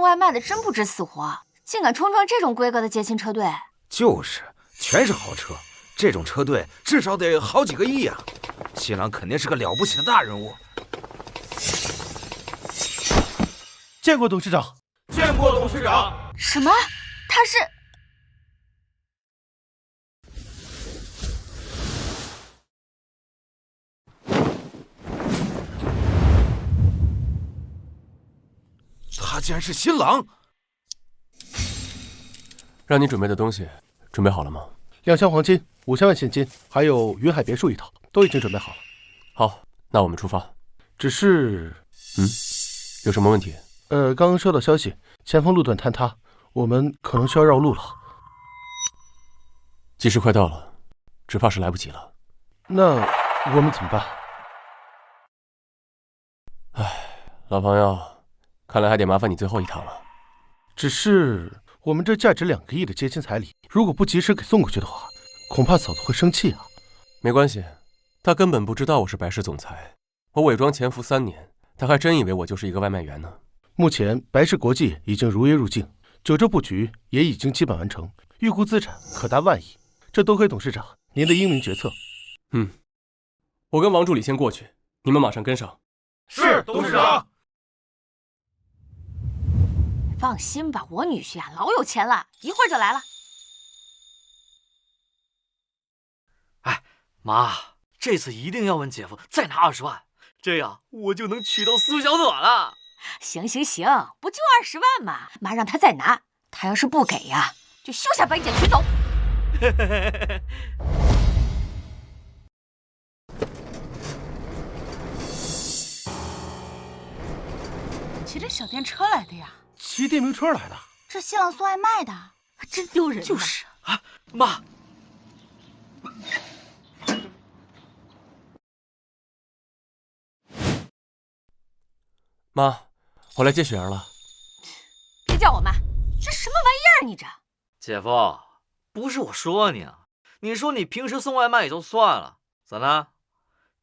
送外卖的真不知死活，竟敢冲撞这种规格的接亲车队。就是，全是豪车，这种车队至少得好几个亿啊！新郎肯定是个了不起的大人物。见过董事长，见过董事长。什么？他是？他竟然是新郎！让你准备的东西准备好了吗？2箱黄金，5千万现金，还有云海别墅一套，都已经准备好了。好，那我们出发。只是，有什么问题？刚刚收到消息，前方路段坍塌，我们可能需要绕路了。计时快到了，只怕是来不及了。那我们怎么办？老朋友，看来还得麻烦你最后一趟了。只是我们这价值2个亿的接亲彩礼，如果不及时给送过去的话，恐怕嫂子会生气啊。没关系，他根本不知道我是白氏总裁。我伪装潜伏3年，他还真以为我就是一个外卖员呢。目前白氏国际已经如约入境，九州布局也已经基本完成，预估资产可达万亿。这多亏董事长您的英明决策。我跟王助理先过去，你们马上跟上。是，董事长。放心吧，我女婿啊老有钱了，一会儿就来了。哎，妈，这次一定要问姐夫再拿20万，这样我就能娶到苏小暖了。行，不就20万吗？妈让他再拿，他要是不给呀，就休想把你姐娶走。骑着小电车来的呀？骑电瓶车来的？这新郎送外卖的，真丢人。就是啊，妈。妈，我来接雪儿了。别叫我妈，这什么玩意儿？你这姐夫，不是我说你啊，你说你平时送外卖也就算了，咋的？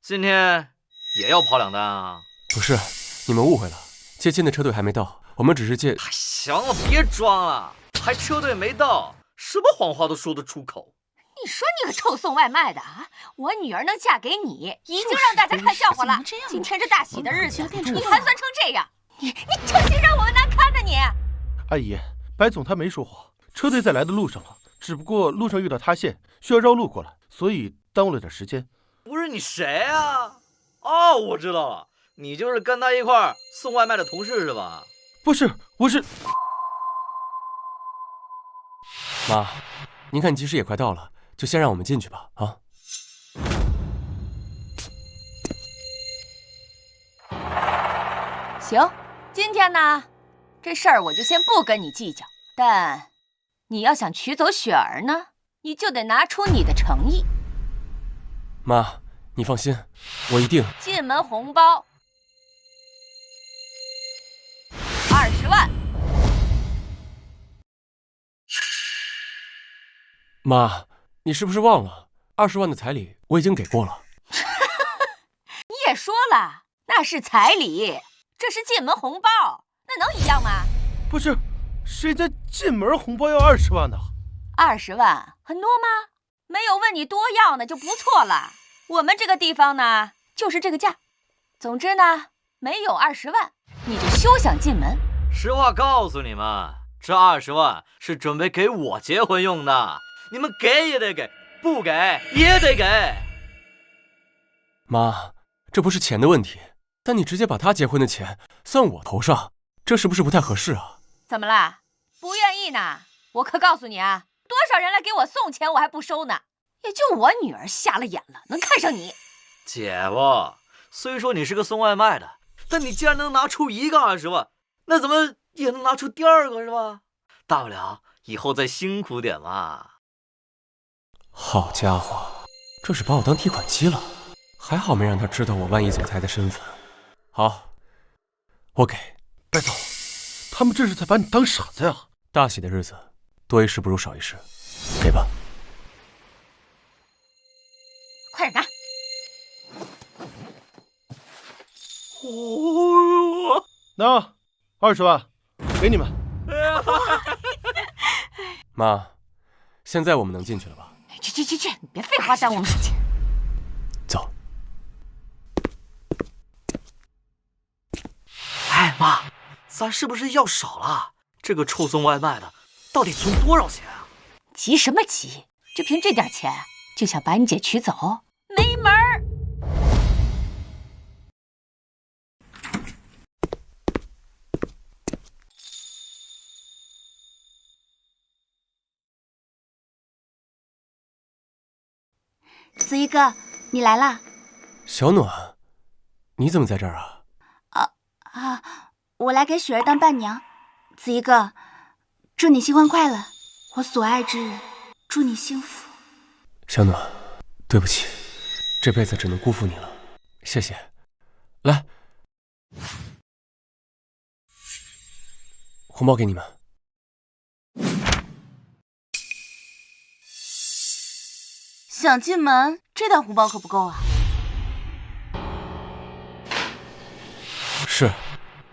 今天也要跑2单啊？不是，你们误会了，接亲的车队还没到，我们只是借……行了，别装了，还车队没到，什么谎话都说得出口。你说你个臭送外卖的啊！我女儿能嫁给你，已经让大家看笑话了。今天这大喜的日子，你还算成这样？你成心让我们难堪的你！阿姨，白总他没说谎，车队在来的路上了，只不过路上遇到塌陷，需要绕路过来，所以耽误了点时间。不是你谁啊？哦，我知道了，你就是跟他一块儿送外卖的同事是吧？不是，我是……妈，您看计时也快到了，就先让我们进去吧，啊！行，今天呢，这事儿我就先不跟你计较。但你要想娶走雪儿呢，你就得拿出你的诚意。妈，你放心，我一定。进门红包20万。妈，你是不是忘了20万的彩礼我已经给过了？你也说了，那是彩礼，这是进门红包，那能一样吗？不是，谁家进门红包要20万呢？20万很多吗？没有问你多要呢就不错了。我们这个地方呢，就是这个价。总之呢，没有20万，你就休想进门。实话告诉你们，这20万是准备给我结婚用的，你们给也得给，不给也得给。妈，这不是钱的问题，但你直接把他结婚的钱算我头上，这是不是不太合适啊？怎么啦？不愿意呢？我可告诉你啊，多少人来给我送钱，我还不收呢。也就我女儿瞎了眼了，能看上你。姐夫，虽说你是个送外卖的，但你既然能拿出一个20万，那怎么也能拿出第二个是吧？大不了以后再辛苦点嘛。好家伙，这是把我当提款机了，还好没让他知道我万亿总裁的身份。好，我给。白总，他们这是在把你当傻子呀！大喜的日子，多一事不如少一事，给吧。快点拿！哦，那20万。给你们。妈，现在我们能进去了吧？去，你别废话，耽误我们时间。走。哎妈，咱是不是要少了？这个臭送外卖的到底存多少钱啊？急什么急？就凭这点钱就想把你姐娶走，没门儿！子怡哥，你来啦！小暖，你怎么在这儿啊？我来给雪儿当伴娘。子怡哥，祝你新婚快乐！我所爱之人，祝你幸福。小暖，对不起，这辈子只能辜负你了，谢谢。来，红包给你们。想进门，这袋红包可不够啊！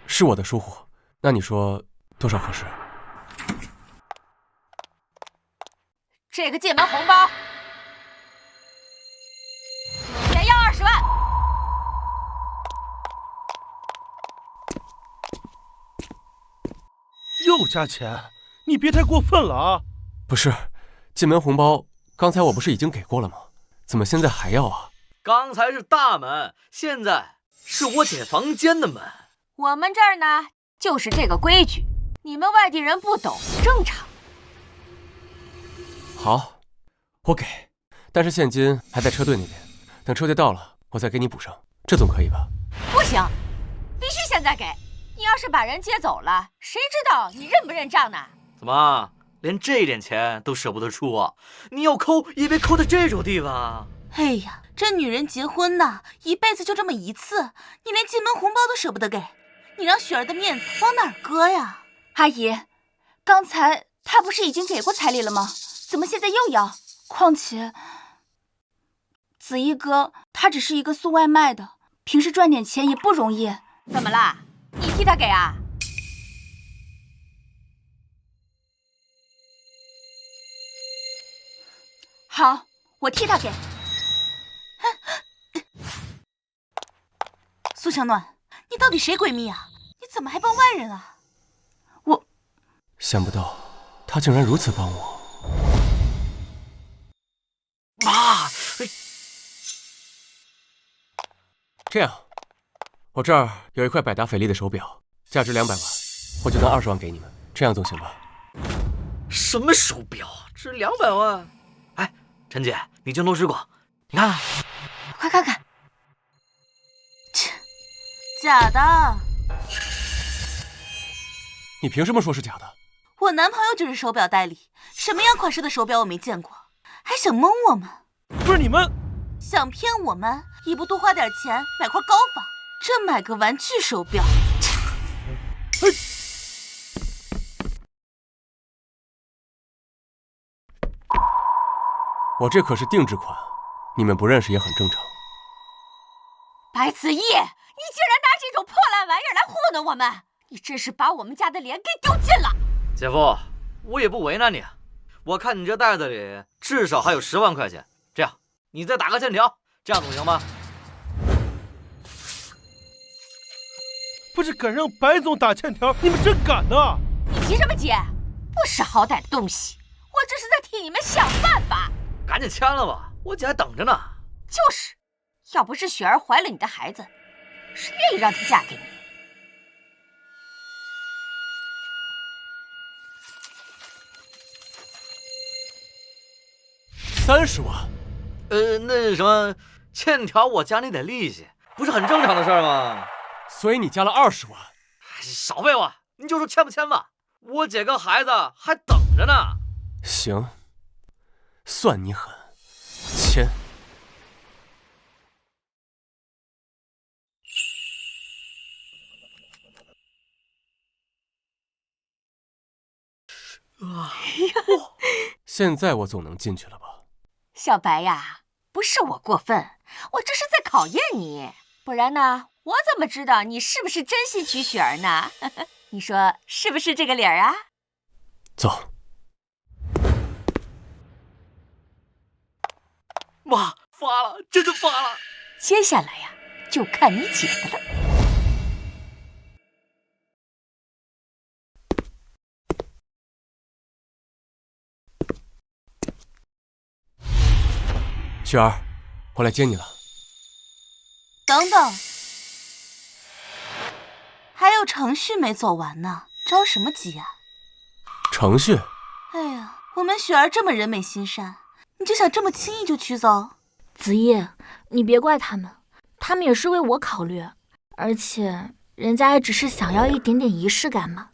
是我的疏忽，那你说多少合适？这个进门红包，先要20万。又加钱，你别太过分了啊！不是，进门红包，刚才我不是已经给过了吗？怎么现在还要啊？刚才是大门，现在是我姐房间的门。我们这儿呢，就是这个规矩，你们外地人不懂，正常。好，我给，但是现金还在车队那边，等车队到了，我再给你补上，这总可以吧？不行，必须现在给。你要是把人接走了，谁知道你认不认账呢？怎么连这点钱都舍不得出啊？你要抠也别抠到这种地方啊！哎呀，这女人结婚呐，一辈子就这么一次，你连进门红包都舍不得给，你让雪儿的面子往哪儿搁呀？阿姨，刚才她不是已经给过彩礼了吗？怎么现在又要？况且子怡哥他只是一个送外卖的，平时赚点钱也不容易。怎么啦？你替他给啊？好，我替他给。苏小暖，你到底谁闺蜜啊？你怎么还帮外人啊？我想不到他竟然如此帮我。妈，这样，我这儿有一块百达翡丽的手表，价值200万，我就当20万给你们，这样总行吧？什么手表？值200万？哎，陈姐，你镜头试过，你看看，快看看，切，假的。你凭什么说是假的？我男朋友就是手表代理，什么样款式的手表我没见过，还想蒙我们？不是你们想骗我们，也不多花点钱买块高仿，这买个玩具手表。我这可是定制款，你们不认识也很正常。白子毅，你竟然拿这种破烂玩意儿来糊弄我们，你真是把我们家的脸给丢尽了。姐夫，我也不为难你，我看你这袋子里至少还有10万块钱，这样你再打个欠条，这样总行吗？不是敢让白总打欠条，你们真敢呐！你急什么急？不识好歹的东西！我这是在替你们想办法。赶紧签了吧，我姐还等着呢。就是，要不是雪儿怀了你的孩子，谁愿意让她嫁给你？30万？那什么，欠条我加你点利息，不是很正常的事儿吗？所以你加了20万？少废话，你就说签不签吧，我姐跟孩子还等着呢。行，算你狠，签。现在我总能进去了吧？小白呀，不是我过分，我这是在考验你，不然呢，我怎么知道你是不是真心娶雪儿呢？你说是不是这个理儿啊？走。妈，发了，真的发了！接下来呀，就看你姐的了。雪儿，我来接你了。等等，还有程序没走完呢，着什么急啊？程序？哎呀，我们雪儿这么人美心善，你就想这么轻易就娶走？子夜，你别怪他们，他们也是为我考虑，而且人家也只是想要一点点仪式感嘛。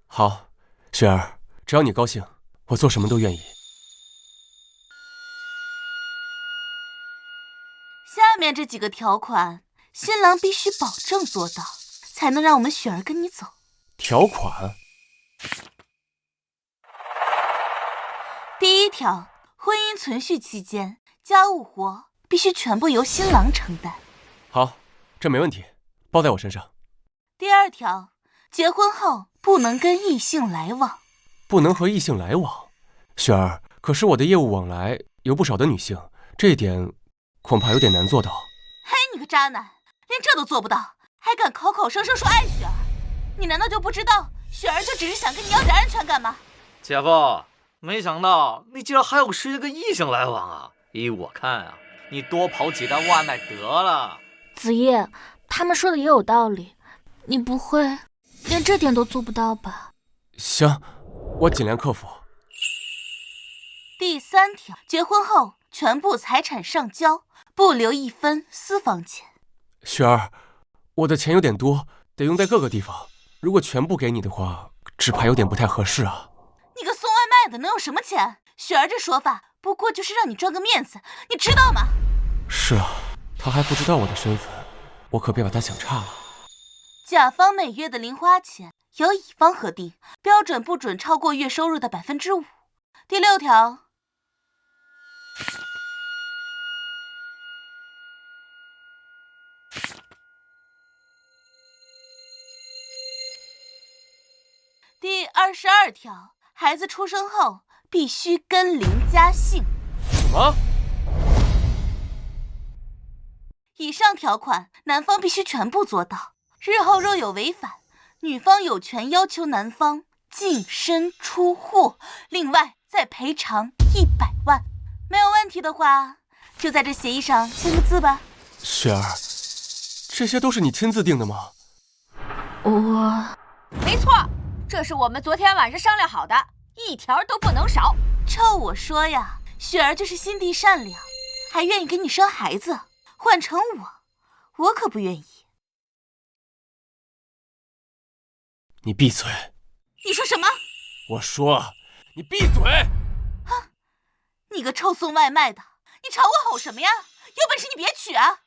好，雪儿，只要你高兴，我做什么都愿意。下面这几个条款，新郎必须保证做到，才能让我们雪儿跟你走。条款？第一条，婚姻存续期间，家务活必须全部由新郎承担。好，这没问题，包在我身上。第二条，结婚后不能跟异性来往。不能和异性来往？雪儿，可是我的业务往来有不少的女性，这一点恐怕有点难做到。嘿，你个渣男，连这都做不到，还敢口口声声说爱雪儿？你难道就不知道雪儿就只是想跟你要点安全感吗？姐夫，没想到你竟然还有时间跟异性来往啊！依我看啊，你多跑几单外卖得了。子夜，他们说的也有道理，你不会连这点都做不到吧？行，我尽量克服。第三条，结婚后全部财产上交，不留一分私房钱。雪儿，我的钱有点多，得用在各个地方，如果全部给你的话，只怕有点不太合适啊。你个送外卖的能有什么钱？雪儿这说法不过就是让你赚个面子，你知道吗？是啊，他还不知道我的身份，我可别把他想差了。甲方每月的零花钱由乙方核定，标准不准超过月收入的5%。第六条，第22条，孩子出生后必须跟邻家姓。什么？以上条款，男方必须全部做到。日后若有违反，女方有权要求男方净身出户，另外再赔偿100万。没有问题的话，就在这协议上签个字吧。雪儿，这些都是你亲自定的吗？我……没错，这是我们昨天晚上商量好的，一条都不能少。照我说呀，雪儿就是心地善良，还愿意给你生孩子。换成我可不愿意。你闭嘴！你说什么？我说你闭嘴！哼，你个臭送外卖的，你朝我吼什么呀？有本事你别娶啊！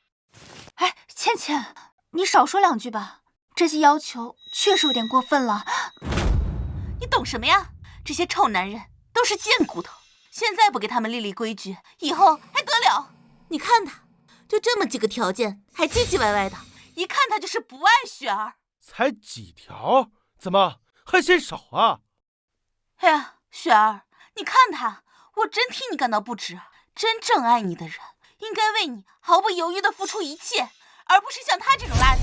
哎，倩倩，你少说2句吧，这些要求确实有点过分了。你懂什么呀？这些臭男人都是贱骨头，现在不给他们立规矩，以后还得了？你看他，就这么几个条件，还唧唧歪歪的，一看他就是不爱雪儿。才几条？怎么还嫌少啊？哎呀，雪儿，你看他，我真替你感到不值。真正爱你的人，应该为你毫不犹豫地付出一切，而不是像他这种垃圾。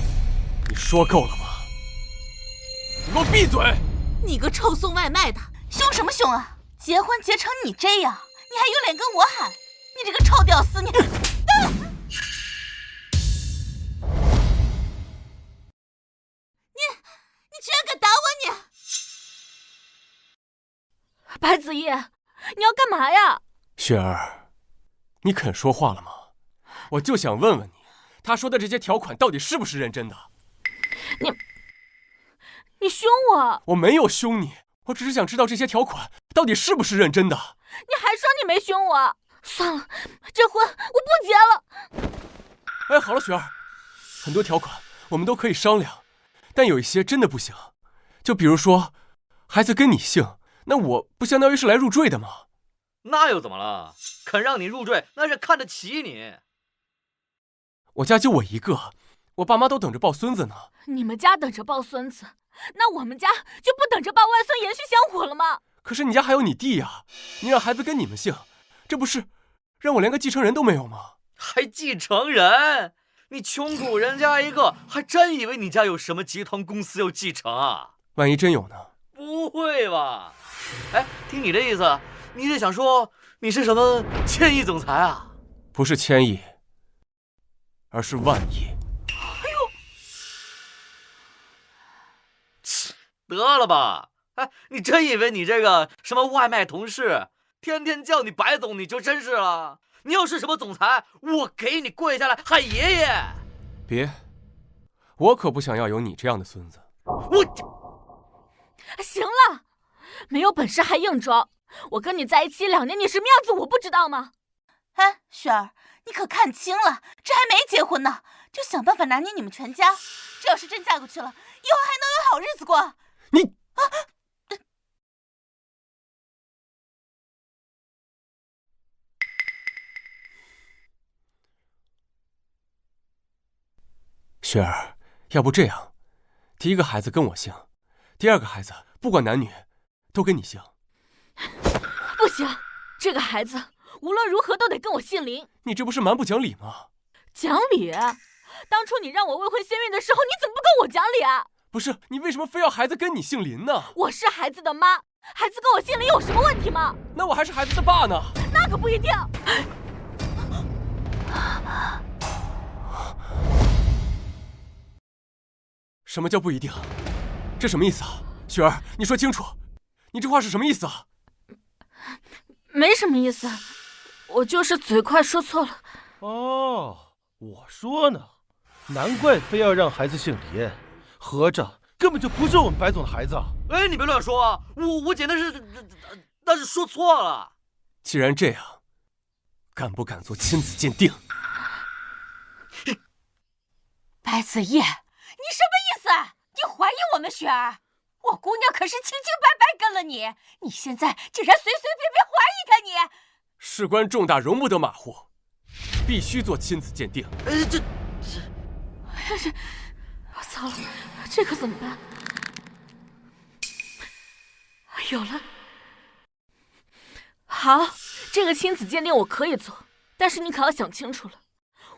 你说够了吗？你给我闭嘴！你个臭送外卖的，凶什么凶啊？结婚结成你这样，你还有脸跟我喊？你这个臭屌丝，你！你居然敢打我！你白子夜，你要干嘛呀？雪儿，你肯说话了吗？我就想问问你，他说的这些条款到底是不是认真的？你凶我！我没有凶你，我只是想知道这些条款到底是不是认真的。你还说你没凶我？算了，这婚我不结了。哎，好了，雪儿，很多条款我们都可以商量，但有一些真的不行。就比如说，孩子跟你姓，那我不相当于是来入赘的吗？那又怎么了？肯让你入赘，那是看得起你。我家就我一个，我爸妈都等着抱孙子呢。你们家等着抱孙子，那我们家就不等着抱外孙延续香火了吗？可是你家还有你弟呀，你让孩子跟你们姓，这不是让我连个继承人都没有吗？还继承人？你穷苦人家一个，还真以为你家有什么集团公司要继承啊？万一真有呢？不会吧？哎，听你的意思，你是想说你是什么千亿总裁啊？不是千亿，而是万亿。得了吧！哎，你真以为你这个什么外卖同事，天天叫你白总，你就真是了？你要是什么总裁，我给你跪下来喊爷爷！别，我可不想要有你这样的孙子。行了，没有本事还硬装。我跟你在一起2年，你什么样子我不知道吗？哎，雪儿，你可看清了，这还没结婚呢，就想办法拿捏你们全家。这要是真嫁过去了，以后还能有好日子过。你啊！雪儿，要不这样，第一个孩子跟我姓，第二个孩子不管男女都跟你姓。不行，这个孩子无论如何都得跟我姓林。你这不是蛮不讲理吗？讲理？当初你让我未婚先孕的时候，你怎么不跟我讲理啊？不是，你为什么非要孩子跟你姓林呢？我是孩子的妈，孩子跟我姓林有什么问题吗？那我还是孩子的爸呢。那可不一定。什么叫不一定？这什么意思啊？雪儿，你说清楚，你这话是什么意思啊？没什么意思，我就是嘴快说错了。哦，我说呢，难怪非要让孩子姓林，合着根本就不是我们白总的孩子。哎，你别乱说啊！我姐那是说错了。既然这样，敢不敢做亲子鉴定？白子夜，你什么意思？你怀疑我们雪儿？我姑娘可是清清白白跟了你，你现在竟然随随便便怀疑她你？事关重大，容不得马虎，必须做亲子鉴定。糟了，这可怎么办？有了，好，这个亲子鉴定我可以做，但是你可要想清楚了，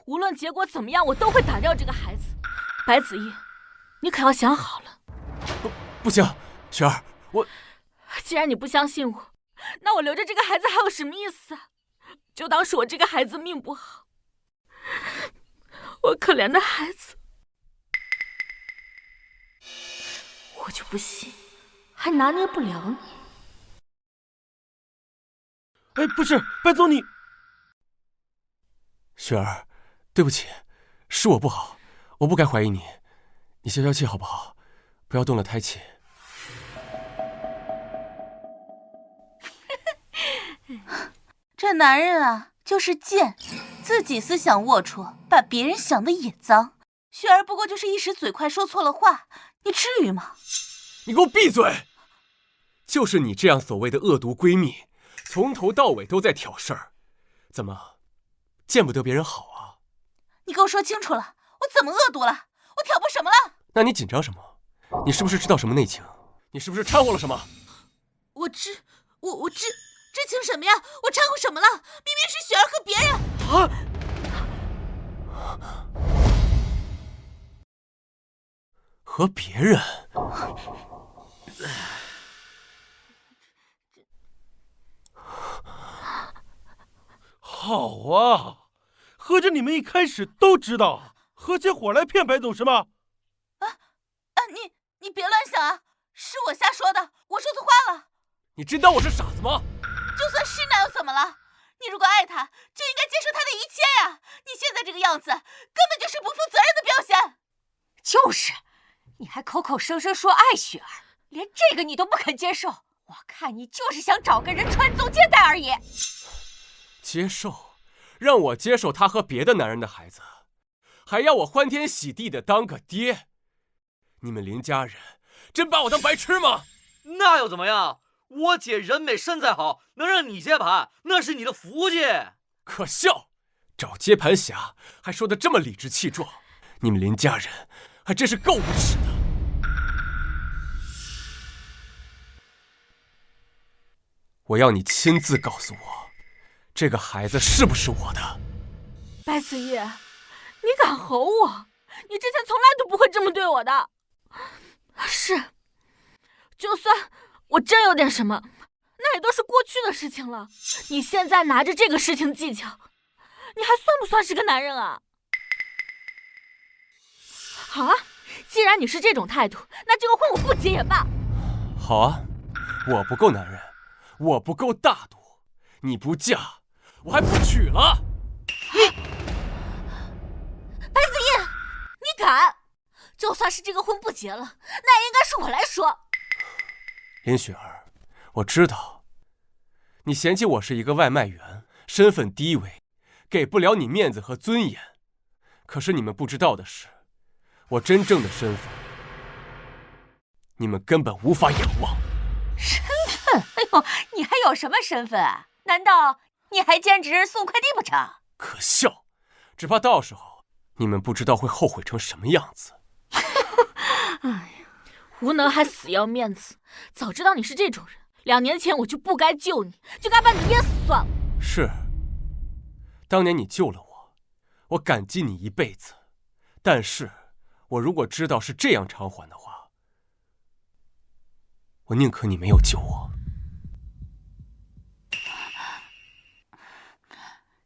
无论结果怎么样，我都会打掉这个孩子。白子毅，你可要想好了。不行，雪儿，既然你不相信我，那我留着这个孩子还有什么意思啊？就当是我这个孩子命不好，我可怜的孩子。我就不信还拿捏不了你。哎，不是，白总你……雪儿，对不起，是我不好，我不该怀疑你，你消消气好不好？不要动了胎气。这男人啊，就是贱，自己思想龌龊，把别人想的也脏。雪儿不过就是一时嘴快说错了话，你至于吗？你给我闭嘴！就是你这样所谓的恶毒闺蜜，从头到尾都在挑事儿，怎么见不得别人好啊？你给我说清楚了，我怎么恶毒了？我挑拨什么了？那你紧张什么？你是不是知道什么内情？你是不是掺和了什么？我知情什么呀？我掺和什么了？明明是雪儿和别人。和别人？好啊，合着你们一开始都知道，合起伙来骗白总是吗？你别乱想啊，是我瞎说的，我说错话了。你真当我是傻子吗？就算是那又怎么了？你如果爱他，就应该接受他的一切呀！你现在这个样子，根本就是不负责任的表现。就是，你还口口声声说爱雪儿，连这个你都不肯接受，我看你就是想找个人传宗接代而已。接受？让我接受他和别的男人的孩子，还要我欢天喜地的当个爹？你们林家人真把我当白痴吗？那又怎么样？我姐人美身材好，能让你接盘，那是你的福气。可笑！找接盘侠还说得这么理直气壮，你们林家人还真是够无耻的。我要你亲自告诉我，这个孩子是不是我的？白子夜，你敢吼我？你之前从来都不会这么对我的。是，就算我真有点什么，那也都是过去的事情了。你现在拿着这个事情计较，你还算不算是个男人啊？好啊，既然你是这种态度，那这个婚我不结也罢。好啊，我不够男人，我不够大度，你不嫁，我还不娶了。白子夜，你敢？就算是这个婚不结了，那也应该是我来说。林雪儿，我知道你嫌弃我是一个外卖员，身份低微，给不了你面子和尊严。可是你们不知道的是，我真正的身份，你们根本无法仰望。身份？哎呦，你还有什么身份啊？难道你还兼职送快递不成？可笑，只怕到时候你们不知道会后悔成什么样子。哎呀，无能还死要面子，早知道你是这种人，2年前我就不该救你，就该把你噎死算了。是，当年你救了我，我感激你一辈子。但是，我如果知道是这样偿还的话，我宁可你没有救我。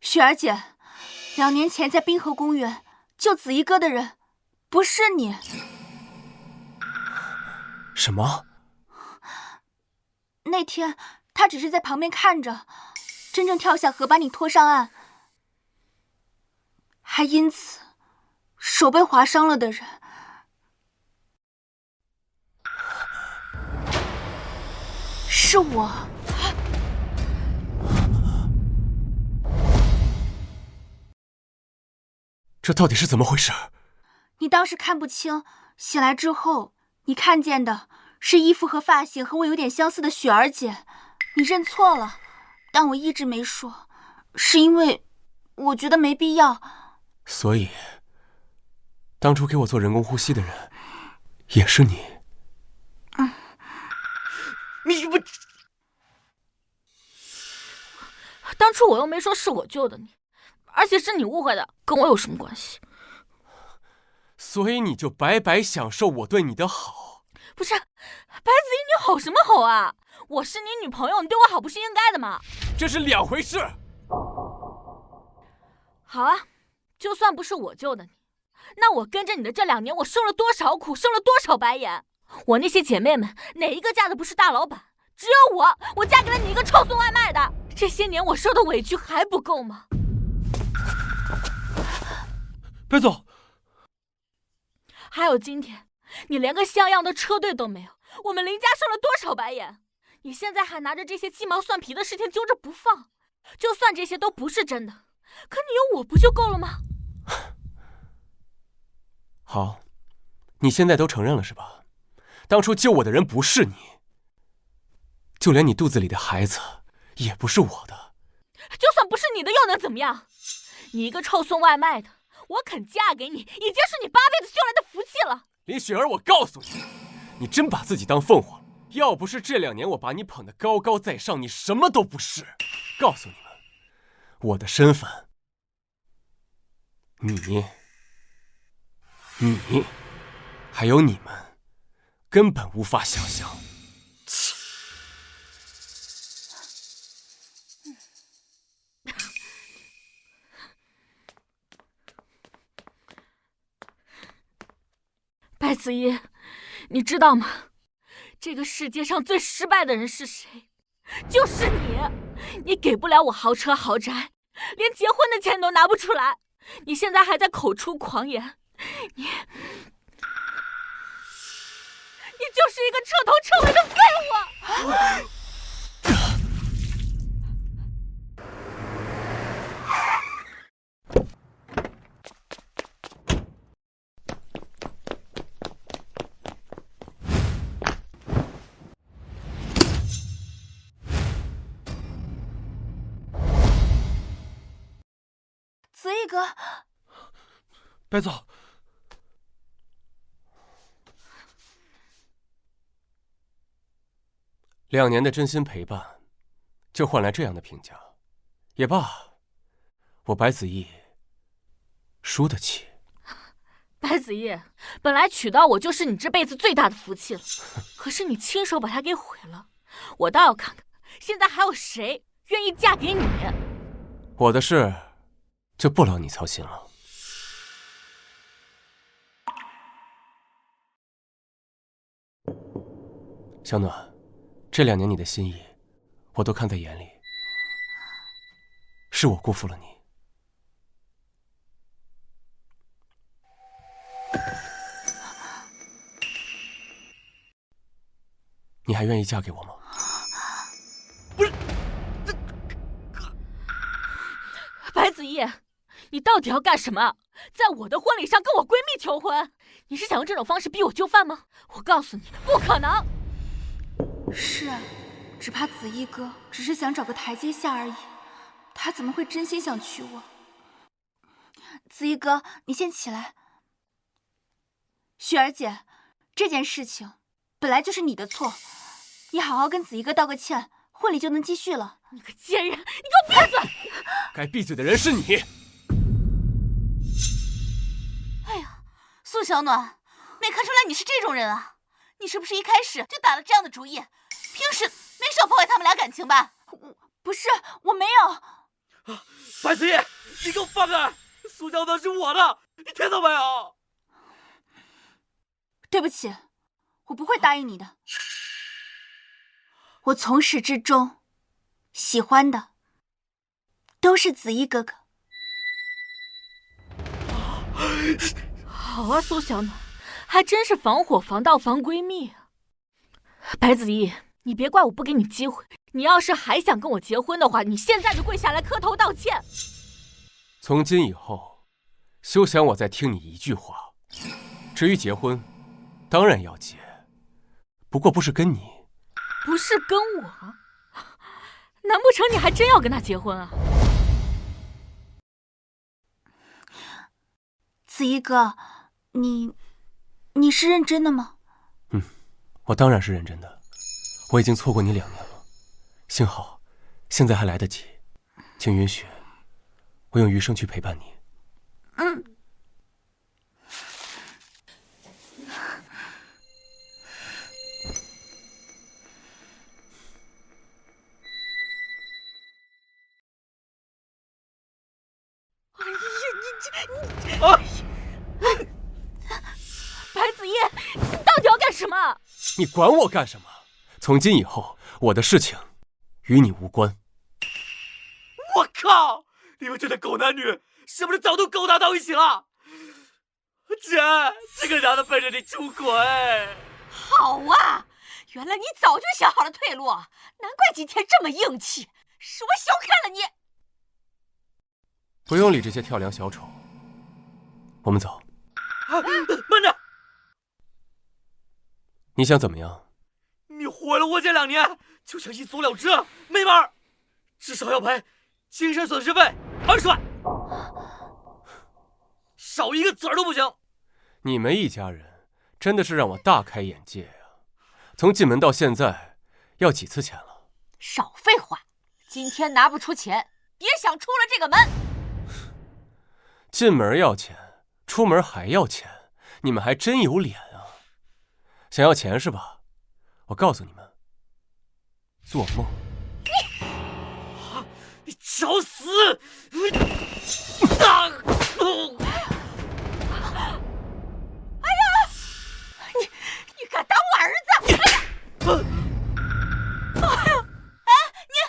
雪儿姐，2年前在滨河公园救子怡哥的人，不是你。什么？那天他只是在旁边看着，真正跳下河把你拖上岸，还因此手被划伤了的人，是我。这到底是怎么回事？你当时看不清，醒来之后，你看见的是衣服和发型和我有点相似的雪儿姐，你认错了，但我一直没说，是因为我觉得没必要。所以，当初给我做人工呼吸的人，也是你。你不，当初我又没说是我救的你，而且是你误会的，跟我有什么关系？所以你就白白享受我对你的好。不是，白子怡，你吼什么吼啊？我是你女朋友，你对我好不是应该的吗？这是2回事。好啊，就算不是我救的你，那我跟着你的这2年，我受了多少苦，受了多少白眼？我那些姐妹们哪一个嫁的不是大老板？只有我嫁给了你一个臭送外卖的。这些年我受的委屈还不够吗？白总，还有今天，你连个像样的车队都没有，我们林家受了多少白眼？你现在还拿着这些鸡毛蒜皮的事情揪着不放，就算这些都不是真的，可你有我不就够了吗？好，你现在都承认了是吧？当初救我的人不是你，就连你肚子里的孩子也不是我的。就算不是你的又能怎么样？你一个臭送外卖的，我肯嫁给你，已经是你8辈子修来的福气了。林雪儿，我告诉你，你真把自己当凤凰了。要不是这2年我把你捧得高高在上，你什么都不是。告诉你们，我的身份，你还有你们根本无法想象。白子怡，你知道吗？这个世界上最失败的人是谁？就是你！你给不了我豪车豪宅，连结婚的钱都拿不出来，你现在还在口出狂言，你就是一个彻头彻尾的废物！子毅哥，白总， 2年的真心陪伴，就换来这样的评价，也罢，我白子毅输得起。白子毅，本来娶到我就是你这辈子最大的福气了，可是你亲手把它给毁了，我倒要看看现在还有谁愿意嫁给你。我的事就不劳你操心了。小暖，这2年你的心意，我都看在眼里，是我辜负了你。你还愿意嫁给我吗？不是，白子毅，你到底要干什么？在我的婚礼上跟我闺蜜求婚？你是想用这种方式逼我就范吗？我告诉你，不可能。是啊，只怕子毅哥只是想找个台阶下而已，他怎么会真心想娶我？子毅哥，你先起来。雪儿姐，这件事情本来就是你的错，你好好跟子毅哥道个歉，婚礼就能继续了。你个贱人，你给我闭嘴！该闭嘴的人是你。哎呀，苏小暖，没看出来你是这种人啊！你是不是一开始就打了这样的主意？平时没少破坏他们俩感情吧？不是，我没有。白子毅，你给我放开！苏小暖是我的，你听到没有？对不起，我不会答应你的。我从始至终喜欢的都是子毅哥哥。好啊，苏小暖，还真是防火防盗防闺蜜啊。白子毅，你别怪我不给你机会，你要是还想跟我结婚的话，你现在就跪下来磕头道歉。从今以后，休想我再听你一句话。至于结婚，当然要结，不过不是跟你。不是跟我？难不成你还真要跟他结婚啊？子毅哥，你是认真的吗？我当然是认真的。我已经错过你2年了，幸好现在还来得及，请允许我用余生去陪伴你。白子毅，你到底要干什么？你管我干什么？从今以后，我的事情与你无关。我靠！你们这对狗男女是不是早都勾搭到一起了？姐，这个男的背着你出轨。好啊，原来你早就想好了退路，难怪今天这么硬气，是我小看了你。不用理这些跳梁小丑，我们走。慢着！你想怎么样？你毁了我姐2年，就想一走了之？没门儿！至少要赔精神损失费20万，少一个子儿都不行。你们一家人真的是让我大开眼界呀！从进门到现在，要几次钱了？少废话，今天拿不出钱，别想出了这个门。进门要钱，出门还要钱，你们还真有脸啊！想要钱是吧？我告诉你们，做梦！你找死！哎呀，你敢打我儿子！哎呀，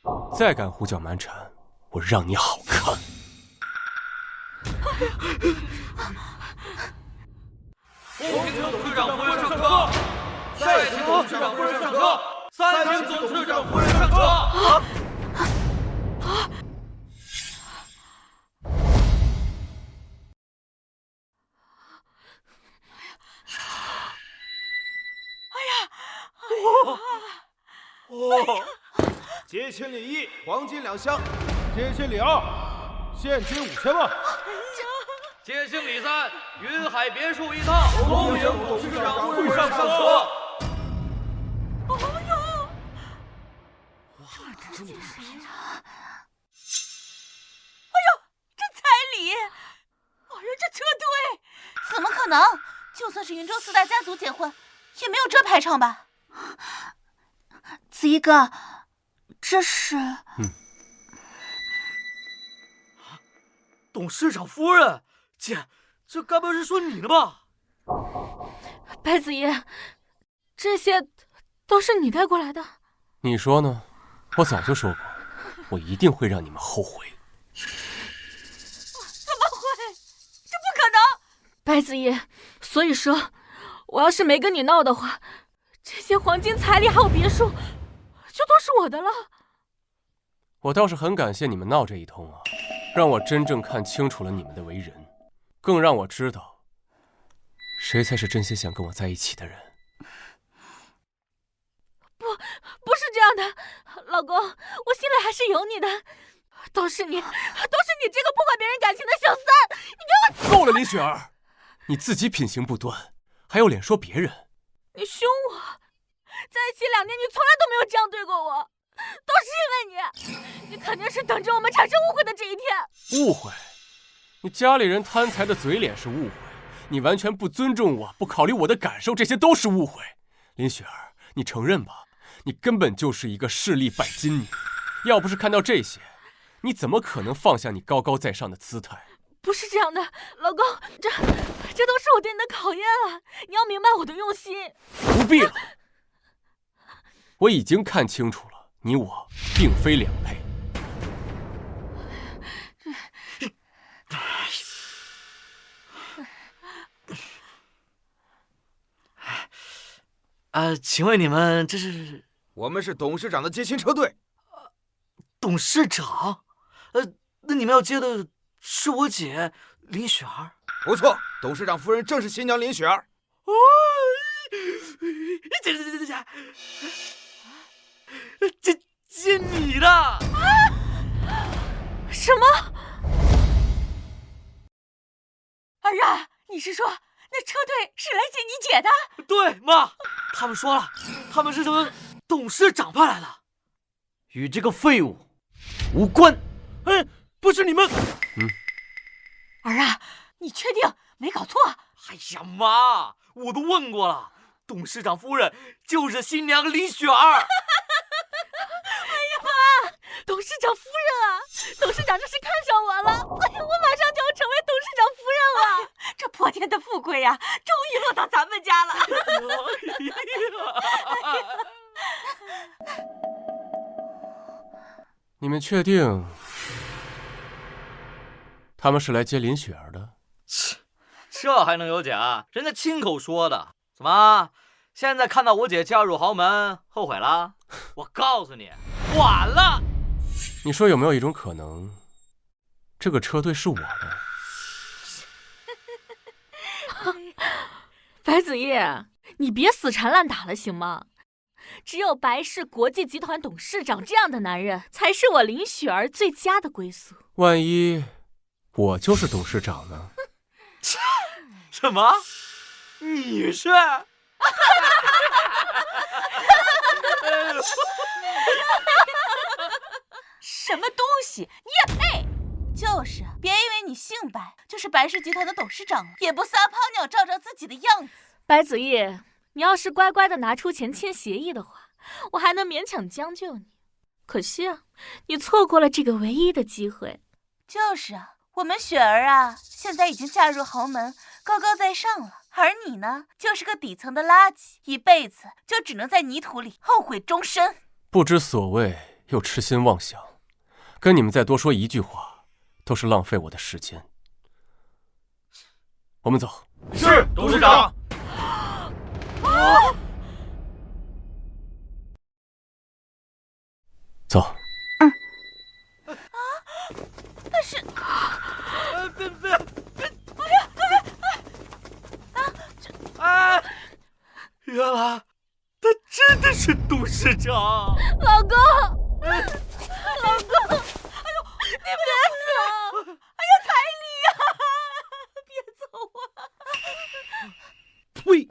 哎，再敢胡搅蛮缠，我让你好看！不平请董事长夫人上车，再请董事长夫人上车，3请董事长夫人上车。结亲礼1，黄金2箱；结亲礼2，现金5000万。接行李3，云海别墅1套，恭迎董事长会上上车。这车队怎么可能？就算是云州4大家族结婚，也没有这排场吧？子怡哥，这是……董事长夫人，姐，这该不是说你的吧？白子怡，这些都是你带过来的。你说呢？我早就说过，我一定会让你们后悔。白子怡，所以说，我要是没跟你闹的话，这些黄金彩礼还有别墅，就都是我的了。我倒是很感谢你们闹这一通啊，让我真正看清楚了你们的为人，更让我知道，谁才是真心想跟我在一起的人。不是这样的，老公，我心里还是有你的。都是你这个破坏别人感情的小三！你给我够了，林雪儿！你自己品行不端，还有脸说别人？你凶我！在一起2年，你从来都没有这样对过我，都是因为你肯定是等着我们产生误会的这一天。误会？你家里人贪财的嘴脸是误会，你完全不尊重我，不考虑我的感受，这些都是误会。林雪儿，你承认吧？你根本就是一个势利拜金女，要不是看到这些，你怎么可能放下你高高在上的姿态？不是这样的，老公，这都是我对你的考验啊！你要明白我的用心。不必了，我已经看清楚了，你我并非两配。请问你们这是？我们是董事长的接亲车队。董事长？那你们要接的是我姐林雪儿。不错，董事长夫人正是新娘林雪儿。哦，接你的？什么？儿啊，你是说那车队是来接你姐的？对，妈，他们说了，他们是什么董事长派来的，与这个废物无关。哎，不是你们。儿啊，你确定没搞错？哎呀，妈，我都问过了，董事长夫人就是新娘林雪儿。哎呀妈，董事长夫人啊，董事长这是看上我了。哎呀，我马上就要成为董事长夫人了。这破天的富贵呀，终于落到咱们家了。你们确定他们是来接林雪儿的？这还能有假？人家亲口说的。怎么，现在看到我姐嫁入豪门，后悔了？我告诉你，晚了。你说有没有一种可能，这个车队是我的？白子叶，你别死缠烂打了行吗？只有白氏国际集团董事长这样的男人，才是我林雪儿最佳的归宿。万一我就是董事长呢？什么？你是？什么东西？你也配？就是，别以为你姓白就是白氏集团的董事长了，也不撒泡尿照照自己的样子。白子叶，你要是乖乖的拿出钱签协议的话，我还能勉强将就你。可惜啊，你错过了这个唯一的机会。就是啊，我们雪儿啊，现在已经嫁入豪门，高高在上了，而你呢，就是个底层的垃圾，一辈子就只能在泥土里后悔终身。不知所谓，又痴心妄想，跟你们再多说一句话，都是浪费我的时间。我们走。是，董事长。走。但是，原来他真的是董事长。老公，老公，哎呦，你别走！哎呀，彩礼呀！喂！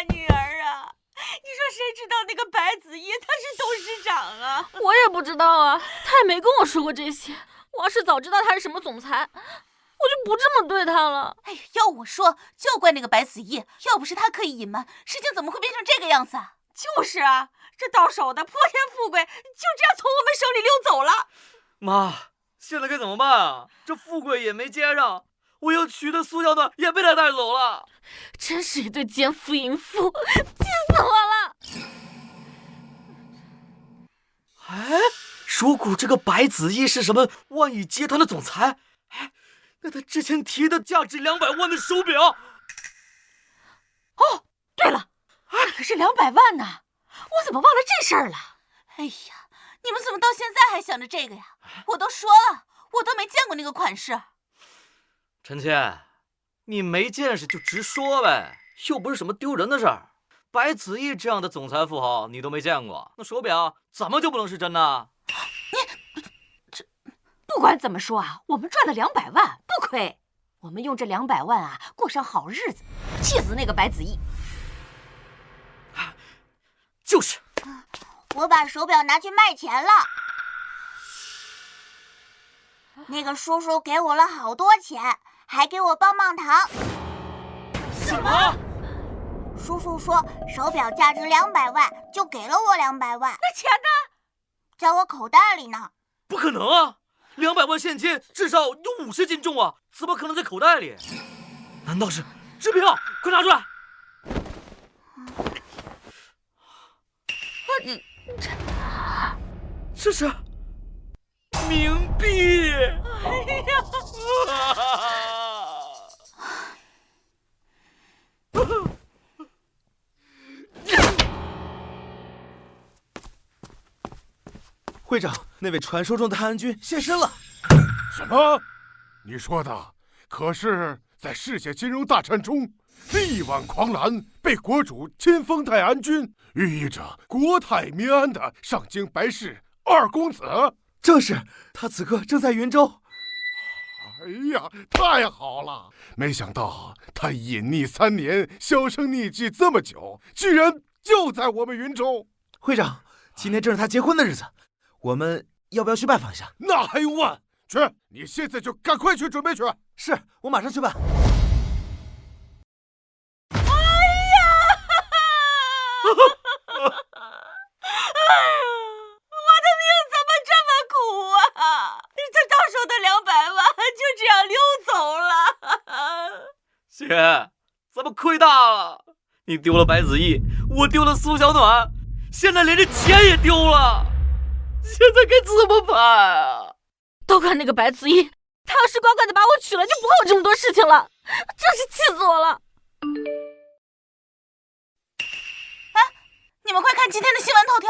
女儿啊，你说谁知道那个白子毅他是董事长啊？我也不知道啊，他也没跟我说过这些。我要是早知道他是什么总裁，我就不这么对他了。哎呀，要我说，就怪那个白子毅，要不是他刻意隐瞒，事情怎么会变成这个样子啊？就是啊，这到手的泼天富贵就这样从我们手里溜走了。妈，现在该怎么办啊？这富贵也没接上，我要娶的苏小暖也被他带走了。真是一对奸夫淫妇，气死我了！哎，如果这个白子毅是什么万亿集团的总裁，哎，那他之前提的价值200万的手表，哦，对了，可是200万呢，我怎么忘了这事儿了？哎呀，你们怎么到现在还想着这个呀？我都说了，我都没见过那个款式。臣妾，你没见识就直说呗，又不是什么丢人的事儿。白子毅这样的总裁富豪你都没见过，那手表怎么就不能是真的？不管怎么说啊，我们赚了200万，不亏。我们用这200万啊，过上好日子，气死那个白子毅。就是，我把手表拿去卖钱了。那个叔叔给我了好多钱，还给我棒棒糖。什么？叔叔说手表价值200万，就给了我200万。那钱呢？在我口袋里呢。不可能啊！200万现金至少有50斤重啊，怎么可能在口袋里？难道是支票？快拿出来！这是冥币！哎呀！会长，那位传说中的太安君现身了。什么？你说的可是在世界金融大战中力挽狂澜，被国主亲封太安君，寓意着国泰民安的上京白氏二公子？正是，他此刻正在云州。哎呀，太好了！没想到他隐匿3年，销声匿迹这么久，居然就在我们云州。会长，今天正是他结婚的日子，我们要不要去拜访一下？那还用问？去！你现在就赶快去准备去。是，我马上去办。哎呀！我的命怎么这么苦啊！这到手的200万就这样溜走了。姐，咱们亏大了！你丢了白子毅，我丢了苏小暖，现在连这钱也丢了，现在该怎么办啊？都怪那个白子毅，他要是乖乖的把我娶了，就不会有这么多事情了，真是气死我了！哎，你们快看今天的新闻头条。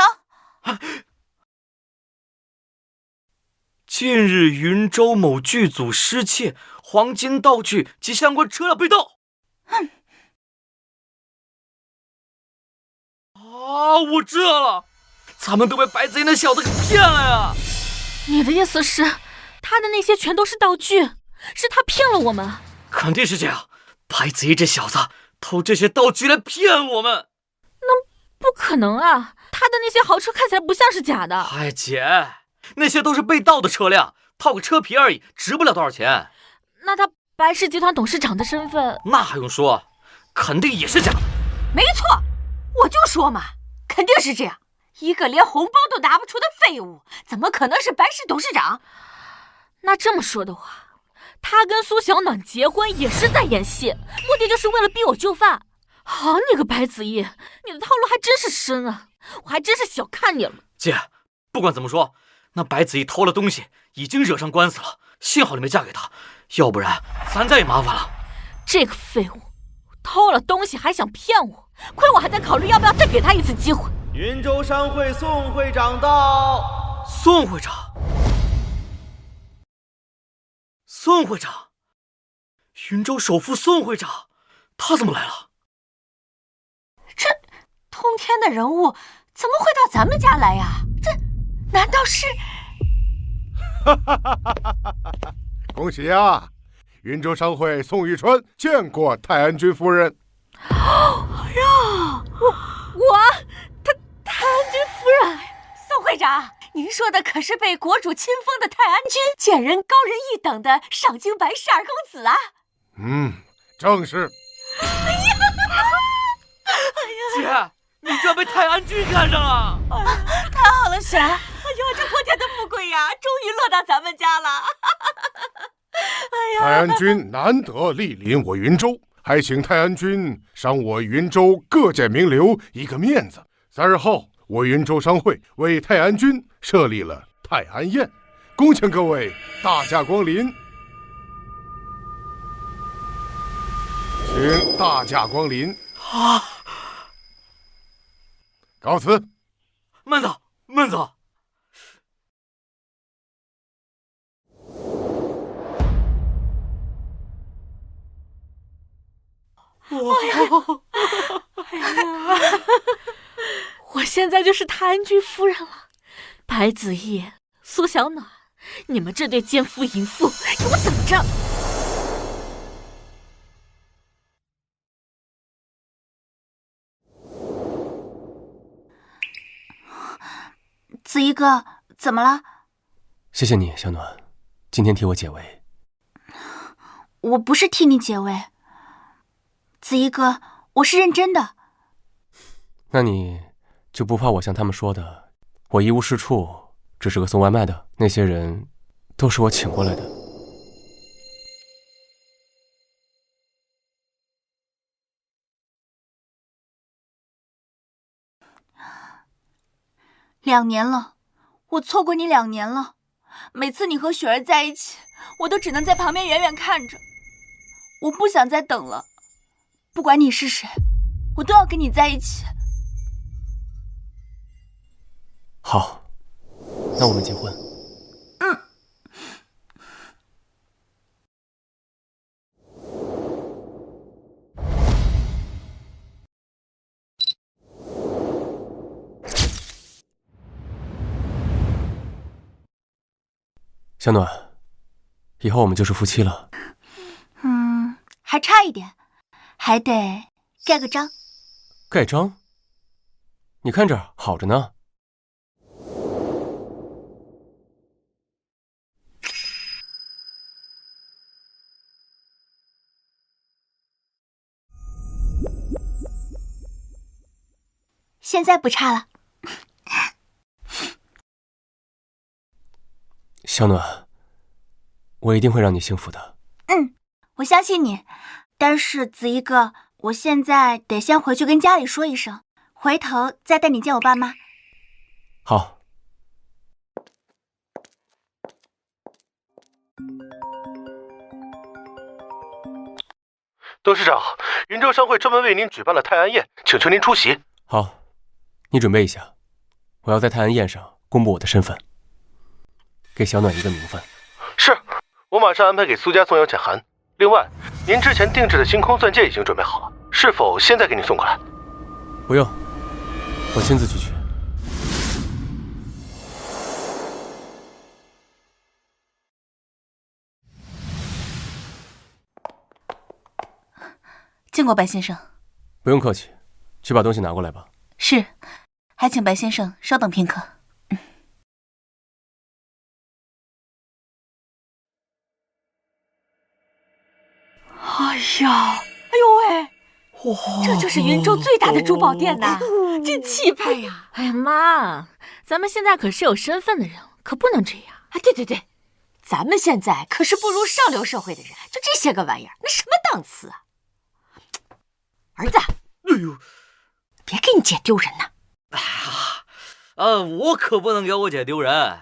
近日云州某剧组失窃，黄金道具及相关车辆被盗。我知道了，咱们都被白子毅那小子给骗了呀！你的意思是，他的那些全都是道具，是他骗了我们？肯定是这样，白子毅这小子偷这些道具来骗我们。那不可能啊，他的那些豪车看起来不像是假的。哎，姐，那些都是被盗的车辆，套个车皮而已，值不了多少钱。那他白氏集团董事长的身份，那还用说，肯定也是假的。没错，我就说嘛，肯定是这样。一个连红包都拿不出的废物，怎么可能是白氏董事长？那这么说的话，他跟苏小暖结婚也是在演戏，目的就是为了逼我就范。好你个白子毅，你的套路还真是深啊，我还真是小看你了。姐，不管怎么说，那白子毅偷了东西，已经惹上官司了，幸好你没嫁给他，要不然咱家也麻烦了。这个废物，偷了东西还想骗我，亏我还在考虑要不要再给他一次机会。云州商会宋会长到。宋会长，宋会长，云州首富宋会长，他怎么来了？这通天的人物怎么会到咱们家来呀？这难道是恭喜呀！云州商会宋玉川见过泰安君夫人。哎呀，泰安君夫人，宋会长，您说的可是被国主亲封的泰安君，简人高人一等的上京白氏二公子啊！正是。姐，你居然被泰安君看上了！太好了，雪儿！哎呦，这破天的富贵呀，终于落到咱们家了！泰安君难得莅临我云州，还请泰安君赏我云州各界名流一个面子。3日后，我云州商会为泰安君设立了泰安宴，恭请各位大驾光临。请大驾光临。告辞。慢走，慢走。我现在就是泰安君夫人了。白子毅、苏小暖，你们这对奸夫淫妇，给我等着！子怡哥，怎么了？谢谢你，小暖，今天替我解围。我不是替你解围，子怡哥，我是认真的。那你就不怕我像他们说的，我一无是处，只是个送外卖的？那些人都是我请过来的。2年了，我错过你2年了。每次你和雪儿在一起，我都只能在旁边远远看着。我不想再等了，不管你是谁，我都要跟你在一起。好，那我们结婚。小暖，以后我们就是夫妻了。还差一点，还得盖个章。盖章？你看着好着呢。现在不差了。小暖，我一定会让你幸福的。我相信你，但是子怡哥，我现在得先回去跟家里说一声，回头再带你见我爸妈。好。董事长，云州商会专门为您举办了泰安宴，请求您出席。好，你准备一下，我要在泰安宴上公布我的身份，给小暖一个名分。是，我马上安排给苏家送邀请函。另外，您之前定制的星空钻戒已经准备好了，是否现在给您送过来？不用，我亲自去取。见过白先生。不用客气，去把东西拿过来吧。是，还请白先生稍等片刻。哎呀，哎呦喂，这就是云州最大的珠宝店呐，真气派呀！哎呀妈，咱们现在可是有身份的人，可不能这样啊！对，咱们现在可是步入上流社会的人，就这些个玩意儿，那什么档次啊！儿子，哎呦，别给你姐丢人呐！我可不能给我姐丢人。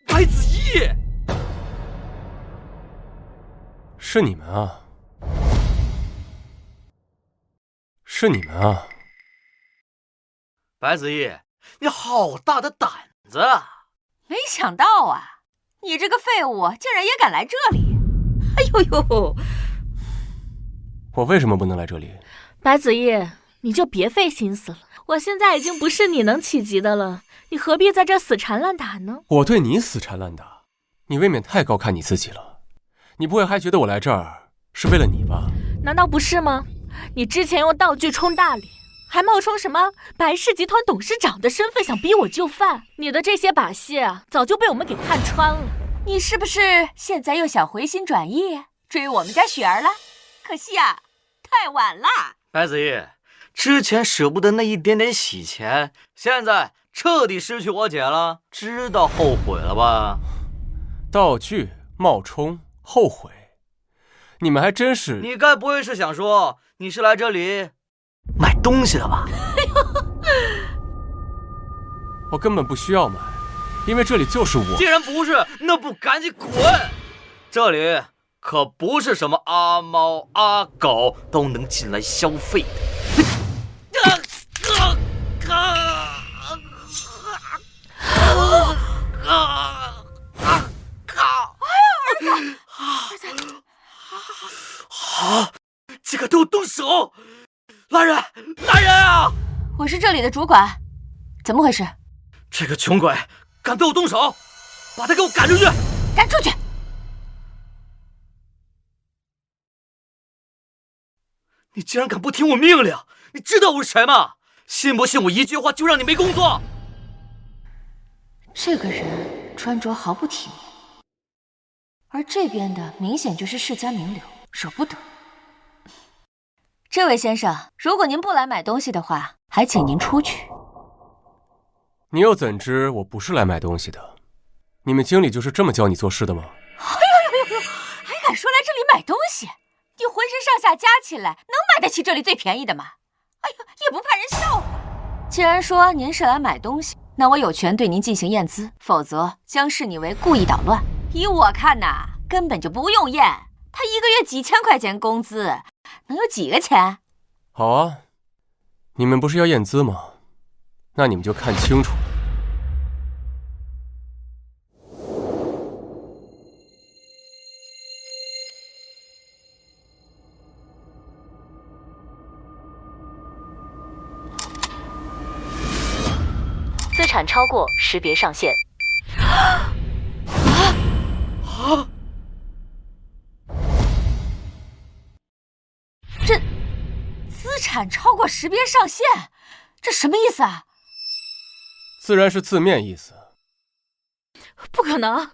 白子毅，是你们啊！是你们啊！白子毅，你好大的胆子啊！没想到啊，你这个废物竟然也敢来这里！哎呦呦！我为什么不能来这里？白子毅，你就别费心思了。我现在已经不是你能企及的了，你何必在这死缠烂打呢？我对你死缠烂打，你未免太高看你自己了。你不会还觉得我来这儿是为了你吧？难道不是吗？你之前用道具冲大脸，还冒充什么白氏集团董事长的身份想逼我就范，你的这些把戏啊，早就被我们给看穿了。你是不是现在又想回心转意追我们家雪儿了？可惜啊，太晚了。白子毅，之前舍不得那一点点洗钱，现在彻底失去我姐了，知道后悔了吧？道具冒充后悔，你们还真是……你该不会是想说你是来这里买东西的吧？我根本不需要买，因为这里就是我。既然不是，那不赶紧滚！这里可不是什么阿猫阿狗都能进来消费的。好，这个给我动手！来人，来人啊！我是这里的主管，怎么回事？这个穷鬼敢对我动手，把他给我赶出去！赶出去！你竟然敢不听我命令！你知道我是谁吗？信不信我一句话就让你没工作？这个人穿着毫不体面，而这边的明显就是世家名流，惹不得。这位先生，如果您不来买东西的话，还请您出去。你又怎知我不是来买东西的？你们经理就是这么教你做事的吗？哎呦，还敢说来这里买东西？你浑身上下加起来能买得起这里最便宜的吗？哎呦，也不怕人笑话。既然说您是来买东西，那我有权对您进行验资，否则将视你为故意捣乱。以我看呐，根本就不用验，他一个月几千块钱工资，能有几个钱？好啊，你们不是要验资吗？那你们就看清楚了。资产超过识别上限。这资产超过识别上限，这什么意思啊？自然是字面意思。不可能！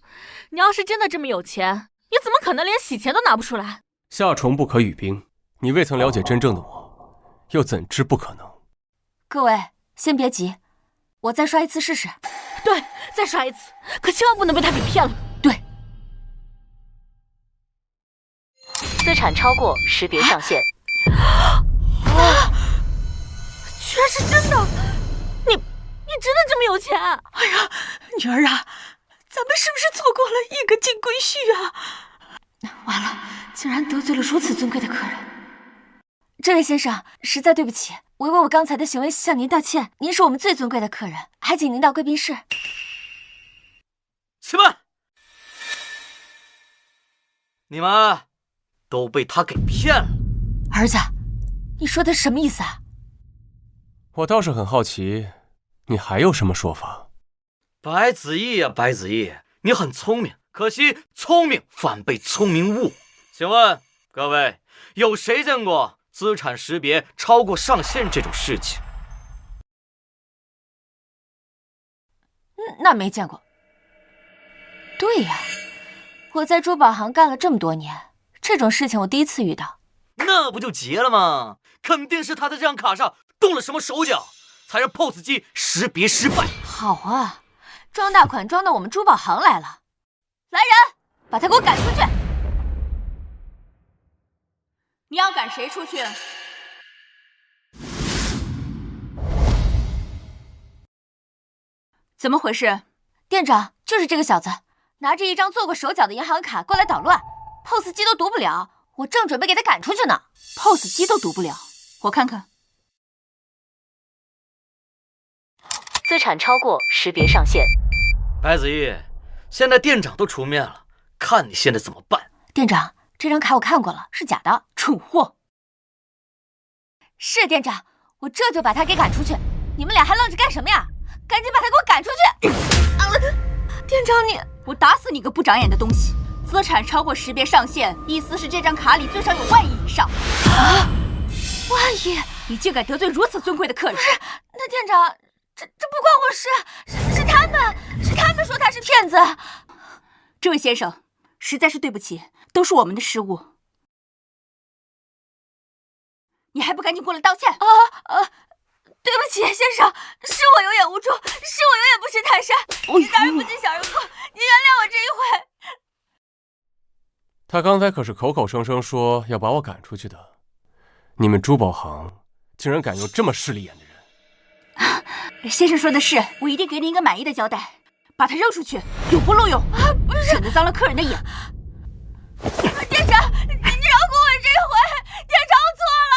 你要是真的这么有钱，你怎么可能连洗钱都拿不出来？夏虫不可语冰，你未曾了解真正的我，又怎知不可能？各位，先别急，我再刷一次试试。对，再刷一次，可千万不能被他给骗了。对。资产超过识别上限。居然是真的！你真的这么有钱？哎呀，女儿啊，咱们是不是错过了一个金龟婿啊？完了，竟然得罪了如此尊贵的客人。这位先生，实在对不起，我为我刚才的行为向您道歉。您是我们最尊贵的客人，还请您到贵宾室。起来！你们都被他给骗了。儿子，你说的什么意思啊？我倒是很好奇，你还有什么说法？白子毅呀，白子毅，你很聪明，可惜聪明反被聪明误。请问各位，有谁见过资产识别超过上限这种事情？那没见过。对呀，我在珠宝行干了这么多年，这种事情我第一次遇到。那不就结了吗？肯定是他在这张卡上动了什么手脚，才让 POS 机识别失败。好啊，装大款装到我们珠宝行来了。来人，把他给我赶出去！你要赶谁出去？怎么回事？店长，就是这个小子，拿着一张做过手脚的银行卡过来捣乱 ，POS 机都读不了，我正准备给他赶出去呢。POS 机都读不了，我看看。资产超过识别上限。白子毅，现在店长都出面了，看你现在怎么办。店长，这张卡我看过了，是假的，蠢货。是店长，我这就把他给赶出去。你们俩还愣着干什么呀？赶紧把他给我赶出去！店长你，我打死你个不长眼的东西！资产超过识别上限，意思是这张卡里最少有1万亿以上。啊！1万亿！你竟敢得罪如此尊贵的客人！那店长，这不关我事，是他们说他是骗子。这位先生，实在是对不起，都是我们的失误。你还不赶紧过来道歉！对不起，先生，是我有眼无珠，是我永远不识泰山，你大人不计小人过，你原谅我这一回。他刚才可是口口声声说要把我赶出去的，你们珠宝行竟然敢用这么势利眼的人！先生说的是，我一定给你一个满意的交代，把他扔出去，永不录用，不是，省得脏了客人的眼。店长，你饶过我这回，店长我错了，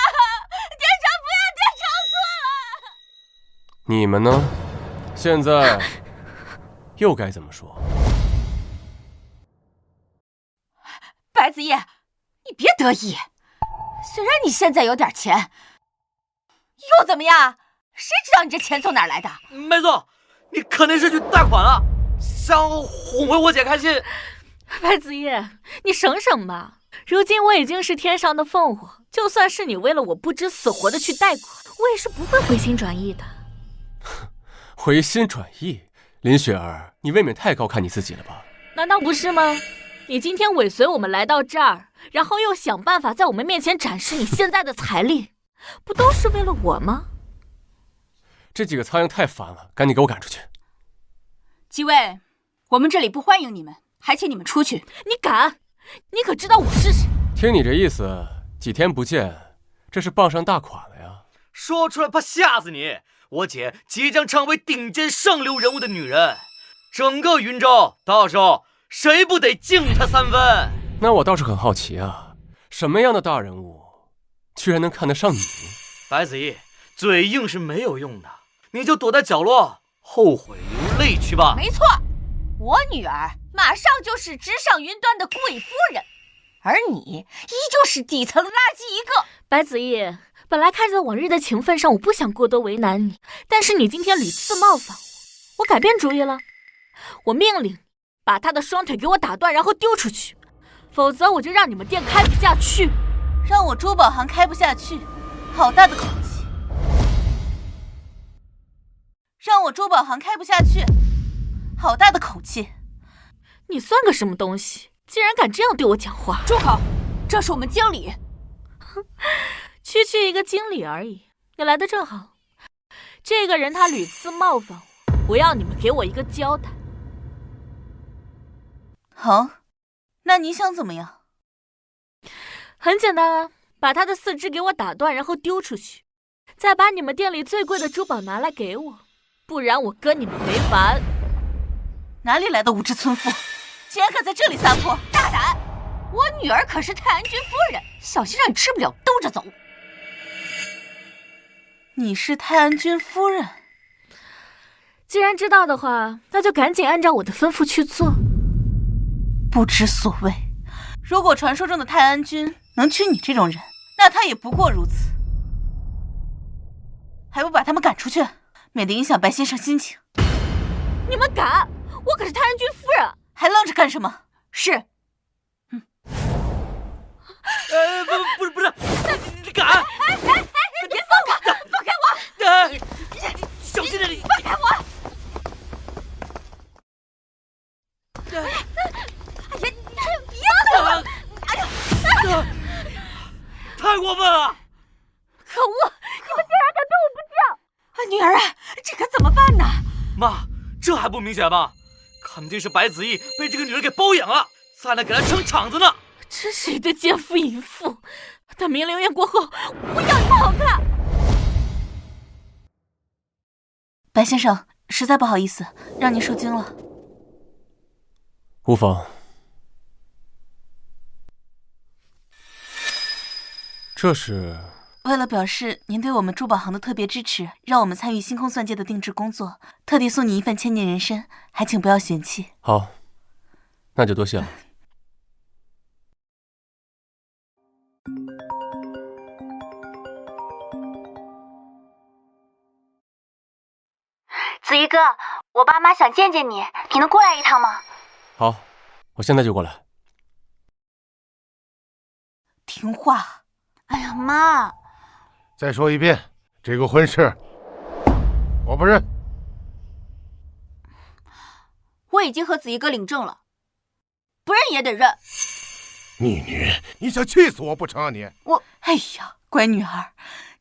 店长不要，店长错了。你们呢？现在又该怎么说？白子夜，你别得意，虽然你现在有点钱，又怎么样？谁知道你这钱从哪儿来的？梅总，你肯定是去贷款了，想哄回我姐开心。白子夜，你省省吧。如今我已经是天上的凤凰，就算是你为了我不知死活的去贷款，我也是不会回心转意的。回心转意？林雪儿，你未免太高看你自己了吧？难道不是吗？你今天尾随我们来到这儿，然后又想办法在我们面前展示你现在的财力，不都是为了我吗？这几个苍蝇太烦了，赶紧给我赶出去！几位，我们这里不欢迎你们，还请你们出去。你敢？你可知道我是谁？听你这意思，几天不见，这是傍上大款了呀？说出来怕吓死你！我姐即将成为顶尖上流人物的女人，整个云州到时候谁不得敬她3分？那我倒是很好奇啊，什么样的大人物居然能看得上你？白子毅，嘴硬是没有用的，你就躲在角落后悔流泪去吧。没错，我女儿马上就是直上云端的贵夫人，而你依旧是底层垃圾一个。白子毅，本来看在往日的情分上，我不想过多为难你，但是你今天屡次冒犯我改变主意了。我命令你把他的双腿给我打断，然后丢出去，否则我就让你们店开不下去。让我珠宝行开不下去，好大的口气！让我珠宝行开不下去，好大的口气！你算个什么东西，竟然敢这样对我讲话！住口！这是我们经理。区区一个经理而已，你来得正好。这个人他屡次冒犯我要你们给我一个交代。好，那你想怎么样？很简单啊，把他的4肢给我打断，然后丢出去，再把你们店里最贵的珠宝拿来给我，不然我跟你们没完。哪里来的无知村妇，竟然敢在这里撒泼！大胆！我女儿可是泰安君夫人，小心让你吃不了兜着走。你是泰安君夫人？既然知道的话，那就赶紧按照我的吩咐去做。不知所谓。如果传说中的泰安君能娶你这种人，那他也不过如此。还不把他们赶出去，免得影响白先生心情。你们敢？我可是泰安君夫人，还愣着干什么？是。不是，你敢？你别放开，放开我！小心点，你放开我！哎呀，你别了！哎呀，太过分了！可恶，你们竟然敢对我不敬！女儿啊，这可怎么办呢？妈，这还不明显吗？肯定是白子毅被这个女人给包养了，才能给她撑场子呢。真是一对奸夫淫妇！等明陵宴过后，我要你们好看！白先生，实在不好意思，让您受惊了。无妨。这是为了表示您对我们珠宝行的特别支持，让我们参与星空钻戒的定制工作，特地送你一份千年人参，还请不要嫌弃。好，那就多谢了。子怡哥，我爸妈想见见你，你能过来一趟吗？好，我现在就过来。听话。哎呀，妈！再说一遍，这个婚事我不认。我已经和子怡哥领证了，不认也得认。逆女，你想气死我不成啊你！哎呀，乖女儿，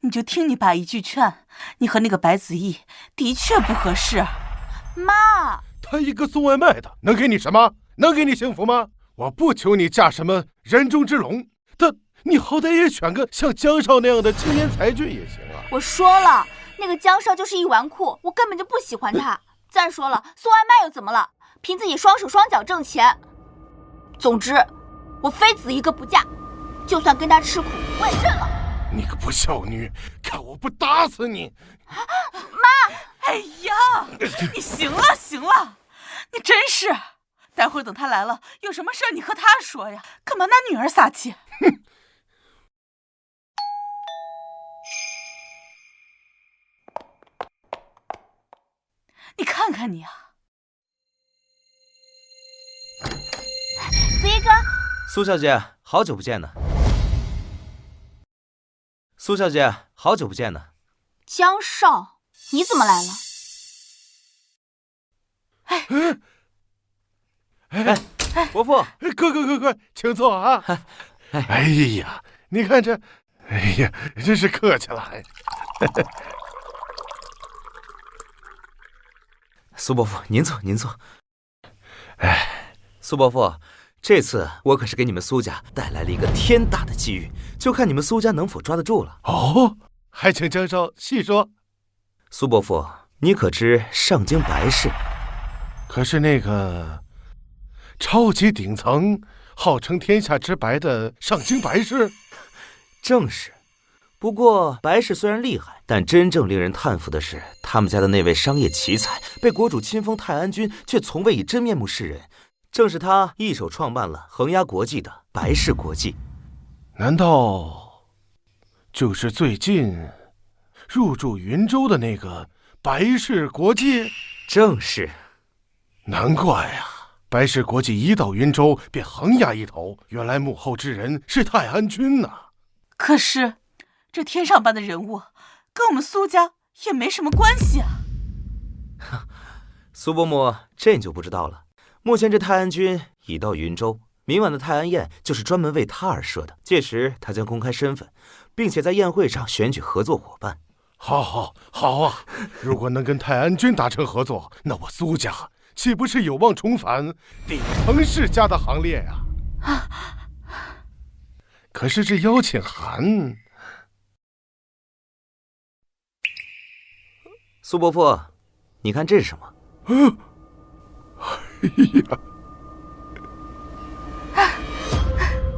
你就听你爸一句劝，你和那个白子毅的确不合适。妈，他一个送外卖的，能给你什么？能给你幸福吗？我不求你嫁什么人中之龙，但你好歹也选个像江少那样的青年才俊也行啊！我说了，那个江少就是一纨绔，我根本就不喜欢他。再说了，送外卖又怎么了？凭自己双手双脚挣钱。总之，我非子怡哥不嫁，就算跟他吃苦，我也认了。你个不孝女，看我不打死你！妈，哎呀，你行了行了，你真是。待会儿等他来了，有什么事你和他说呀，干嘛拿女儿撒气？哼！你看看你啊！子怡哥，苏小姐，好久不见呢。苏小姐，好久不见呢。江少，你怎么来了？伯父，快，请坐啊！哎呀，你看这，哎呀，真是客气了。苏伯父，您坐，您坐。苏伯父，这次我可是给你们苏家带来了一个天大的机遇，就看你们苏家能否抓得住了。哦，还请江少细说。苏伯父，你可知上京白氏？可是那个超级顶层、号称天下之白的上京白氏？正是。不过白氏虽然厉害，但真正令人叹服的是，他们家的那位商业奇才被国主亲封太安君，却从未以真面目示人。正是他一手创办了横压国际的白氏国际。难道就是最近入驻云州的那个白氏国际？正是。难怪呀，白氏国际一到云州便横压一头，原来幕后之人是太安君呐。可是这天上般的人物跟我们苏家也没什么关系啊。苏伯母，这你就不知道了。目前这太安君已到云州，明晚的太安宴就是专门为他而设的。届时他将公开身份，并且在宴会上选举合作伙伴。好啊！如果能跟太安君达成合作，那我苏家岂不是有望重返底层世家的行列呀？可是这邀请函……苏伯父，你看这是什么？哎呀，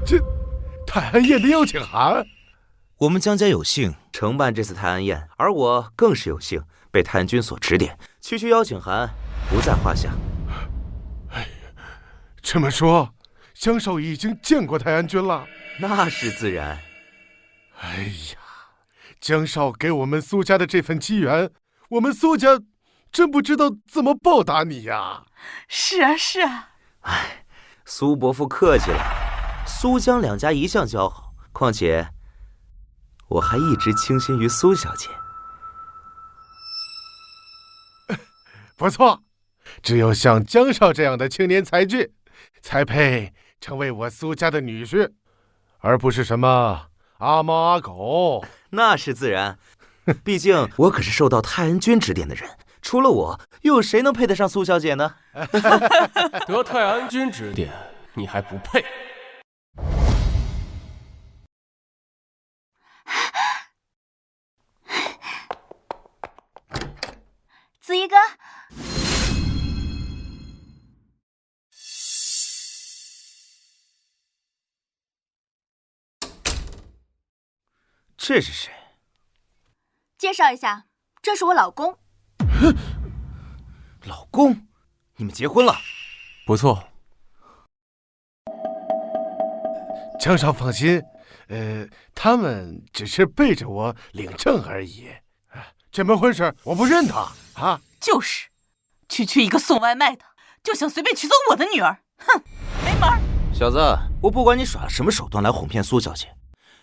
这太安宴的邀请函。我们江家有幸承办这次太安宴，而我更是有幸被太安君所指点，区邀请函不在话下。哎，这么说，江少已经见过太安君了？那是自然。哎呀，江少给我们苏家的这份机缘，我们苏家真不知道怎么报答你呀。是啊。哎，苏伯父客气了，苏江两家一向交好，况且我还一直倾心于苏小姐。不错，只有像江少这样的青年才俊，才配成为我苏家的女婿，而不是什么阿猫阿狗。那是自然，毕竟我可是受到太安君指点的人，除了我，又有谁能配得上苏小姐呢？得太安君指点，你还不配？子怡哥，这是谁？介绍一下，这是我老公。老公，你们结婚了？不错。江少放心，他们只是背着我领证而已。这门婚事我不认他啊。就是，区一个送外卖的，就想随便娶走我的女儿，哼，没门儿！小子，我不管你耍了什么手段来哄骗苏小姐，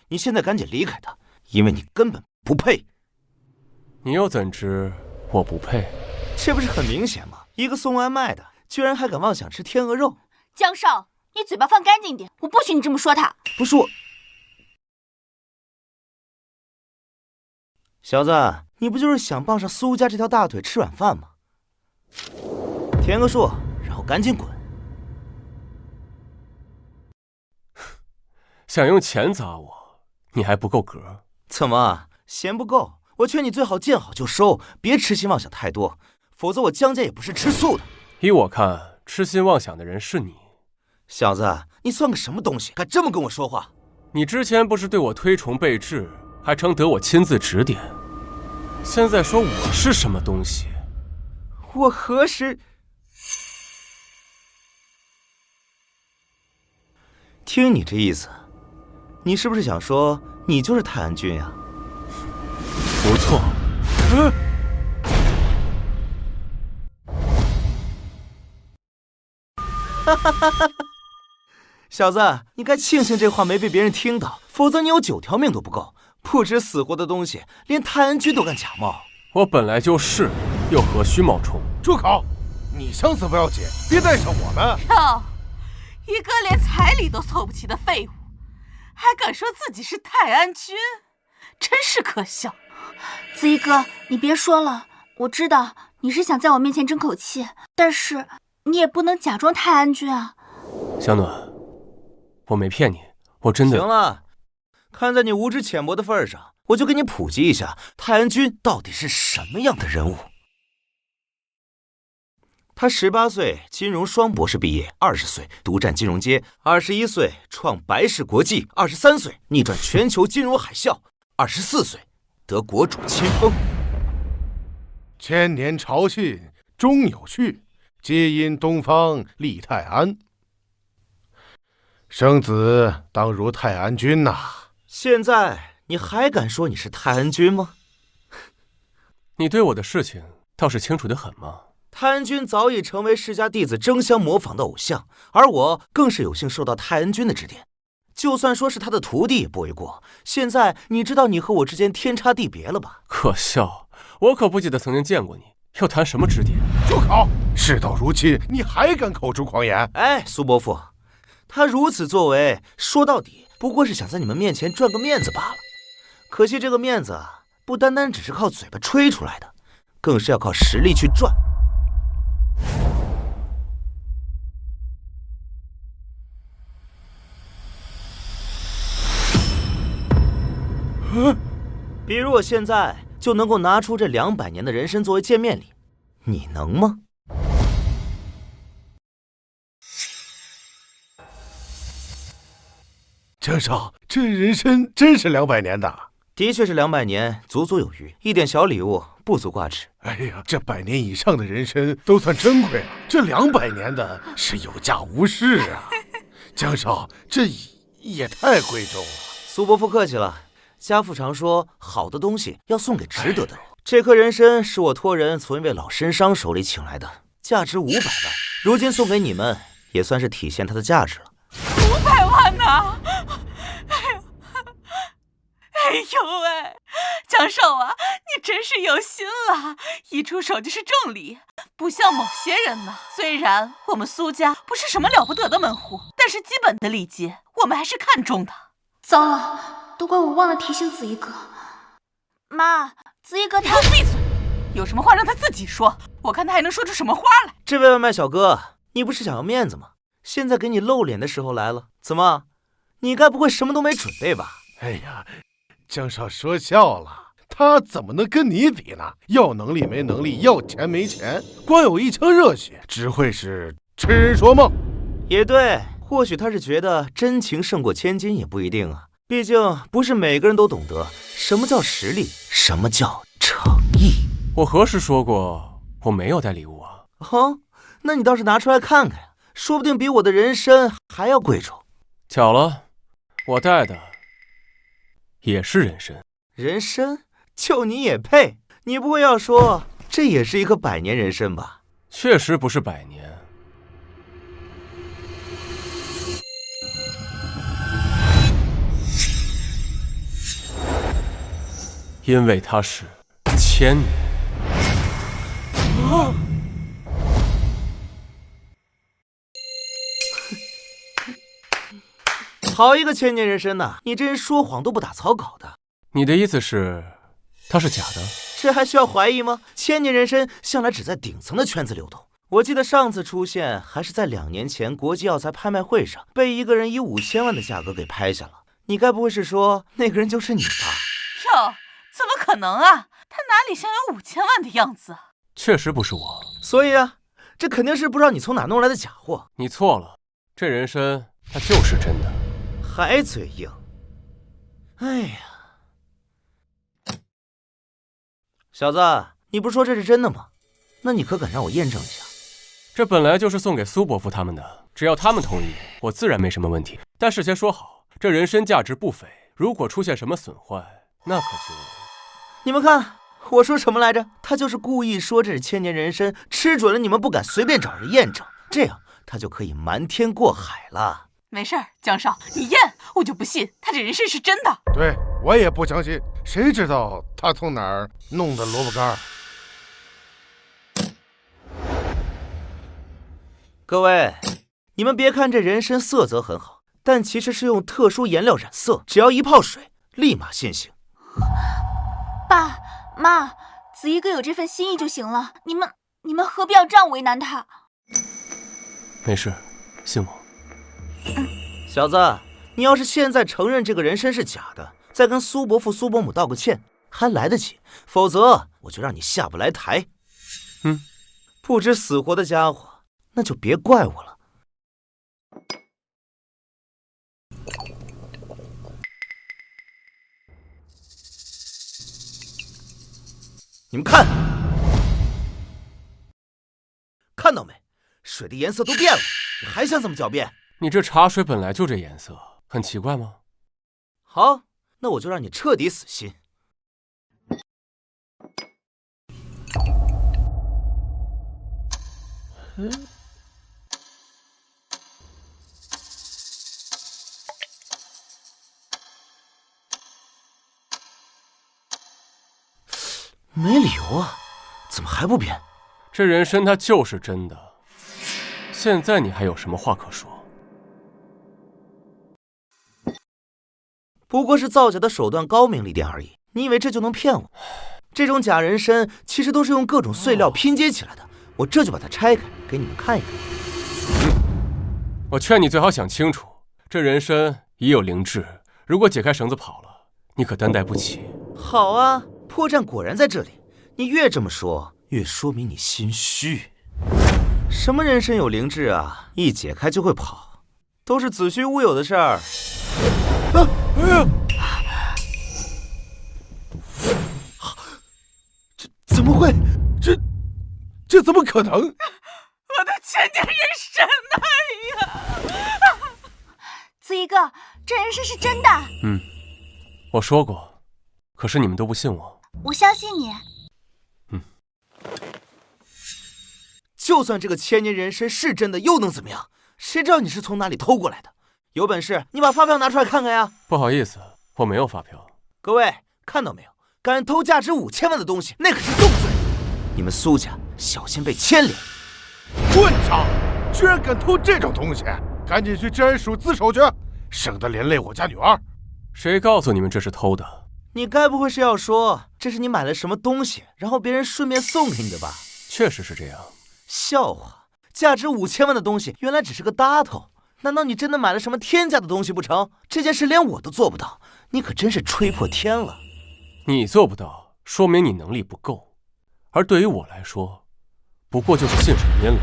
你现在赶紧离开她，因为你根本不配。你又怎知我不配？这不是很明显吗？一个送外卖的，居然还敢妄想吃天鹅肉！江少，你嘴巴放干净点，我不许你这么说他。不是我，小子，你不就是想傍上苏家这条大腿吃软饭吗？填个数，然后赶紧滚！想用钱砸我，你还不够格？怎么嫌不够？我劝你最好见好就收，别痴心妄想太多，否则我江家也不是吃素的。依我看，痴心妄想的人是你。小子，你算个什么东西，敢这么跟我说话？你之前不是对我推崇备至，还称得我亲自指点，现在说我是什么东西？我何时……听你这意思，你是不是想说你就是泰安君呀？不错。哈哈哈哈！小子，你该庆幸这话没被别人听到，否则你有9条命都不够。不知死活的东西，连泰安君都敢假冒。我本来就是，又何须冒充？住口！你想死不要紧，别带上我们。哟，一个连彩礼都凑不齐的废物，还敢说自己是泰安君，真是可笑。子怡哥，你别说了，我知道你是想在我面前争口气，但是你也不能假装泰安君啊。小暖，我没骗你，我真的……行了，看在你无知浅薄的份上，我就给你普及一下泰安君到底是什么样的人物。他18岁金融双博士毕业，20岁独占金融街，21岁创百世国际，23岁逆转全球金融海啸，24岁得国主亲封。千年朝信终有序，皆因东方立泰安。生子当如泰安君呐！现在你还敢说你是泰安君吗？你对我的事情倒是清楚得很吗？泰安君早已成为世家弟子争相模仿的偶像，而我更是有幸受到泰安君的指点，就算说是他的徒弟也不为过。现在你知道你和我之间天差地别了吧？可笑，我可不记得曾经见过你，要谈什么指点？住口！事到如今，你还敢口出狂言？哎，苏伯父，他如此作为，说到底不过是想在你们面前赚个面子罢了。可惜这个面子不单单只是靠嘴巴吹出来的，更是要靠实力去赚。比如我现在就能够拿出这200年的人参作为见面礼，你能吗？江少，这人参真是200年的？的确是200年，足足有余，一点小礼物不足挂齿。哎呀，这100年以上的人参都算珍贵了，这200年的是有价无市啊！江少，这也太贵重了。苏伯父客气了，家父常说好的东西要送给值得的人。这颗人参是我托人从一位老参商手里请来的，价值500万，如今送给你们，也算是体现它的价值了。500万呐！哎呦喂，江少啊，你真是有心了，一出手就是重礼，不像某些人呢。虽然我们苏家不是什么了不得的门户，但是基本的礼节我们还是看重的。糟了，都怪我忘了提醒子怡哥。妈，子怡哥他……闭嘴！有什么话让他自己说，我看他还能说出什么花来。这位外卖小哥，你不是想要面子吗？现在给你露脸的时候来了，怎么？你该不会什么都没准备吧？哎呀，江少说笑了，他怎么能跟你比呢？要能力没能力，要钱没钱，光有一腔热血，只会是痴人说梦。也对，或许他是觉得真情胜过千金，也不一定啊。毕竟不是每个人都懂得什么叫实力，什么叫诚意。我何时说过我没有带礼物啊？哦，那你倒是拿出来看看呀，说不定比我的人参还要贵重。巧了，我带的也是人参。人参？就你也配？你不会要说这也是一个100年人参吧？确实不是100年。因为它是1000年。好一个1000年人参呐！你这人说谎都不打草稿的。你的意思是，它是假的？这还需要怀疑吗？1000年人参向来只在顶层的圈子流动。我记得上次出现还是在2年前国际药材拍卖会上，被一个人以5000万的价格给拍下了。你该不会是说那个人就是你吧？哟，怎么可能啊？他哪里像有5000万的样子？确实不是我。所以啊，这肯定是不知道你从哪弄来的假货。你错了，这人参它就是真的。还嘴硬。哎呀，小子，你不是说这是真的吗？那你可敢让我验证一下？这本来就是送给苏伯父他们的，只要他们同意，我自然没什么问题。但事先说好，这人参价值不菲，如果出现什么损坏，那可就……你们看，我说什么来着？他就是故意说这是1000年人参，吃准了你们不敢随便找人验证，这样他就可以瞒天过海了。没事儿，江少，你验，我就不信他这人参是真的。对，我也不相信，谁知道他从哪儿弄的萝卜干？各位，你们别看这人参色泽很好，但其实是用特殊颜料染色，只要一泡水，立马现形。爸妈，子怡哥有这份心意就行了，你们何必要这样为难他？没事，信我。小子，你要是现在承认这个人参是假的，再跟苏伯父、苏伯母道个歉，还来得及。否则，我就让你下不来台。不知死活的家伙，那就别怪我了。你们看，看到没？水的颜色都变了，你还想怎么狡辩？你这茶水本来就这颜色，很奇怪吗？好，那我就让你彻底死心。没理由啊，怎么还不变？这人参它就是真的，现在你还有什么话可说？不过是造假的手段高明了一点而已，你以为这就能骗我？这种假人参其实都是用各种碎料拼接起来的，我这就把它拆开给你们看一看。我劝你最好想清楚，这人参已有灵智，如果解开绳子跑了，你可担待不起。好啊，破绽果然在这里。你越这么说，越说明你心虚。什么人参有灵智啊？一解开就会跑，都是子虚乌有的事儿。这怎么会？这怎么可能？我的1000年人参呀！子怡哥，这人参是真的。我说过，可是你们都不信我。我相信你。就算这个1000年人参是真的，又能怎么样？谁知道你是从哪里偷过来的？有本事你把发票拿出来看看呀！不好意思，我没有发票。各位看到没有？敢偷价值5000万的东西，那可是重罪！你们苏家小心被牵连。混账！居然敢偷这种东西！赶紧去治安署自首去，省得连累我家女儿。谁告诉你们这是偷的？你该不会是要说这是你买了什么东西，然后别人顺便送给你的吧？确实是这样。笑话，价值5000万的东西原来只是个搭头，难道你真的买了什么天价的东西不成？这件事连我都做不到，你可真是吹破天了。你做不到，说明你能力不够，而对于我来说，不过就是信手拈来。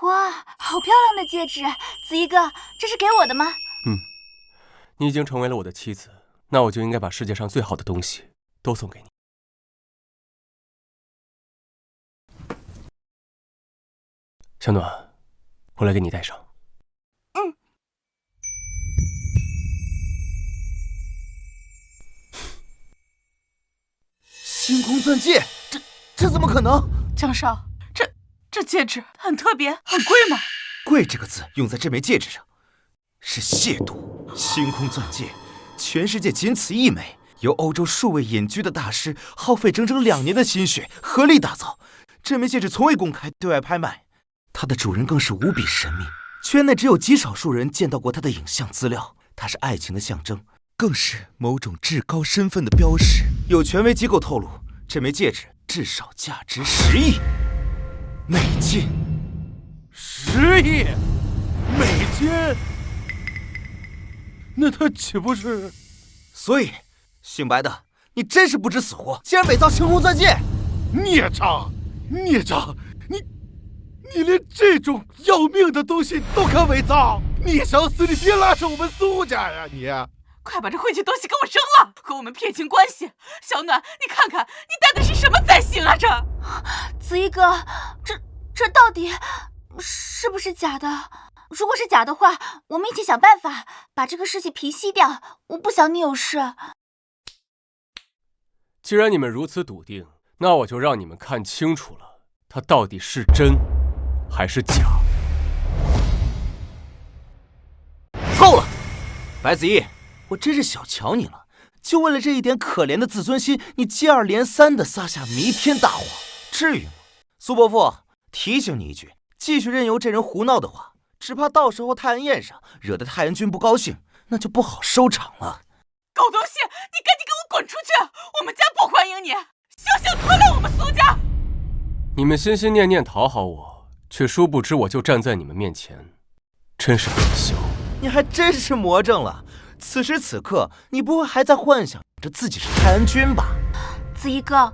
哇，好漂亮的戒指！子怡哥，这是给我的吗？你已经成为了我的妻子，那我就应该把世界上最好的东西都送给你。小暖，我来给你戴上。星空钻戒，这怎么可能？江少，这戒指很特别，很贵吗？贵这个字用在这枚戒指上，是亵渎。星空钻戒，全世界仅此一枚，由欧洲数位隐居的大师耗费整整2年的心血合力打造。这枚戒指从未公开对外拍卖，它的主人更是无比神秘，圈内只有极少数人见到过它的影像资料。它是爱情的象征，更是某种至高身份的标识。有权威机构透露，这枚戒指至少价值10亿美金。10亿美金？那他岂不是……所以，姓白的，你真是不知死活，竟然伪造星空钻戒！孽障！孽障！你连这种要命的东西都敢伪造！你想死，你别拉扯我们苏家呀！你快把这晦气东西给我扔了，和我们撇清关系！小暖，你看看，你带的是什么灾星啊？这子怡哥，这到底是不是假的？如果是假的话，我们一起想办法把这个尸体平息掉。我不想你有事。既然你们如此笃定，那我就让你们看清楚了，它到底是真还是假。够了，白子毅，我真是小瞧你了，就为了这一点可怜的自尊心，你接二连三地撒下弥天大谎，至于吗？苏伯父，提醒你一句，继续任由这人胡闹的话，只怕到时候太安宴上惹得太安君不高兴，那就不好收场了。狗东西，你赶紧给我滚出去！我们家不欢迎你，休想拖累我们苏家！你们心心念念讨好我，却殊不知我就站在你们面前，真是可笑。你还真是魔怔了，此时此刻，你不会还在幻想着自己是太安君吧？子怡哥，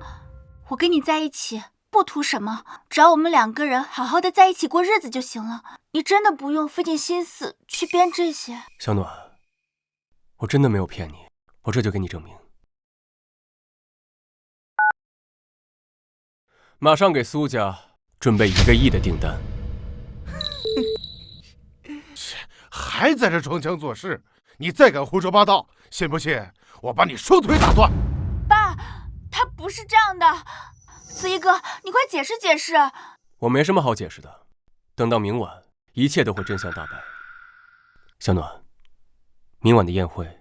我跟你在一起不图什么，只要我们2个人好好的在一起过日子就行了。你真的不用费尽心思去编这些。小暖，我真的没有骗你，我这就给你证明。马上给苏家准备1个亿的订单。还在这装腔作势！你再敢胡说八道，信不信我把你双腿打断？爸，他不是这样的。子怡哥，你快解释解释。我没什么好解释的，等到明晚，一切都会真相大白。小暖，明晚的宴会，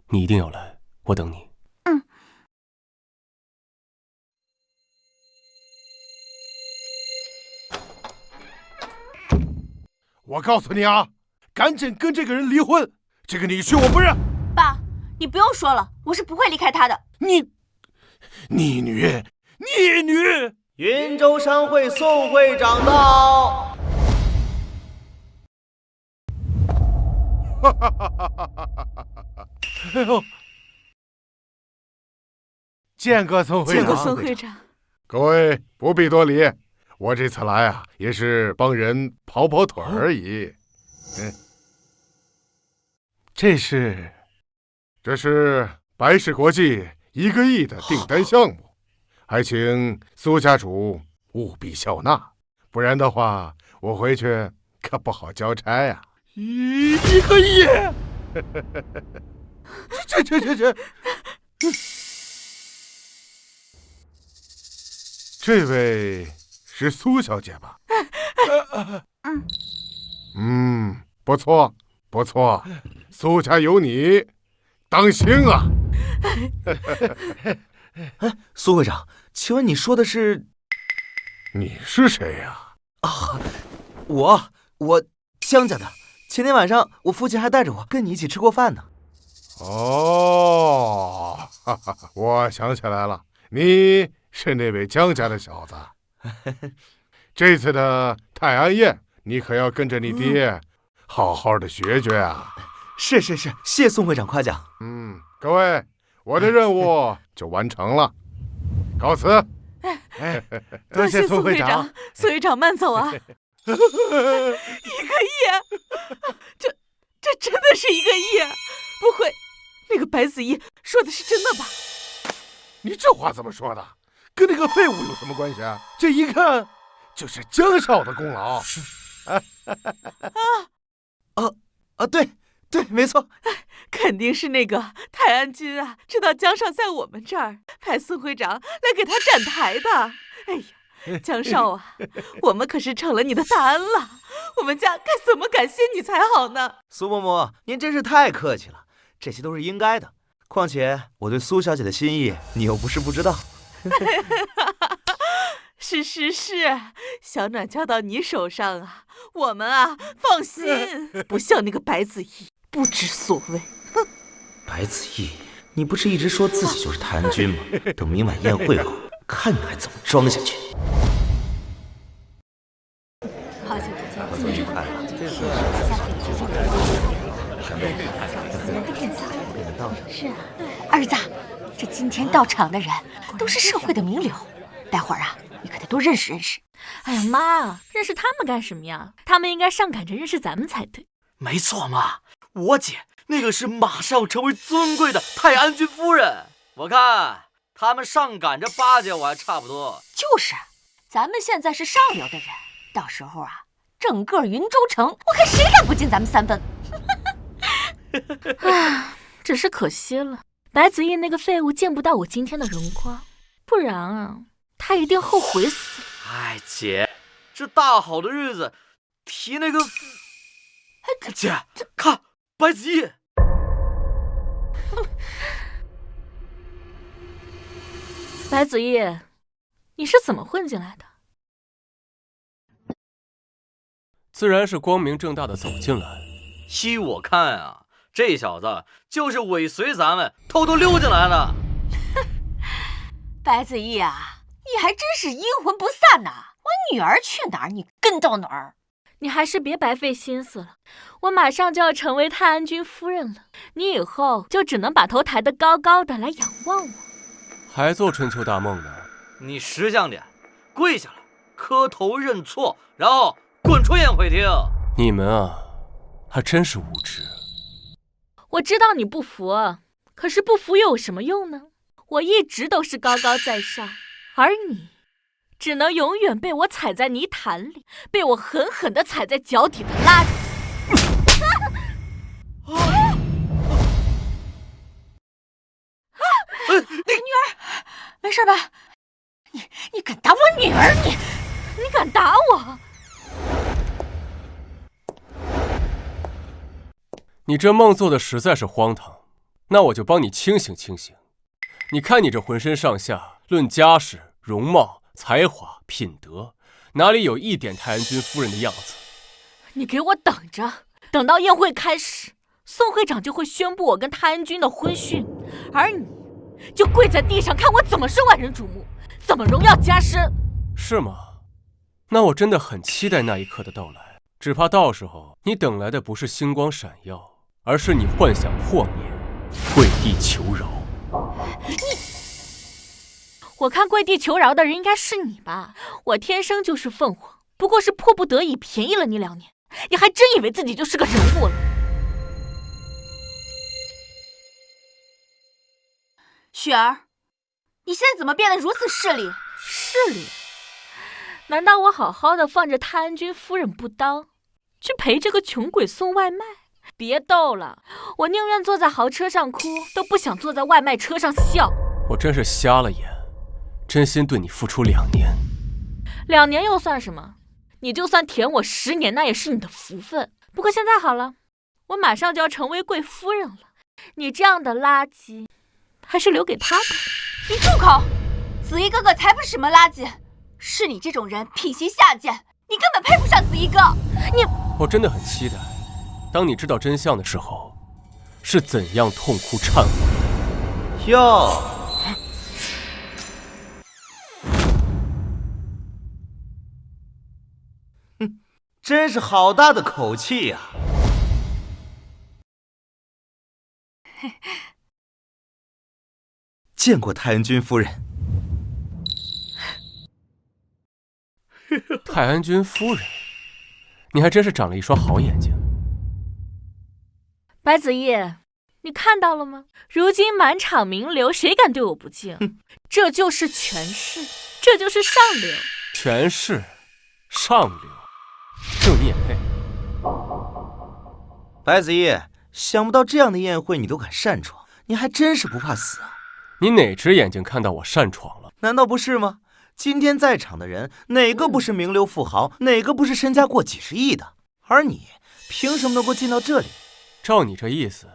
你一定要来，我等你。我告诉你啊，赶紧跟这个人离婚，这个女婿我不认。爸，你不用说了，我是不会离开他的。逆女！云州商会宋会长到。哎呦！见过宋会长。见过宋会长。各位不必多礼，我这次来啊，也是帮人跑跑腿而已。这是白氏国际1个亿的订单项目，还请苏家主务必笑纳，不然的话，我回去可不好交差呀。1个亿！这位是苏小姐吧？不错不错，苏家有你，当心啊！哎，苏会长，请问你说的是？你是谁呀？啊，我江家的。前天晚上我父亲还带着我跟你一起吃过饭呢。哦，哈哈，我想起来了，你是那位江家的小子。这次的泰安宴，你可要跟着你爹好好的学学啊！是，谢宋会长夸奖。各位，我的任务就完成了，告辞。多谢宋会长，宋会长慢走啊！1个亿，这真的是1个亿？不会，那个白子怡说的是真的吧？你这话怎么说的？跟那个废物有什么关系啊？这一看就是江少的功劳。对，没错，肯定是那个泰安君啊，知道江少在我们这儿，派孙会长来给他站台的。哎呀，江少啊，我们可是成了你的大恩了，我们家该怎么感谢你才好呢？苏嬷嬷，您真是太客气了，这些都是应该的。况且我对苏小姐的心意，你又不是不知道。是，小暖交到你手上啊，我们啊放心，不像那个白子怡不知所谓。哼，白子毅，你不是一直说自己就是泰安君吗？等明晚宴会后，看你还怎么装下去。好久不见，新年愉快啊！下次有机会咱们是啊，儿子，这今天到场的人都是社会的名流，待会儿啊，你可得多认识认识。哎呀妈，认识他们干什么呀？他们应该上赶着认识咱们才对。没错嘛，我姐那个是马上要成为尊贵的泰安君夫人，我看他们上赶着巴结我还差不多。就是，咱们现在是上流的人，到时候啊，整个云州城，我看谁敢不敬咱们3分。唉，只是可惜了，白子毅那个废物见不到我今天的荣光，不然啊，他一定后悔死了。哎，姐，这大好的日子，提那个……姐，看白子毅。白子毅，你是怎么混进来的？自然是光明正大的走进来。依我看啊，这小子就是尾随咱们偷偷溜进来的。白子毅啊，你还真是阴魂不散呐！我女儿去哪儿，你跟到哪儿。你还是别白费心思了，我马上就要成为泰安君夫人了，你以后就只能把头抬得高高的来仰望我。还做春秋大梦呢？你识相点，跪下来，磕头认错，然后滚出宴会厅。你们啊，还真是无知。我知道你不服，可是不服又有什么用呢？我一直都是高高在上，而你只能永远被我踩在泥潭里，被我狠狠地踩在脚底的垃圾。女儿，没事吧？你敢打我女儿？你敢打我？你这梦做的实在是荒唐，那我就帮你清醒清醒。你看你这浑身上下，论家世、容貌、才华、品德，哪里有一点泰安君夫人的样子？你给我等着，等到宴会开始，宋会长就会宣布我跟泰安君的婚讯，而你就跪在地上看我怎么受万人瞩目，怎么荣耀家身。是吗？那我真的很期待那一刻的到来，只怕到时候你等来的不是星光闪耀，而是你幻想破灭，跪地求饶。我看跪地求饶的人应该是你吧？我天生就是凤凰，不过是迫不得已便宜了你2年，你还真以为自己就是个人物了？雪儿，你现在怎么变得如此势利？势利？难道我好好的放着泰安君夫人不当，去陪这个穷鬼送外卖？别逗了，我宁愿坐在豪车上哭，都不想坐在外卖车上笑。我真是瞎了眼，真心对你付出2年。2年又算什么？你就算舔我10年，那也是你的福分。不过现在好了，我马上就要成为贵夫人了，你这样的垃圾，还是留给他吧。你住口！子怡哥哥才不是什么垃圾，是你这种人品行下贱，你根本配不上子怡哥。我真的很期待，当你知道真相的时候，是怎样痛哭忏悔的。哟，哼，真是好大的口气呀！见过泰安君夫人。泰安君夫人，你还真是长了一双好眼睛。白子毅，你看到了吗？如今满场名流，谁敢对我不敬？这就是权势，这就是上流。权势？上流，这你也配？白子毅，想不到这样的宴会你都敢擅闯，你还真是不怕死啊！你哪只眼睛看到我擅闯了？难道不是吗？今天在场的人，哪个不是名流富豪，哪个不是身家过几十亿的？而你凭什么能够进到这里？照你这意思，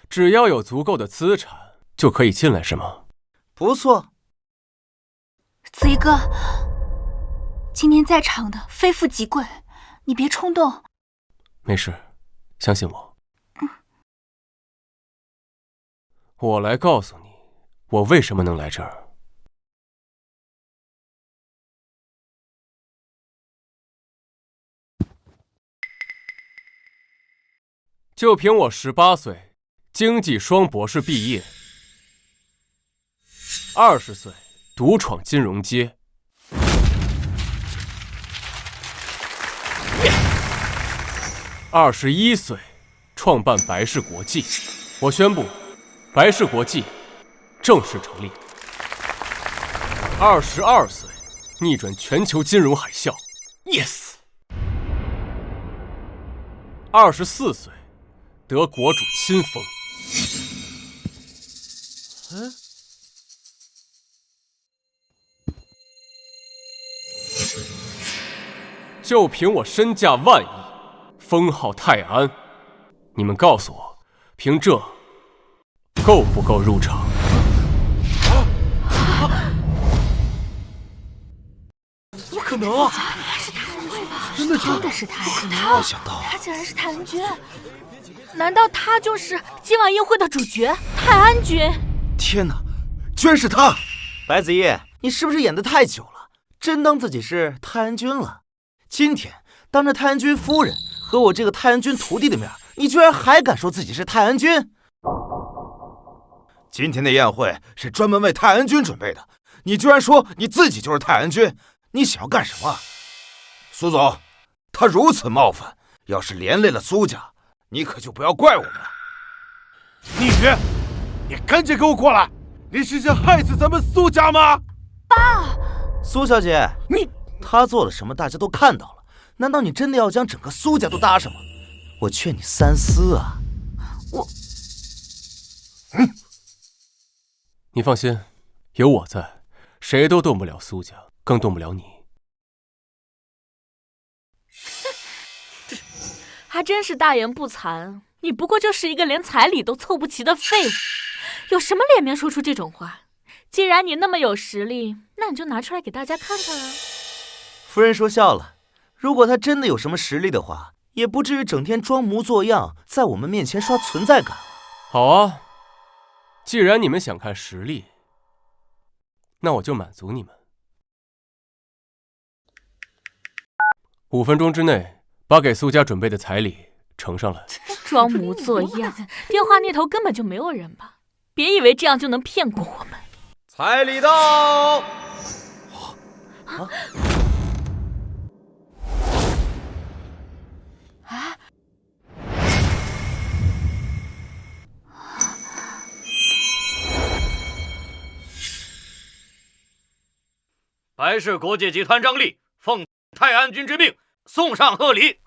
只要有足够的资产就可以进来是吗？不错。子怡哥，今天在场的非富即贵，你别冲动。没事，相信我。我来告诉你，我为什么能来这儿。就凭我18岁，经济双博士毕业，20岁独闯金融街，21岁创办白氏国际，我宣布，白氏国际正式成立。22岁逆转全球金融海啸 ，yes。24岁。得国主亲封。就凭我身价10000亿，封号泰安，你们告诉我，凭这够不够入场？怎么可能啊！是泰安君吧？真的是他，没想到他竟然是泰安君。难道他就是今晚宴会的主角泰安君？天哪，居然是他！白子毅，你是不是演得太久了？真当自己是泰安君了？今天当着泰安君夫人和我这个泰安君徒弟的面，你居然还敢说自己是泰安君？今天的宴会是专门为泰安君准备的，你居然说你自己就是泰安君，你想要干什么？苏总，他如此冒犯，要是连累了苏家，你可就不要怪我们了。你赶紧给我过来！你是想害死咱们苏家吗？爸，苏小姐，他做了什么大家都看到了，难道你真的要将整个苏家都搭上吗？我劝你三思啊！你放心，有我在，谁都动不了苏家，更动不了你。还真是大言不惭，你不过就是一个连彩礼都凑不齐的废物，有什么脸面说出这种话？既然你那么有实力，那你就拿出来给大家看看啊！夫人说笑了，如果他真的有什么实力的话，也不至于整天装模作样，在我们面前刷存在感。好啊，既然你们想看实力，那我就满足你们。5分钟之内把给苏家准备的彩礼呈上来。装模作样，电话那头根本就没有人吧？别以为这样就能骗过我们。彩礼到！白氏国际集团张力奉泰安君之命送上贺礼。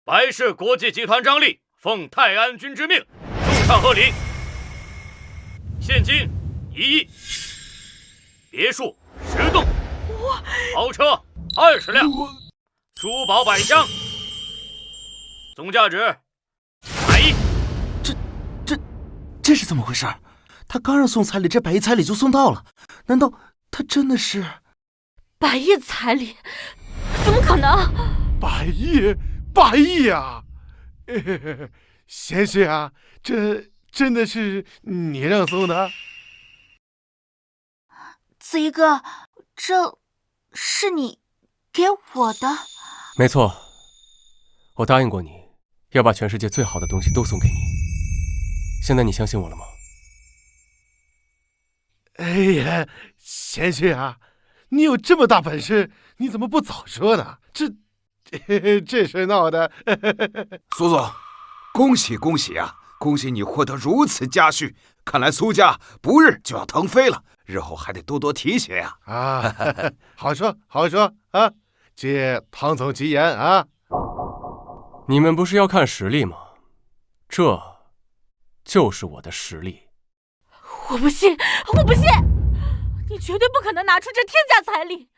白氏国际集团张力奉泰安君之命送上贺礼，现金1亿，别墅10栋，豪车20辆，珠宝100箱，总价值100亿。这是怎么回事？他刚让送彩礼，这100亿彩礼就送到了，难道他真的是100亿彩礼？怎么可能100亿啊！贤婿啊，这真的是你让送的？子怡哥，这是你给我的？没错，我答应过你，要把全世界最好的东西都送给你。现在你相信我了吗？哎呀，贤婿啊，你有这么大本事，你怎么不早说呢？这事闹的。苏总，恭喜恭喜啊！恭喜你获得如此嘉许，看来苏家不日就要腾飞了，日后还得多多提携呀！好说好说啊，借唐总吉言啊！你们不是要看实力吗？这就是我的实力。我不信，我不信！你绝对不可能拿出这天价彩礼。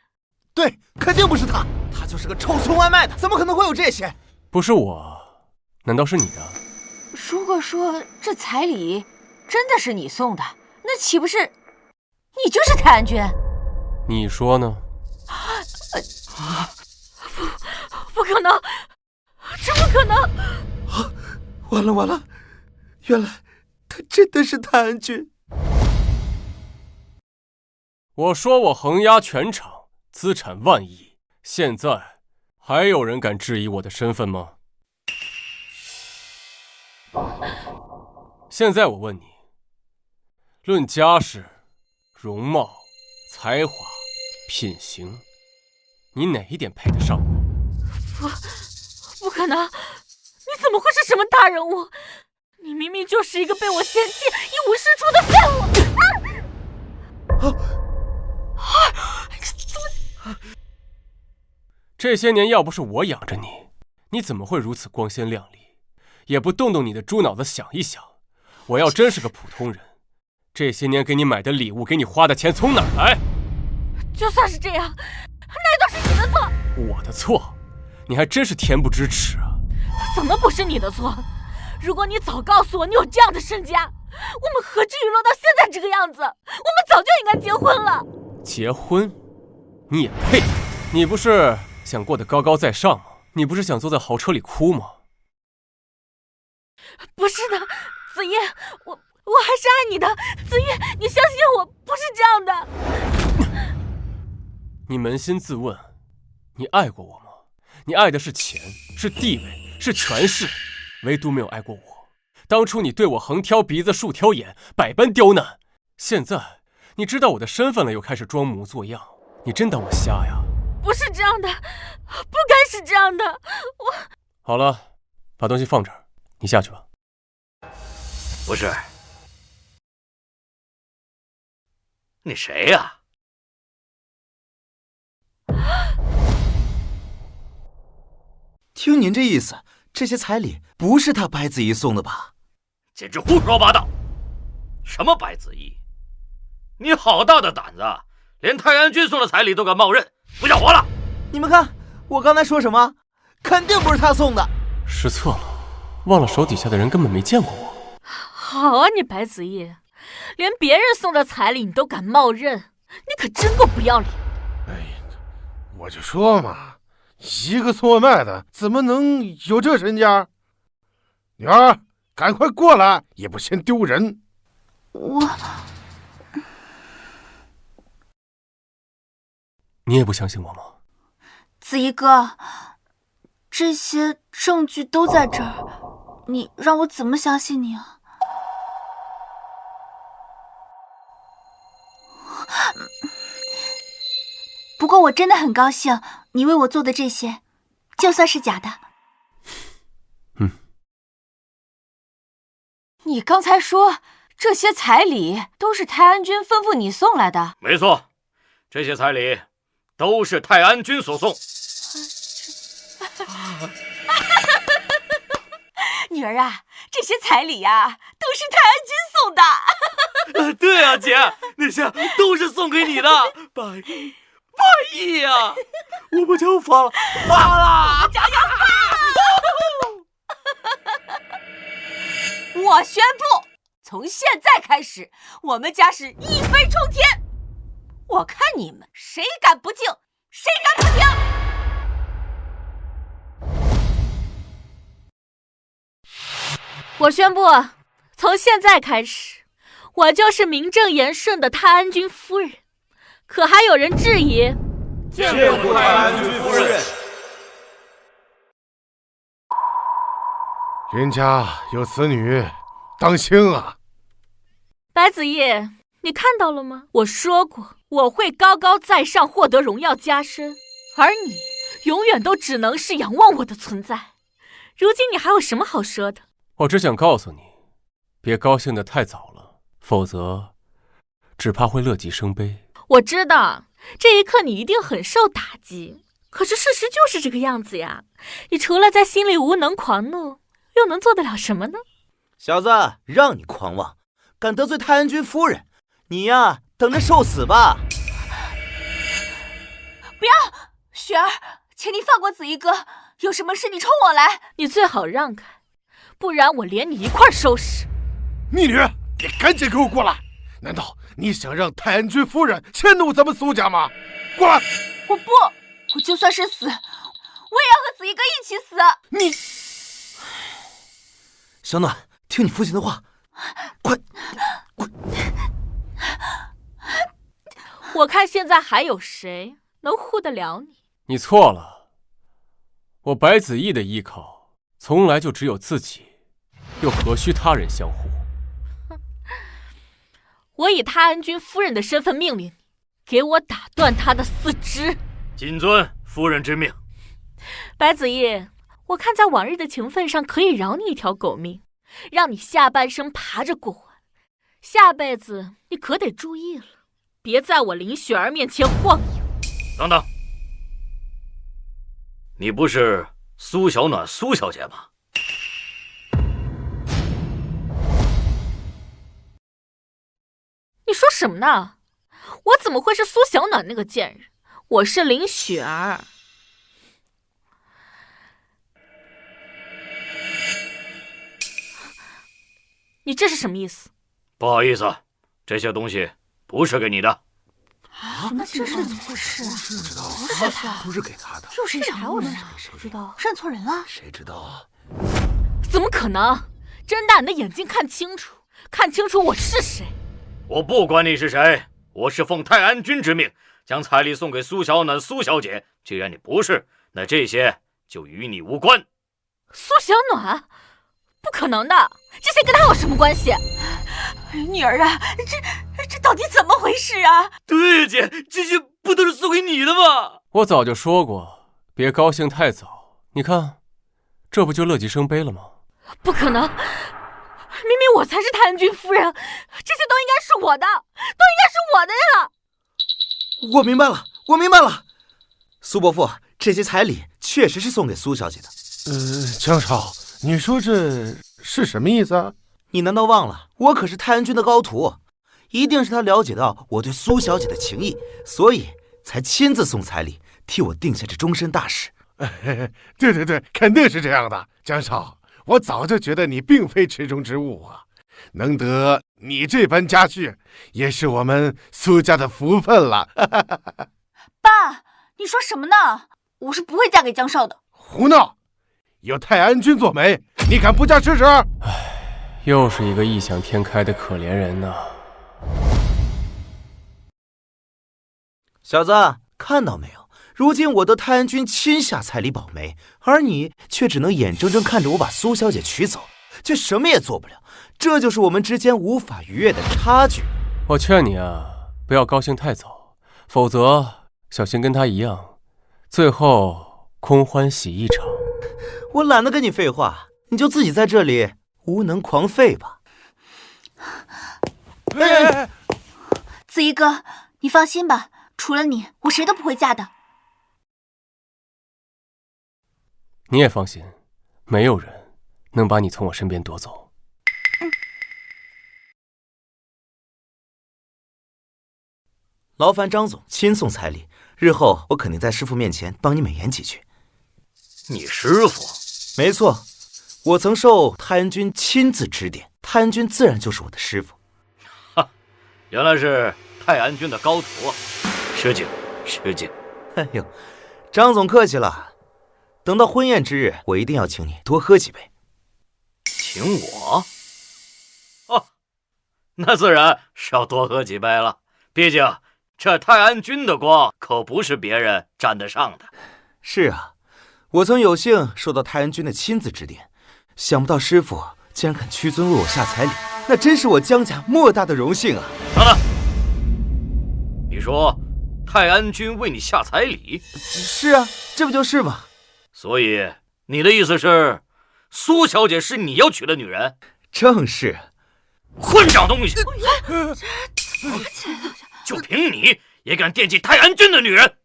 对，肯定不是他，他就是个臭送外卖的，怎么可能会有这些？不是我，难道是你的？如果说这彩礼真的是你送的，那岂不是你就是泰安君？你说呢？不可能，这不可能！完了完了，原来他真的是泰安君。我说我横压全场，资产万亿，现在还有人敢质疑我的身份吗？现在我问你，论家世、容貌、才华、品行，你哪一点配得上我？不可能！你怎么会是什么大人物？你明明就是一个被我嫌弃、一无是处的废物！这些年要不是我养着你，你怎么会如此光鲜亮丽？也不动动你的猪脑子想一想，我要真是个普通人，这些年给你买的礼物，给你花的钱从哪儿来？就算是这样，那都是你的错。我的错？你还真是恬不知耻啊！怎么不是你的错？如果你早告诉我你有这样的身家，我们何至于落到现在这个样子？我们早就应该结婚了。结婚？你也配？你不是想过得高高在上吗？你不是想坐在豪车里哭吗？不是的，子夜，我还是爱你的。子夜，你相信我，不是这样的。你扪心自问，你爱过我吗？你爱的是钱，是地位，是权势，唯独没有爱过我。当初你对我横挑鼻子竖挑眼，百般刁难，现在你知道我的身份了，又开始装模作样，你真当我瞎呀？不是这样的，不该是这样的。好了，把东西放这儿，你下去吧。不是，你谁呀？听您这意思，这些彩礼不是他白子怡送的吧？简直胡说八道！什么白子怡？你好大的胆子，连泰安君送的彩礼都敢冒认，不想活了！你们看，我刚才说什么？肯定不是他送的。失策了，忘了手底下的人根本没见过我。好啊，你白子毅，连别人送的彩礼你都敢冒认，你可真够不要脸。哎呀，我就说嘛，一个送外卖的怎么能有这身家？女儿，赶快过来，也不嫌丢人。你也不相信我吗？子怡哥，这些证据都在这儿，你让我怎么相信你啊？不过我真的很高兴，你为我做的这些，就算是假的。你刚才说这些彩礼都是泰安君吩咐你送来的？没错，这些彩礼都是泰安君所送。女儿啊，这些彩礼呀，都是泰安君送的。对啊，姐，那些都是送给你的，8亿呀！我们就发了！我就要发！我宣布，从现在开始，我们家是一飞冲天。我看你们谁敢不敬，谁敢不听！我宣布，从现在开始，我就是名正言顺的泰安君夫人。可还有人质疑？见过泰安君夫人。人家有子女，当心啊！白子毅，你看到了吗？我说过，我会高高在上，获得荣耀加身，而你永远都只能是仰望我的存在。如今你还有什么好说的？我只想告诉你，别高兴得太早了，否则只怕会乐极生悲。我知道这一刻你一定很受打击，可是事实就是这个样子呀。你除了在心里无能狂怒，又能做得了什么呢？小子，让你狂妄，敢得罪太安君夫人，你呀，等着受死吧！不要，雪儿，请你放过子怡哥，有什么事你冲我来。你最好让开，不然我连你一块收拾。逆女，你赶紧给我过来！难道你想让太安君夫人迁怒咱们苏家吗？过来！我不，我就算是死，我也要和子怡哥一起死。你，小暖，听你父亲的话，快！我看现在还有谁能护得了你？你错了，我白子毅的依靠从来就只有自己，又何须他人相护？我以太安君夫人的身份命令你，给我打断他的四肢。谨遵夫人之命。白子毅，我看在往日的情分上，可以饶你一条狗命，让你下半生爬着过完。下辈子你可得注意了，别在我林雪儿面前晃悠。等等，你不是苏小暖苏小姐吗？你说什么呢？我怎么会是苏小暖那个贱人？我是林雪儿。你这是什么意思？不好意思，这些东西不是给你的。啊，那这是怎么回事啊？不知道，不是给他的。又是想我们，不知道认错人了。谁知道啊？怎么可能？睁大你的眼睛看清楚，看清楚我是谁。我不管你是谁，我是奉太安君之命将彩礼送给苏小暖苏小姐。既然你不是，那这些就与你无关。苏小暖？不可能的，这些跟他有什么关系？女儿啊，这到底怎么回事啊？对姐，这些不都是送给你的吗？我早就说过，别高兴太早。你看，这不就乐极生悲了吗？不可能，明明我才是太安君夫人，这些都应该是我的，都应该是我的呀！我明白了，我明白了。苏伯父，这些彩礼确实是送给苏小姐的。江少，你说这是什么意思啊？你难道忘了，我可是太安君的高徒，一定是他了解到我对苏小姐的情谊，所以才亲自送彩礼，替我定下这终身大事。对，肯定是这样的。江少，我早就觉得你并非池中之物啊，能得你这般家婿，也是我们苏家的福分了。爸，你说什么呢？我是不会嫁给江少的。胡闹！有太安君做媒，你敢不嫁试试？又是一个异想天开的可怜人呐！小子，看到没有？如今我得太安君亲下彩礼保媒，而你却只能眼睁睁看着我把苏小姐娶走，却什么也做不了。这就是我们之间无法逾越的差距。我劝你啊，不要高兴太早，否则小心跟他一样，最后空欢喜一场。我懒得跟你废话，你就自己在这里无能狂吠吧。子怡哥，你放心吧，除了你，我谁都不会嫁的。你也放心，没有人能把你从我身边夺走。劳烦张总亲送彩礼，日后我肯定在师傅面前帮你美言几句。你师傅？没错，我曾受太安君亲自指点，太安君自然就是我的师傅。哈，原来是太安君的高徒啊！失敬，失敬。哎呦，张总客气了。等到婚宴之日，我一定要请你多喝几杯。请我？哦，那自然是要多喝几杯了。毕竟这太安君的光可不是别人沾得上的。是啊，我曾有幸受到太安君的亲自指点，想不到师傅竟然肯屈尊为我下彩礼，那真是我江家莫大的荣幸啊！等等，你说太安君为你下彩礼？是啊，这不就是吗？所以你的意思是，苏小姐是你要娶的女人？正是，混账东西！就凭你也敢惦记泰安君的女人？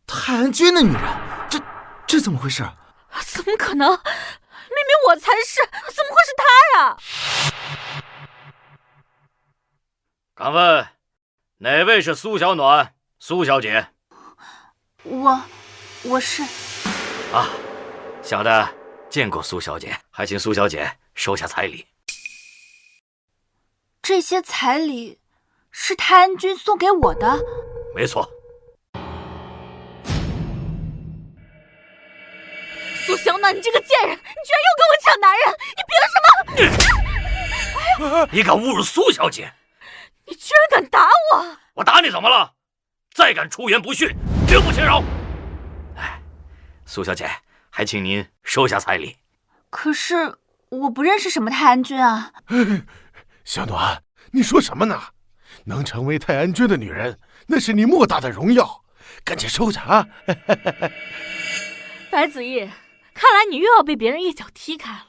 泰安君的女人，这怎么回事？怎么可能？明明我才是，怎么会是他呀？敢问，哪位是苏小暖？苏小姐？我是。啊，小的见过苏小姐，还请苏小姐收下彩礼。这些彩礼是泰安君送给我的？没错。苏小暖，你这个贱人，你居然又跟我抢男人，你凭什么？你敢侮辱苏小姐？你居然敢打我！我打你怎么了？再敢出言不逊，绝不轻饶。哎，苏小姐，还请您收下彩礼。可是我不认识什么泰安君啊。小暖，你说什么呢？能成为泰安君的女人，那是你莫大的荣耀，赶紧收下啊！白子毅，看来你又要被别人一脚踢开了。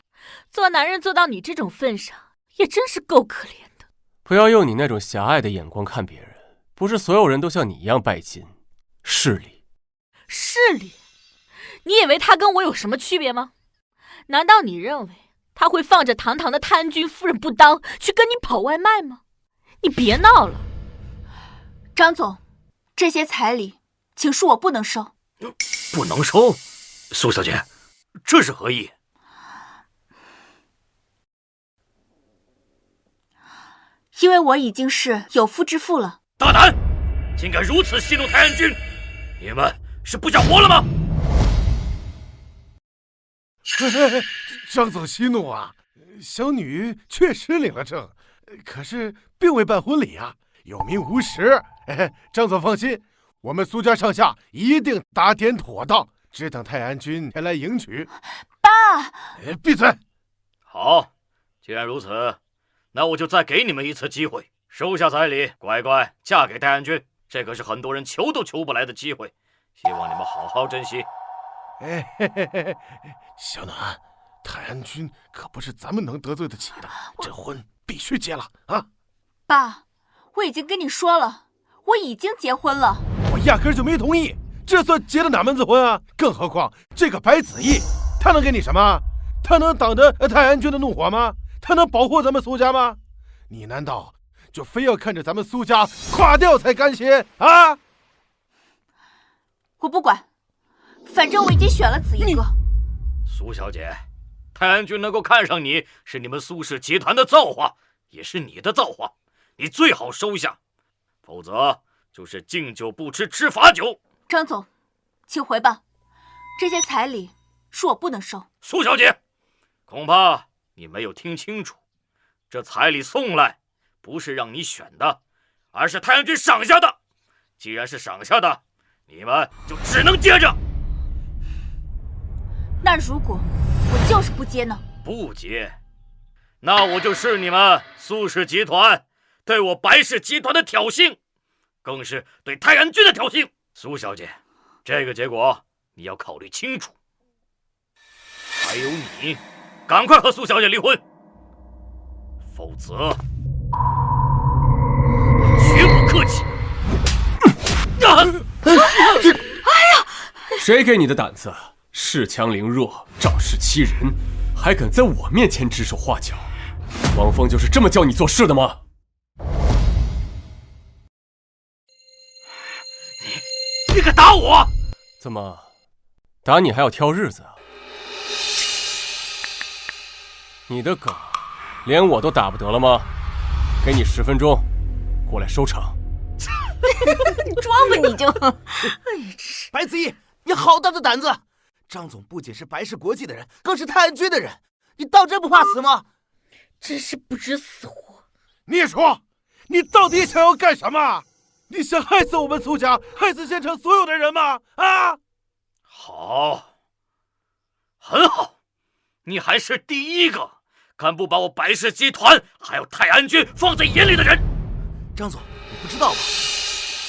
做男人做到你这种份上，也真是够可怜的。不要用你那种狭隘的眼光看别人，不是所有人都像你一样拜金、势利。势利？你以为他跟我有什么区别吗？难道你认为他会放着堂堂的泰安君夫人不当，去跟你跑外卖吗？你别闹了。张总，这些彩礼，请恕我不能收。不能收？苏小姐，这是何意？因为我已经是有妇之夫了。大胆，竟敢如此戏弄泰安君！你们是不想活了吗？张总息怒啊，小女确实领了证，可是并未办婚礼啊，有名无实。张总放心，我们苏家上下一定打点妥当，只等泰安君前来迎娶。爸，闭嘴！好，既然如此，那我就再给你们一次机会，收下彩礼，乖乖嫁给泰安君。这可是很多人求都求不来的机会，希望你们好好珍惜。小暖，泰安君可不是咱们能得罪得起的，这婚必须结了啊！爸，我已经跟你说了，我已经结婚了。我压根就没同意，这算结的哪门子婚啊？更何况这个白子毅，他能给你什么？他能挡着泰安君的怒火吗？他能保护咱们苏家吗？你难道就非要看着咱们苏家垮掉才甘心啊？我不管，反正我已经选了子毅哥。苏小姐，泰安君能够看上你，是你们苏氏集团的造化，也是你的造化，你最好收下，否则就是敬酒不吃吃罚酒。张总，请回吧，这些彩礼是我不能收。苏小姐，恐怕你没有听清楚，这彩礼送来不是让你选的，而是泰安君赏下的。既然是赏下的，你们就只能接着。那如果我就是不接呢？不接，那我就是你们苏氏集团对我白氏集团的挑衅，更是对泰安君的挑衅。苏小姐，这个结果你要考虑清楚。还有你，赶快和苏小姐离婚，否则绝不客气。哎呀！谁给你的胆子？恃强凌弱，仗势欺人，还敢在我面前指手画脚？王峰就是这么教你做事的吗？你敢打我？怎么，打你还要挑日子啊？你的梗，连我都打不得了吗？给你10分钟，过来收场。你装吧你就！白子毅，你好大的胆子！张总不仅是白氏国际的人，更是泰安君的人，你当真不怕死吗？真是不知死活！你说，你到底想要干什么？你想害死我们苏家，害死县城所有的人吗？啊！好，很好，你还是第一个敢不把我白氏集团还有泰安君放在眼里的人。张总，你不知道吧？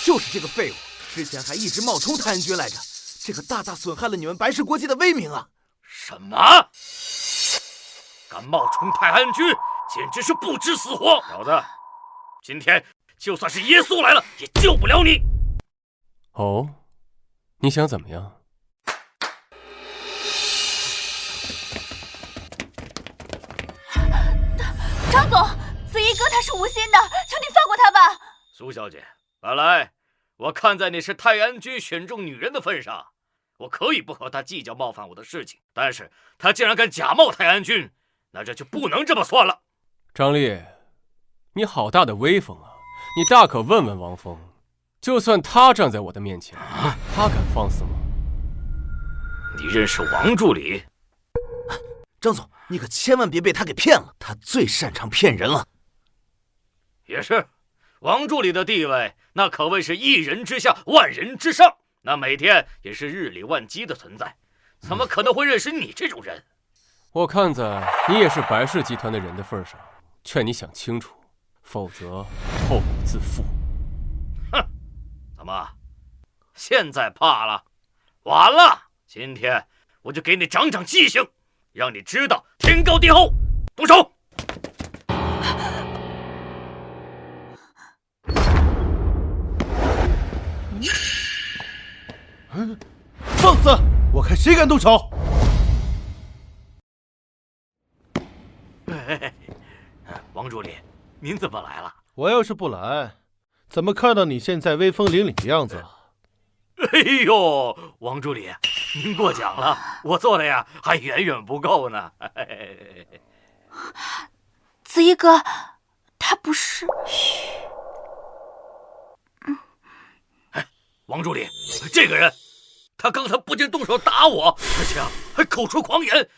就是这个废物，之前还一直冒充泰安君来着，这可大大损害了你们白氏国际的威名啊！什么？敢冒充泰安君，简直是不知死活！小子，今天就算是耶稣来了，也救不了你。哦，你想怎么样？张总，子怡哥他是无心的，求你放过他吧。苏小姐，本来我看在你是泰安君选中女人的份上，我可以不和他计较冒犯我的事情，但是他竟然敢假冒泰安君，那这就不能这么算了。张力，你好大的威风啊！你大可问问王峰，就算他站在我的面前，他敢放肆吗？你认识王助理？张总，你可千万别被他给骗了，他最擅长骗人了。也是，王助理的地位那可谓是一人之下，万人之上，那每天也是日理万机的存在，怎么可能会认识你这种人？我看在你也是白氏集团的人的份上，劝你想清楚，否则后果自负。哼，怎么，现在怕了？晚了，今天我就给你长长记性，让你知道天高地厚。动手！放肆！我看谁敢动手！王助理，您怎么来了？我要是不来，怎么看到你现在威风凛凛的样子？哎呦，王助理，您过奖了，我做的呀还远远不够呢。子怡哥，他不是……王助理，这个人，他刚才不仅动手打我，而且还口出狂言，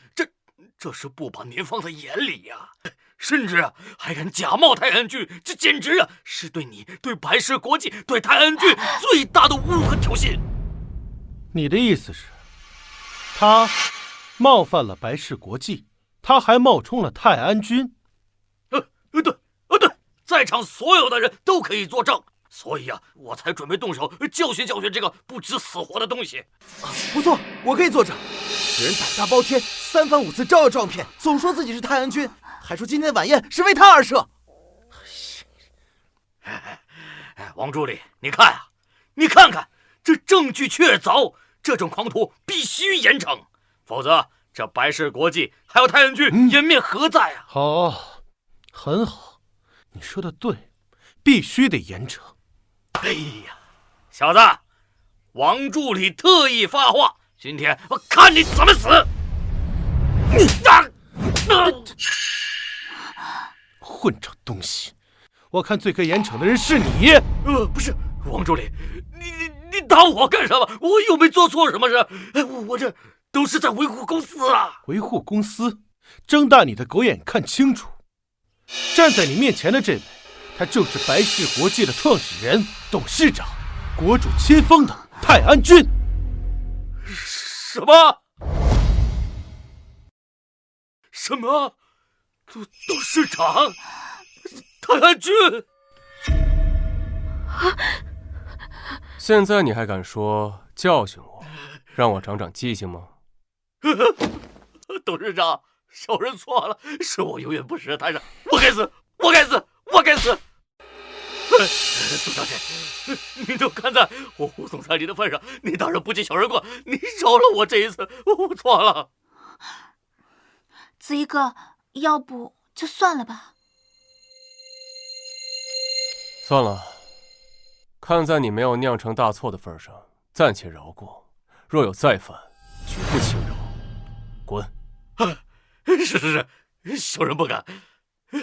这是不把您放在眼里呀！甚至还敢假冒泰安君，这简直啊是对你、对白氏国际、对泰安君最大的侮辱和挑衅。你的意思是，他冒犯了白氏国际，他还冒充了泰安君？对，在场所有的人都可以作证。所以啊，我才准备动手教训教训这个不知死活的东西。不错，我可以作证。此人胆大包天，三番五次招摇撞骗，总说自己是泰安君，还说今天的晚宴是为他而设。王助理，你看啊，你看看，这证据确凿，这种狂徒必须严惩，否则这白氏国际还有泰安君颜面何在啊？好，很好，你说的对，必须得严惩。哎呀，小子，王助理特意发话，今天我看你怎么死！混账东西！我看最该严惩的人是你。不是，王助理，你打我干什么？我又没做错什么事，我这都是在维护公司啊！维护公司？睁大你的狗眼看清楚，站在你面前的这位，他就是白氏国际的创始人、董事长、国主亲封的泰安君。什么？什么？董事长？泰安君？现在你还敢说教训我，让我长长记性吗？董事长，小人错了，是我永远不识泰山，我该死，我该死，我该死！苏小姐，您都看在我护送在你的份上，你当然不计小人过，你饶了我这一次，我错了。子怡哥，要不就算了吧。算了，看在你没有酿成大错的份上，暂且饶过。若有再犯，绝不轻饶。滚！是，小人不敢。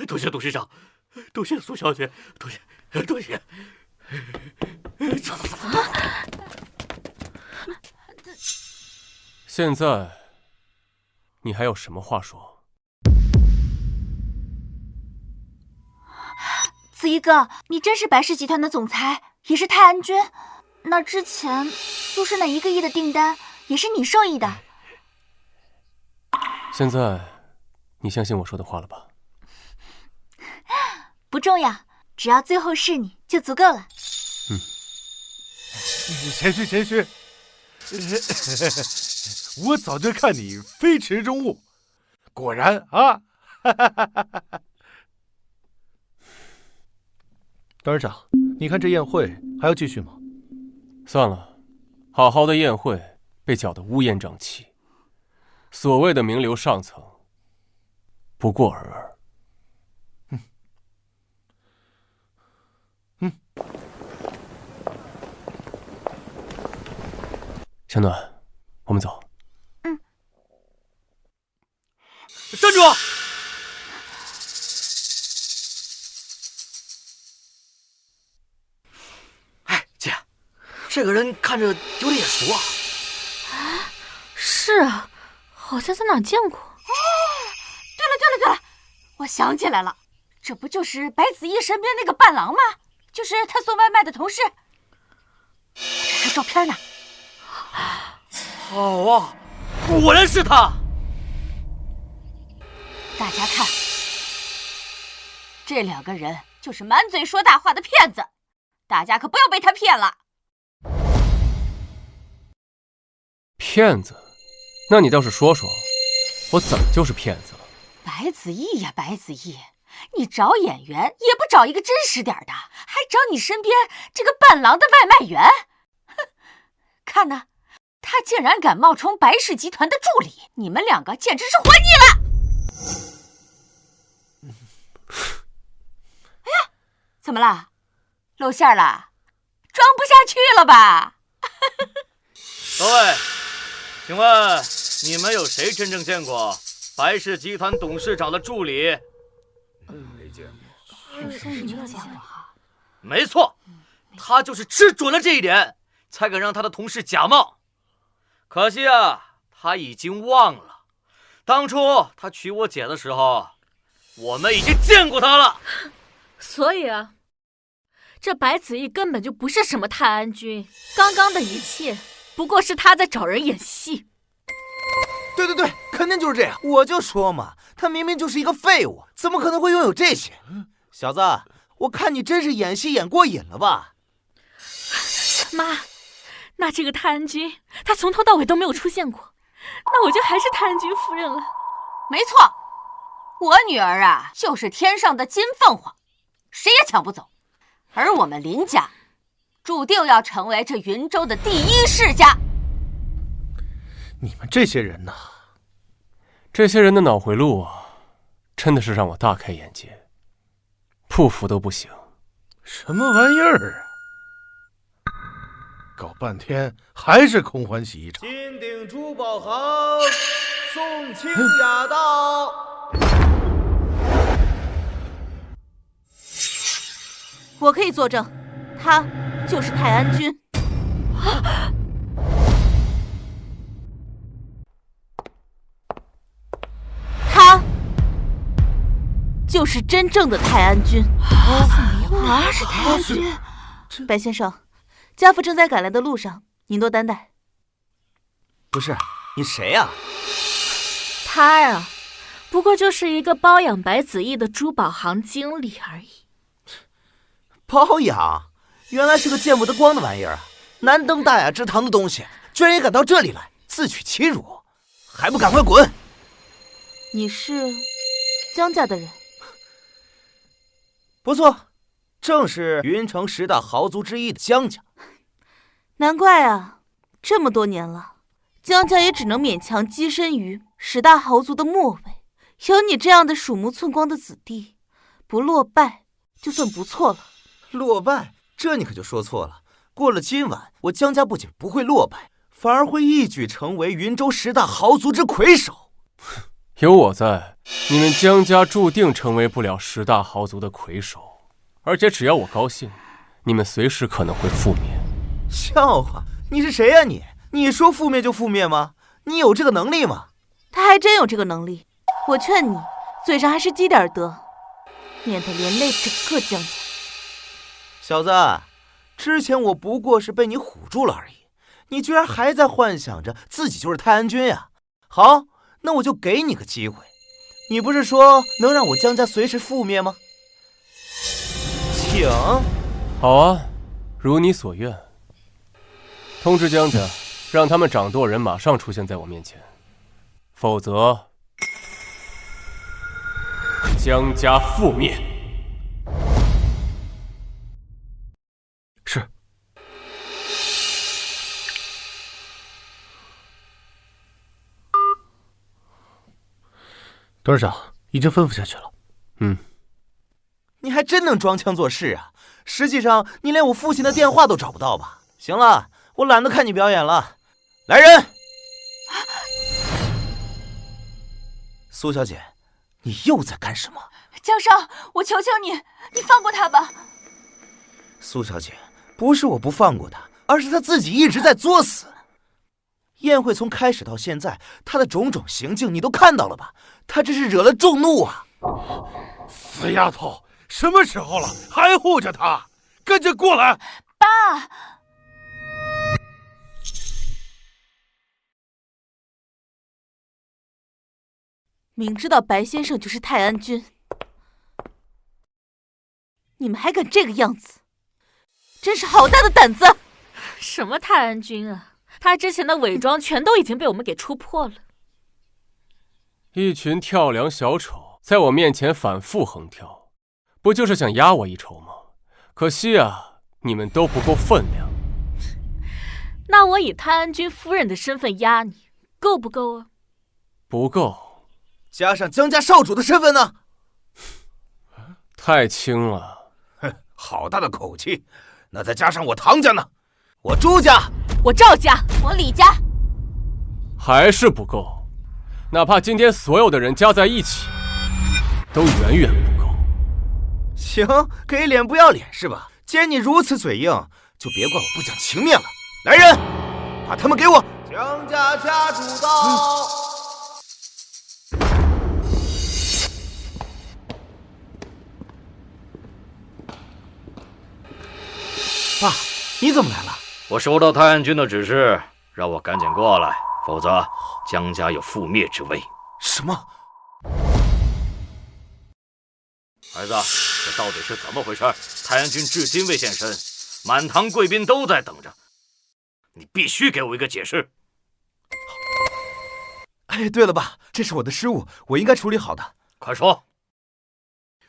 多谢董事长，多谢苏小姐，多谢。走。现在，你还有什么话说？子怡哥，你真是白氏集团的总裁，也是泰安君。那之前苏氏那1个亿的订单也是你受益的。现在，你相信我说的话了吧？不重要，只要最后是你就足够了。谦虚，我早就看你非池中物，果然啊！董事长，你看这宴会还要继续吗？算了，好好的宴会被搅得乌烟瘴气，所谓的名流上层，不过尔尔。小暖，我们走。站住！哎，姐，这个人看着有点眼熟啊。是啊，好像在哪见过。对了，我想起来了，这不就是白子毅身边那个伴郎吗？就是他送外卖的同事。我这还照片呢。好啊，果然是他。大家看，这2个人就是满嘴说大话的骗子，大家可不要被他骗了。骗子？那你倒是说说，我怎么就是骗子了？白子毅呀，白子毅，你找演员也不找一个真实点的，还找你身边这个伴郎的外卖员。哼，看呢，他竟然敢冒充白氏集团的助理，你们2个简直是活腻了！哎呀，怎么了？露馅了？装不下去了吧？各位，请问你们有谁真正见过白氏集团董事长的助理？没见过。好像没见过。没错，他就是吃准了这一点，才敢让他的同事假冒。可惜啊，他已经忘了，当初他娶我姐的时候，我们已经见过他了。所以啊，这白子毅根本就不是什么泰安君，刚刚的一切不过是他在找人演戏。对，肯定就是这样。我就说嘛，他明明就是一个废物，怎么可能会拥有这些？小子，我看你真是演戏演过瘾了吧？妈，那这个泰安君他从头到尾都没有出现过，那我就还是泰安君夫人了。没错，我女儿啊就是天上的金凤凰，谁也抢不走。而我们林家注定要成为这云州的第1世家。你们这些人呐，这些人的脑回路啊，真的是让我大开眼界，不服都不行。什么玩意儿啊！搞半天还是空欢喜一场。金鼎珠宝行宋清雅到。我可以作证，他就是泰安君。他就是真正的泰安君。是泰安君。白先生，家父正在赶来的路上，您多担待。不是，你谁呀？他呀，不过就是一个包养白子毅的珠宝行经理而已。包养？原来是个见不得光的玩意儿啊！难登大雅之堂的东西，居然也敢到这里来自取其辱，还不赶快滚！你是江家的人？不错，正是云城10大豪族之一的江家。难怪啊，这么多年了，江家也只能勉强跻身于10大豪族的末尾。有你这样的鼠目寸光的子弟，不落败就算不错了。落败？这你可就说错了。过了今晚，我江家不仅不会落败，反而会一举成为云州10大豪族之魁首。有我在，你们江家注定成为不了10大豪族的魁首，而且只要我高兴，你们随时可能会覆灭。笑话，你是谁呀你？你说覆灭就覆灭吗？你有这个能力吗？他还真有这个能力。我劝你嘴上还是积点德，免得连累整个江家。小子，之前我不过是被你唬住了而已，你居然还在幻想着自己就是泰安君呀！好，那我就给你个机会。你不是说能让我江家随时覆灭吗？请。好啊，如你所愿。通知江家，让他们掌舵人马上出现在我面前，否则江家覆灭。是。董事长已经吩咐下去了。你还真能装腔作势啊！实际上，你连我父亲的电话都找不到吧？行了，我懒得看你表演了。来人！苏小姐，你又在干什么？江少，我求求你，你放过他吧。苏小姐，不是我不放过他，而是他自己一直在作死。宴会从开始到现在，他的种种行径你都看到了吧？他这是惹了众怒啊！死丫头，什么时候了还护着他？赶紧过来！爸。明知道白先生就是泰安君，你们还敢这个样子，真是好大的胆子！什么泰安君啊，他之前的伪装全都已经被我们给戳破了。一群跳梁小丑在我面前反复横跳，不就是想压我一筹吗？可惜啊，你们都不够分量。那我以泰安君夫人的身份压你，够不够啊？不够。加上江家少主的身份呢？太轻了。哼，好大的口气！那再加上我唐家呢？我朱家，我赵家，我李家，还是不够。哪怕今天所有的人加在一起，都远远不够。行，给脸不要脸是吧？既然你如此嘴硬，就别怪我不讲情面了。来人，把他们给我！江家家主到。爸，你怎么来了？我收到泰安君的指示，让我赶紧过来，否则江家有覆灭之危。什么？儿子，这到底是怎么回事？泰安君至今未现身，满堂贵宾都在等着，你必须给我一个解释。哎，对了，爸，这是我的失误，我应该处理好的。快说。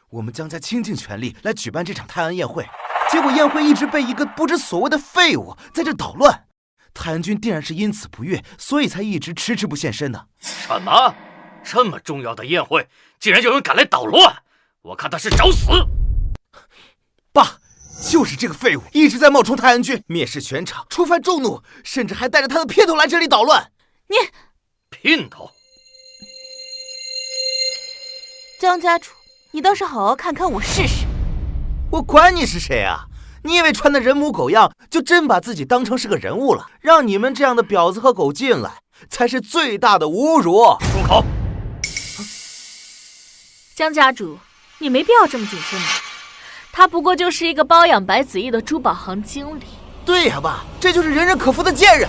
我们江家倾尽全力来举办这场泰安宴会。结果宴会一直被一个不知所谓的废物在这捣乱，泰安君定然是因此不悦，所以才一直迟迟不现身的。什么？这么重要的宴会，竟然有人敢来捣乱？我看他是找死！爸，就是这个废物一直在冒充泰安君，蔑视全场，触犯众怒，甚至还带着他的姘头来这里捣乱。你姘头？江家主，你倒是好好看看我试试。我管你是谁啊！你以为穿的人模狗样就真把自己当成是个人物了？让你们这样的婊子和狗进来，才是最大的侮辱！住口！江家主，你没必要这么谨慎吧？他不过就是一个包养白子毅的珠宝行经理。对呀，爸，这就是人人可服的贱人！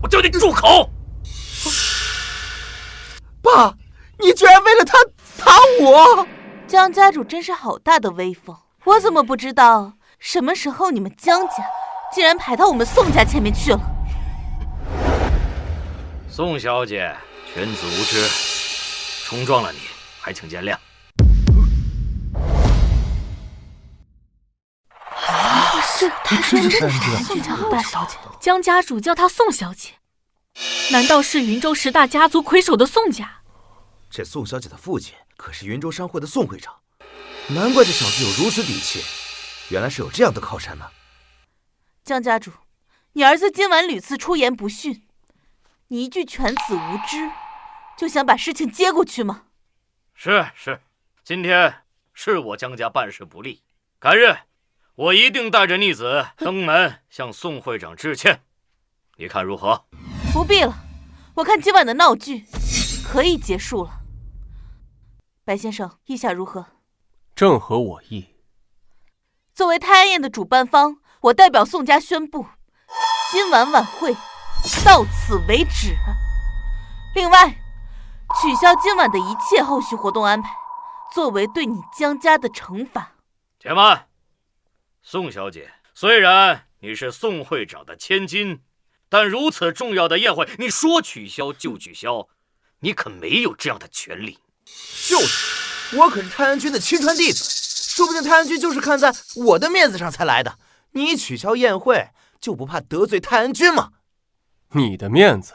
我叫你住口！爸，你居然为了他打我！江家主真是好大的威风，我怎么不知道什么时候你们江家竟然排到我们宋家前面去了？宋小姐，犬子无知，冲撞了你，还请见谅。他真的是宋家的大小姐，江家主叫她宋小姐，难道是云州10大家族魁首的宋家？这宋小姐的父亲可是云州商会的宋会长，难怪这小子有如此底气，原来是有这样的靠山呢。江家主，你儿子今晚屡次出言不逊，你一句犬子无知，就想把事情接过去吗？是，今天是我江家办事不力，改日我一定带着逆子登门向宋会长致歉，你看如何？不必了，我看今晚的闹剧可以结束了。白先生，意下如何？正合我意。作为泰安宴的主办方，我代表宋家宣布，今晚晚会到此为止。另外，取消今晚的一切后续活动安排，作为对你江家的惩罚。且慢，宋小姐，虽然你是宋会长的千金，但如此重要的宴会，你说取消就取消，你可没有这样的权利。就是，我可是太安君的亲传弟子，说不定太安君就是看在我的面子上才来的。你取消宴会，就不怕得罪太安君吗？你的面子，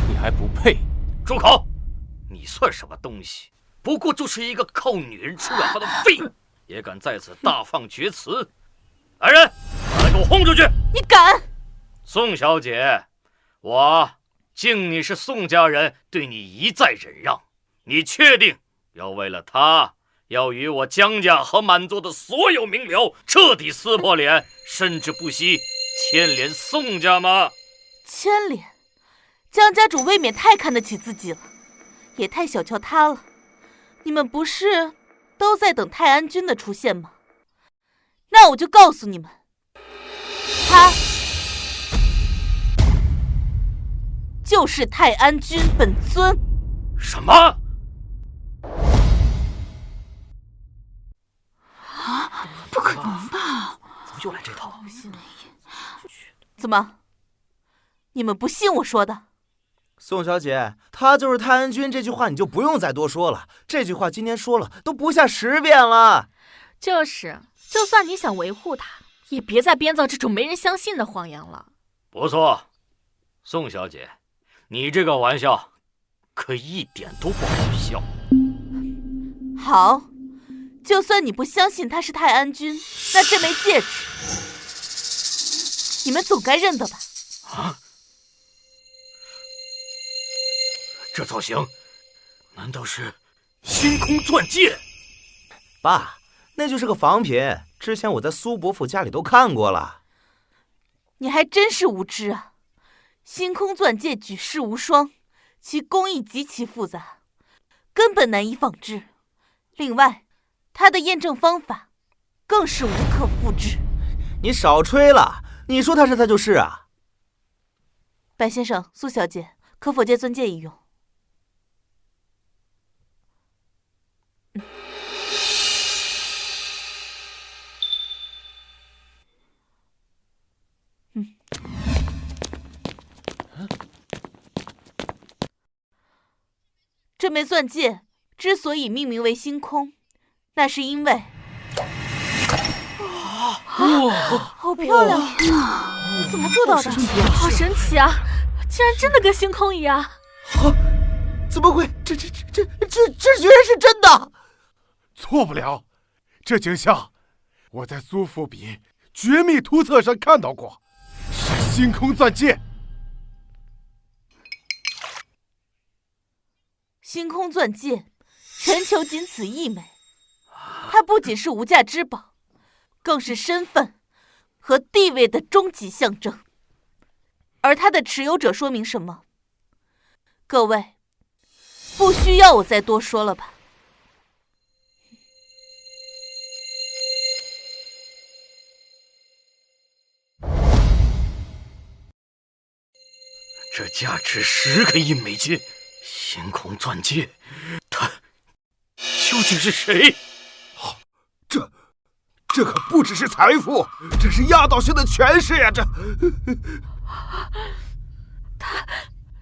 你还不配！住口！你算什么东西？不过就是一个靠女人吃软饭的废物，也敢在此大放厥词！来人，把他给我轰出去！你敢？宋小姐，我敬你是宋家人，对你一再忍让。你确定要为了他，要与我江家和满座的所有名流彻底撕破脸，甚至不惜牵连宋家吗？牵连？江家主未免太看得起自己了，也太小瞧他了。你们不是都在等太安君的出现吗？那我就告诉你们，他就是太安君本尊。什么？啊！不可能吧？怎么又来这套？怎么？你们不信我说的？宋小姐，他就是太安君，这句话你就不用再多说了。这句话今天说了都不下10遍了。就是，就算你想维护他，也别再编造这种没人相信的谎言了。不错，宋小姐，你这个玩笑可一点都不好笑。好，就算你不相信他是太安君，那这枚戒指，你们总该认得吧？啊！这造型，难道是星空钻戒？爸，那就是个仿品，之前我在苏伯父家里都看过了。你还真是无知啊！星空钻戒举世无双，其工艺极其复杂，根本难以仿制。另外，它的验证方法更是无可复制。你少吹了，你说他是他就是啊。白先生、苏小姐，可否借钻戒一用？这枚钻戒之所以命名为星空，那是因为……好漂亮！怎么做到的？好神奇啊！竟然真的跟星空一样！怎么会？这居然是真的！错不了，这景象我在苏富比绝密图册上看到过，是星空钻戒。星空钻戒，全球仅此一枚。它不仅是无价之宝，更是身份和地位的终极象征。而它的持有者说明什么？各位，不需要我再多说了吧？这价值10个亿美金，星空钻戒，他究竟是谁？这可不只是财富，这是压倒性的权势呀！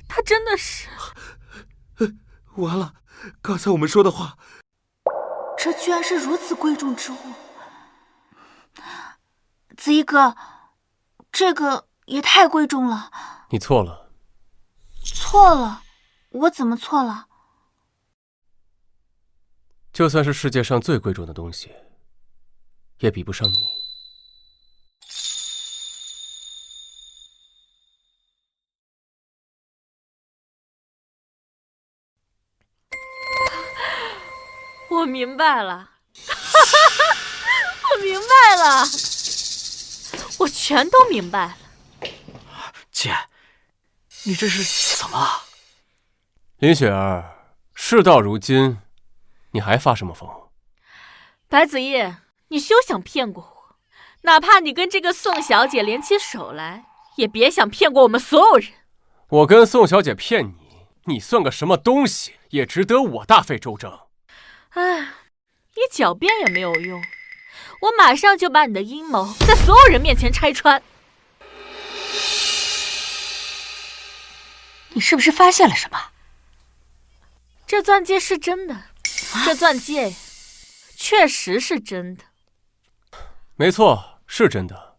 他真的是……完了，刚才我们说的话，这居然是如此贵重之物。子怡哥，这个也太贵重了。你错了。错了？我怎么错了？就算是世界上最贵重的东西，也比不上你。我明白了，我明白了，我全都明白了。姐，你这是怎么了？林雪儿，事到如今，你还发什么疯？白子夜，你休想骗过我，哪怕你跟这个宋小姐联起手来，也别想骗过我们所有人。我跟宋小姐骗你，你算个什么东西，也值得我大费周章。哎，你狡辩也没有用，我马上就把你的阴谋在所有人面前拆穿。你是不是发现了什么？这钻戒是真的，这钻戒确实是真的。没错，是真的，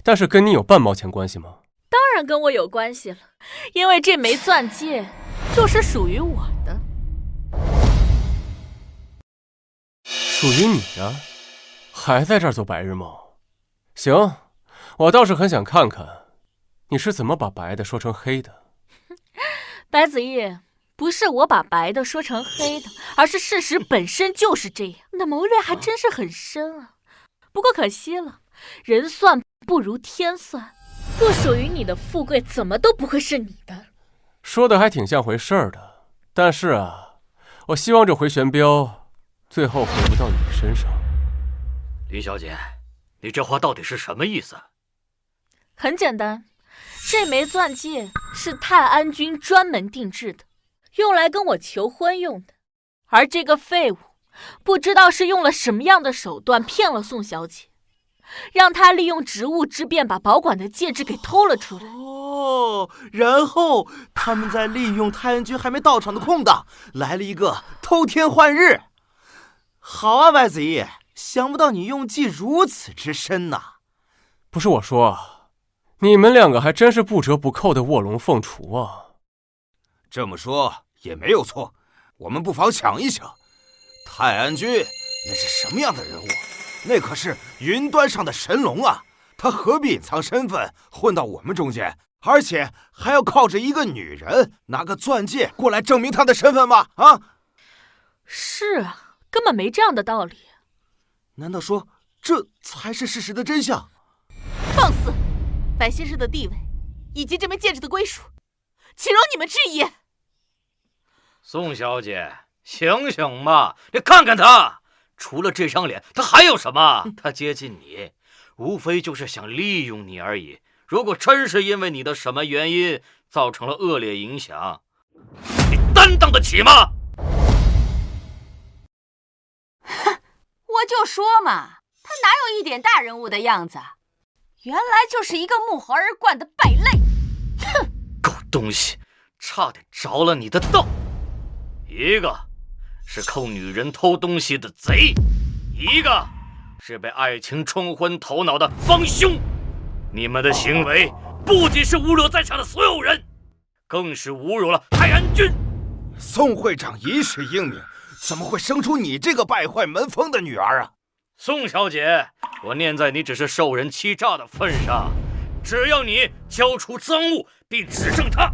但是跟你有半毛钱关系吗？当然跟我有关系了，因为这枚钻戒就是属于我的。属于你的？还在这儿做白日梦？行，我倒是很想看看你是怎么把白的说成黑的。白子毅，不是我把白的说成黑的，而是事实本身就是这样。你的谋略还真是很深啊。不过可惜了，人算不如天算，不属于你的富贵怎么都不会是你的。说的还挺像回事儿的，但是啊，我希望这回旋镖最后回不到你身上。林小姐，你这话到底是什么意思？很简单，这枚钻戒是泰安君专门定制的，用来跟我求婚用的。而这个废物不知道是用了什么样的手段骗了宋小姐，让她利用职务之便把保管的戒指给偷了出来。哦，然后他们再利用太阳君还没到场的空档，来了一个偷天换日。好啊，白子毅，想不到你用计如此之深呐！不是我说啊，你们两个还真是不折不扣的卧龙凤雏啊。这么说也没有错，我们不妨想一想，泰安君那是什么样的人物？那可是云端上的神龙啊！他何必隐藏身份混到我们中间，而且还要靠着一个女人拿个钻戒过来证明他的身份吗？啊？是啊，根本没这样的道理。难道说这才是事实的真相？放肆！白先生的地位以及这枚戒指的归属，岂容你们质疑？宋小姐，醒醒吧！你看看他，除了这张脸，他还有什么？他接近你，无非就是想利用你而已。如果真是因为你的什么原因造成了恶劣影响，你担当得起吗？哼，我就说嘛，他哪有一点大人物的样子？原来就是一个木猴儿惯的败类。哼，狗东西，差点着了你的道。一个是靠女人偷东西的贼，一个是被爱情冲昏头脑的帮凶。你们的行为不仅是侮辱在场的所有人，更是侮辱了泰安君。宋会长一世英名，怎么会生出你这个败坏门风的女儿啊？宋小姐，我念在你只是受人欺诈的份上，只要你交出赃物并指证他，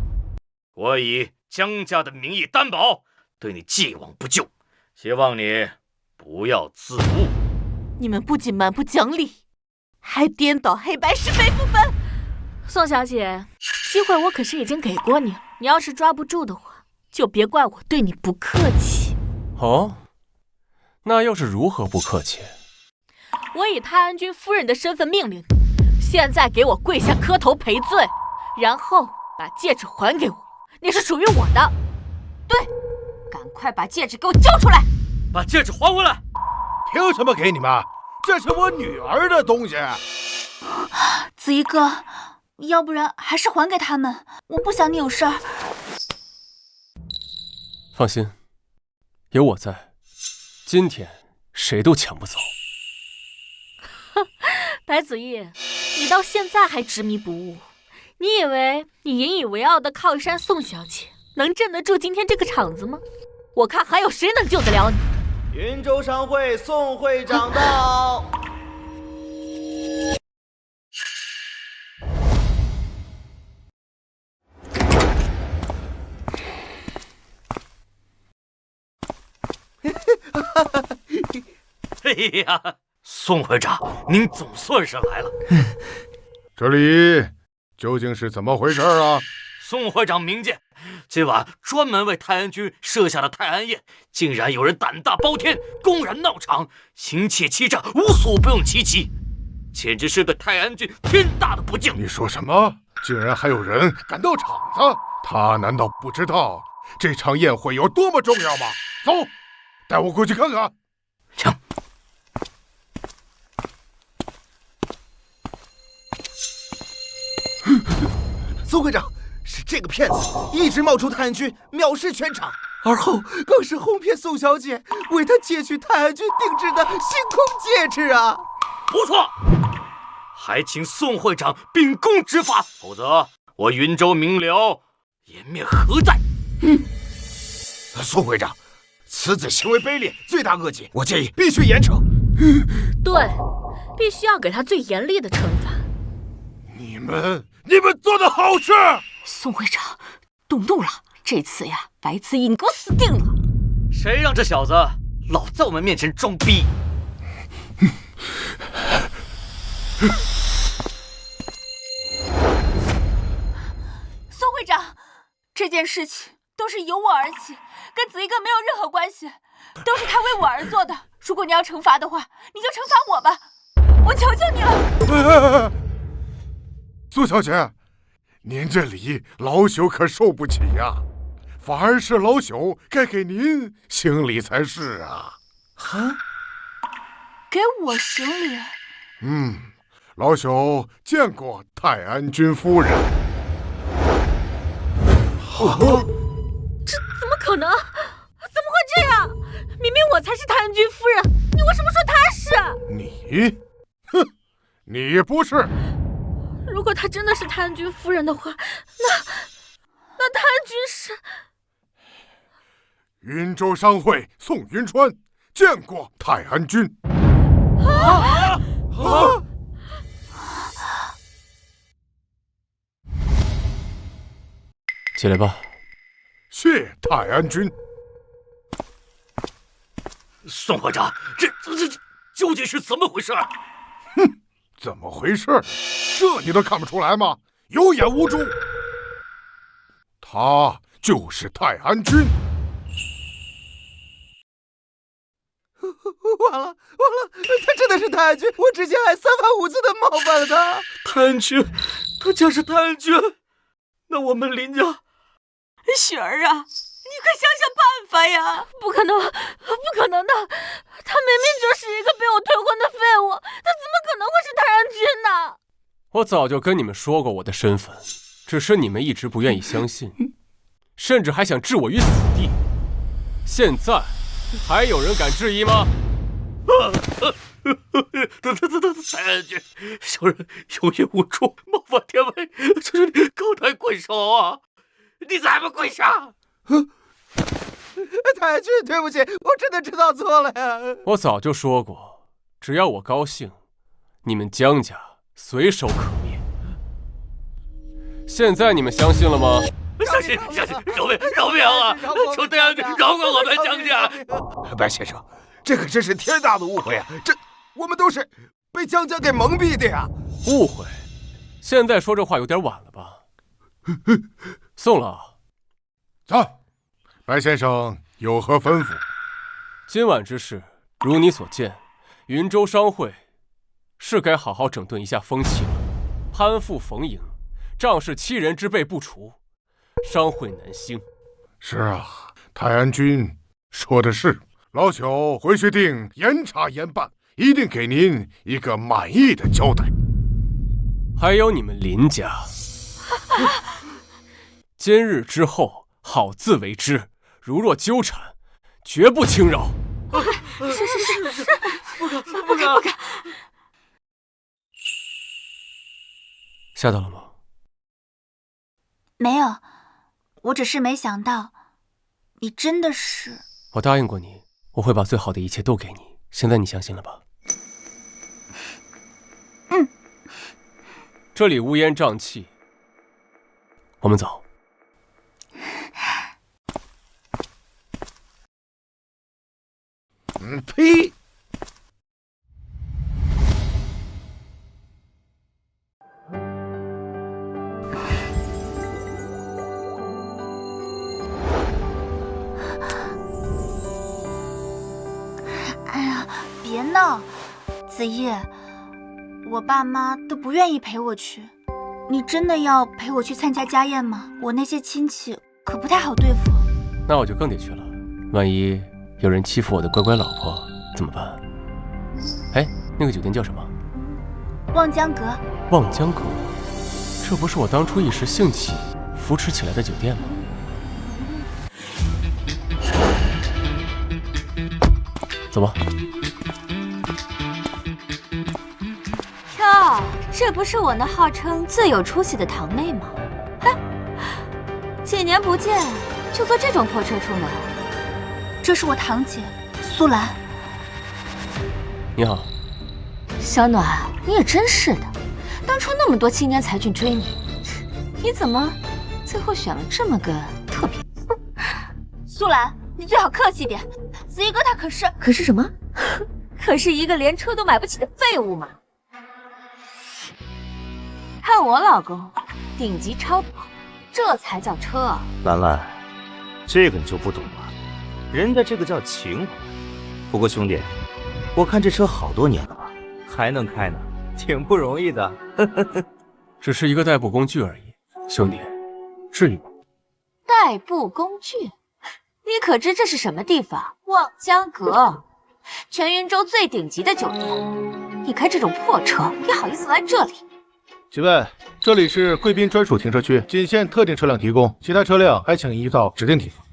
我以江家的名义担保，对你既往不咎。希望你不要自误。你们不仅蛮不讲理，还颠倒黑白是非不分。宋小姐，机会我可是已经给过你了，你要是抓不住的话，就别怪我对你不客气。哦，那又是如何不客气？我以泰安君夫人的身份命令你，现在给我跪下磕头赔罪，然后把戒指还给我，那是属于我的。对，赶快把戒指给我交出来！把戒指还回来！凭什么给你们？这是我女儿的东西。子怡哥，要不然还是还给他们，我不想你有事儿。放心，有我在，今天谁都抢不走。白子毅，你到现在还执迷不悟？你以为你引以为傲的靠山宋小姐能镇得住今天这个场子吗？我看还有谁能救得了你。云州商会宋会长到。哎呀，宋会长，您总算是来了。这里究竟是怎么回事啊？宋会长明鉴，今晚专门为泰安君设下的泰安宴，竟然有人胆大包天，公然闹场，行窃欺诈，无所不用其极，简直是对泰安君天大的不敬。你说什么？竟然还有人敢闹场子？他难道不知道这场宴会有多么重要吗？走，带我过去看看。请。宋会长，是这个骗子一直冒充太阳君，藐视全场，而后更是哄骗宋小姐，为她借取太阳君定制的星空戒指啊！不错，还请宋会长秉公执法，否则我云州名流颜面何在？宋会长，此子行为卑劣，罪大恶极，我建议必须严惩。对，必须要给他最严厉的惩罚。你们做的好事！宋会长，动怒了，这次呀，白子毅你给我死定了！谁让这小子老在我们面前装逼？宋会长，这件事情都是由我而起，跟子毅哥没有任何关系，都是他为我而做的。如果你要惩罚的话，你就惩罚我吧，我求求你了。苏小姐，您这礼老朽可受不起呀，反而是老朽该给您行礼才是啊。哈？给我行礼？老朽见过泰安君夫人。这怎么可能？怎么会这样？明明我才是太阳君夫人，你为什么说他是？你？哼，你不是。如果她真的是太阳君夫人的话，那太阳君是云州商会宋云川，见过泰安君。起来吧。谢泰安君。宋会长，这究竟是怎么回事？哼，怎么回事？这你都看不出来吗？有眼无珠。他就是泰安君。完了，他真的是太阳君！我之前还3番5次的冒犯了他。太阳君，他就是太阳君，那我们林家，雪儿啊，你快想想办法呀！不可能，不可能的！他明明就是一个被我退婚的废物，他怎么可能会是太阳君呢？我早就跟你们说过我的身份，只是你们一直不愿意相信，甚至还想置我于死地。现在还有人敢质疑吗？太阳君，小人有眼无珠，冒犯天威，求求你高抬贵手啊！你再不跪下！太阳君，对不起，我真的知道错了呀。我早就说过，只要我高兴，你们江家随手可灭。现在你们相信了吗？相信，饶命啊！求太阳君饶过我们江家。白先生，这可真是天大的误会啊！我们都是被江家给蒙蔽的呀。误会？现在说这话有点晚了吧？宋老，在，白先生有何吩咐？今晚之事，如你所见，云州商会是该好好整顿一下风气了。攀附逢迎，仗势欺人之辈不除，商会难兴。是啊，泰安君说的是，老朽回去定严查严办，一定给您一个满意的交代。还有你们林家。今日之后，好自为之。如若纠缠，绝不轻饶。是，不敢。吓到了吗？没有，我只是没想到，你真的是……我答应过你，我会把最好的一切都给你。现在你相信了吧？这里乌烟瘴气，我们走。呸！哎呀，别闹，子毅，我爸妈都不愿意陪我去。你真的要陪我去参加家宴吗？我那些亲戚可不太好对付。那我就更得去了，万一有人欺负我的乖乖老婆怎么办？哎，那个酒店叫什么？望江阁。望江阁，这不是我当初一时兴起扶持起来的酒店吗？走吧。哟，这不是我那号称最有出息的堂妹吗？哼，几年不见就坐这种破车出门。这是我堂姐苏兰。你好，小暖，你也真是的，当初那么多青年才俊追你，你怎么最后选了这么个特别？苏兰，你最好客气点，子怡哥他可是什么？可是一个连车都买不起的废物嘛。看我老公，顶级超跑，这才叫车。兰兰，这个你就不懂了，人家这个叫情怀。不过兄弟，我看这车好多年了吧，还能开呢，挺不容易的。只是一个代步工具而已，兄弟，至于吗？代步工具？你可知这是什么地方？望江阁，全云州最顶级的酒店。你开这种破车，也好意思来这里？几位，这里是贵宾专属停车区，仅限特定车辆提供，其他车辆还请移到指定地方。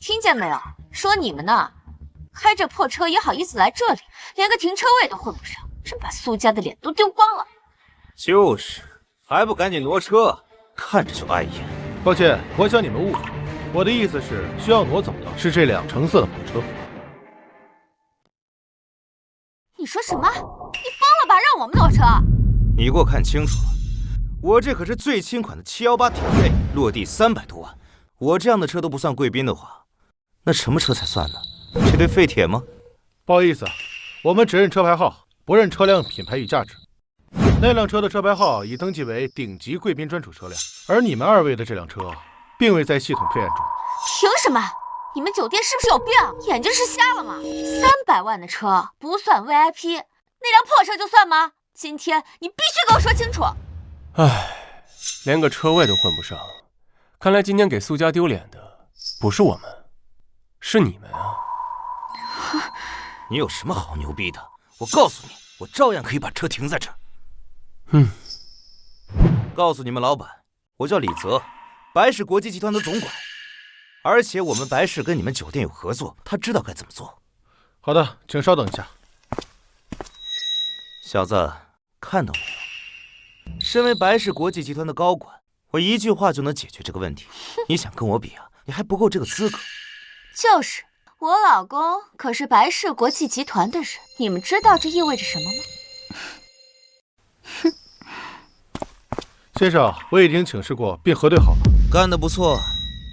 听见没有？说你们呢，开这破车也好意思来这里，连个停车位都混不上，真把苏家的脸都丢光了。就是，还不赶紧挪车，看着就碍眼。抱歉，我想你们误会，我的意思是，需要挪走的是这辆橙色的跑车。你说什么？你疯了吧？让我们挪车？你给我看清楚了，我这可是最新款的718挺锐，落地300多万。我这样的车都不算贵宾的话，那什么车才算呢？这堆废铁吗？不好意思，我们只认车牌号，不认车辆品牌与价值。那辆车的车牌号已登记为顶级贵宾专属车辆，而你们二位的这辆车并未在系统备案中。凭什么？你们酒店是不是有病？眼睛是瞎了吗？300万的车不算 VIP， 那辆破车就算吗？今天你必须给我说清楚。唉，连个车位都混不上，看来今天给苏家丢脸的不是我们，是你们啊！你有什么好牛逼的？我告诉你，我照样可以把车停在这儿。告诉你们老板，我叫李泽，白氏国际集团的总管，而且我们白氏跟你们酒店有合作，他知道该怎么做。好的，请稍等一下。小子，看到没有？身为白氏国际集团的高管，我一句话就能解决这个问题。你想跟我比啊？你还不够这个资格。就是，我老公可是白氏国际集团的人，你们知道这意味着什么吗？先生，我已经请示过并核对好了。干得不错，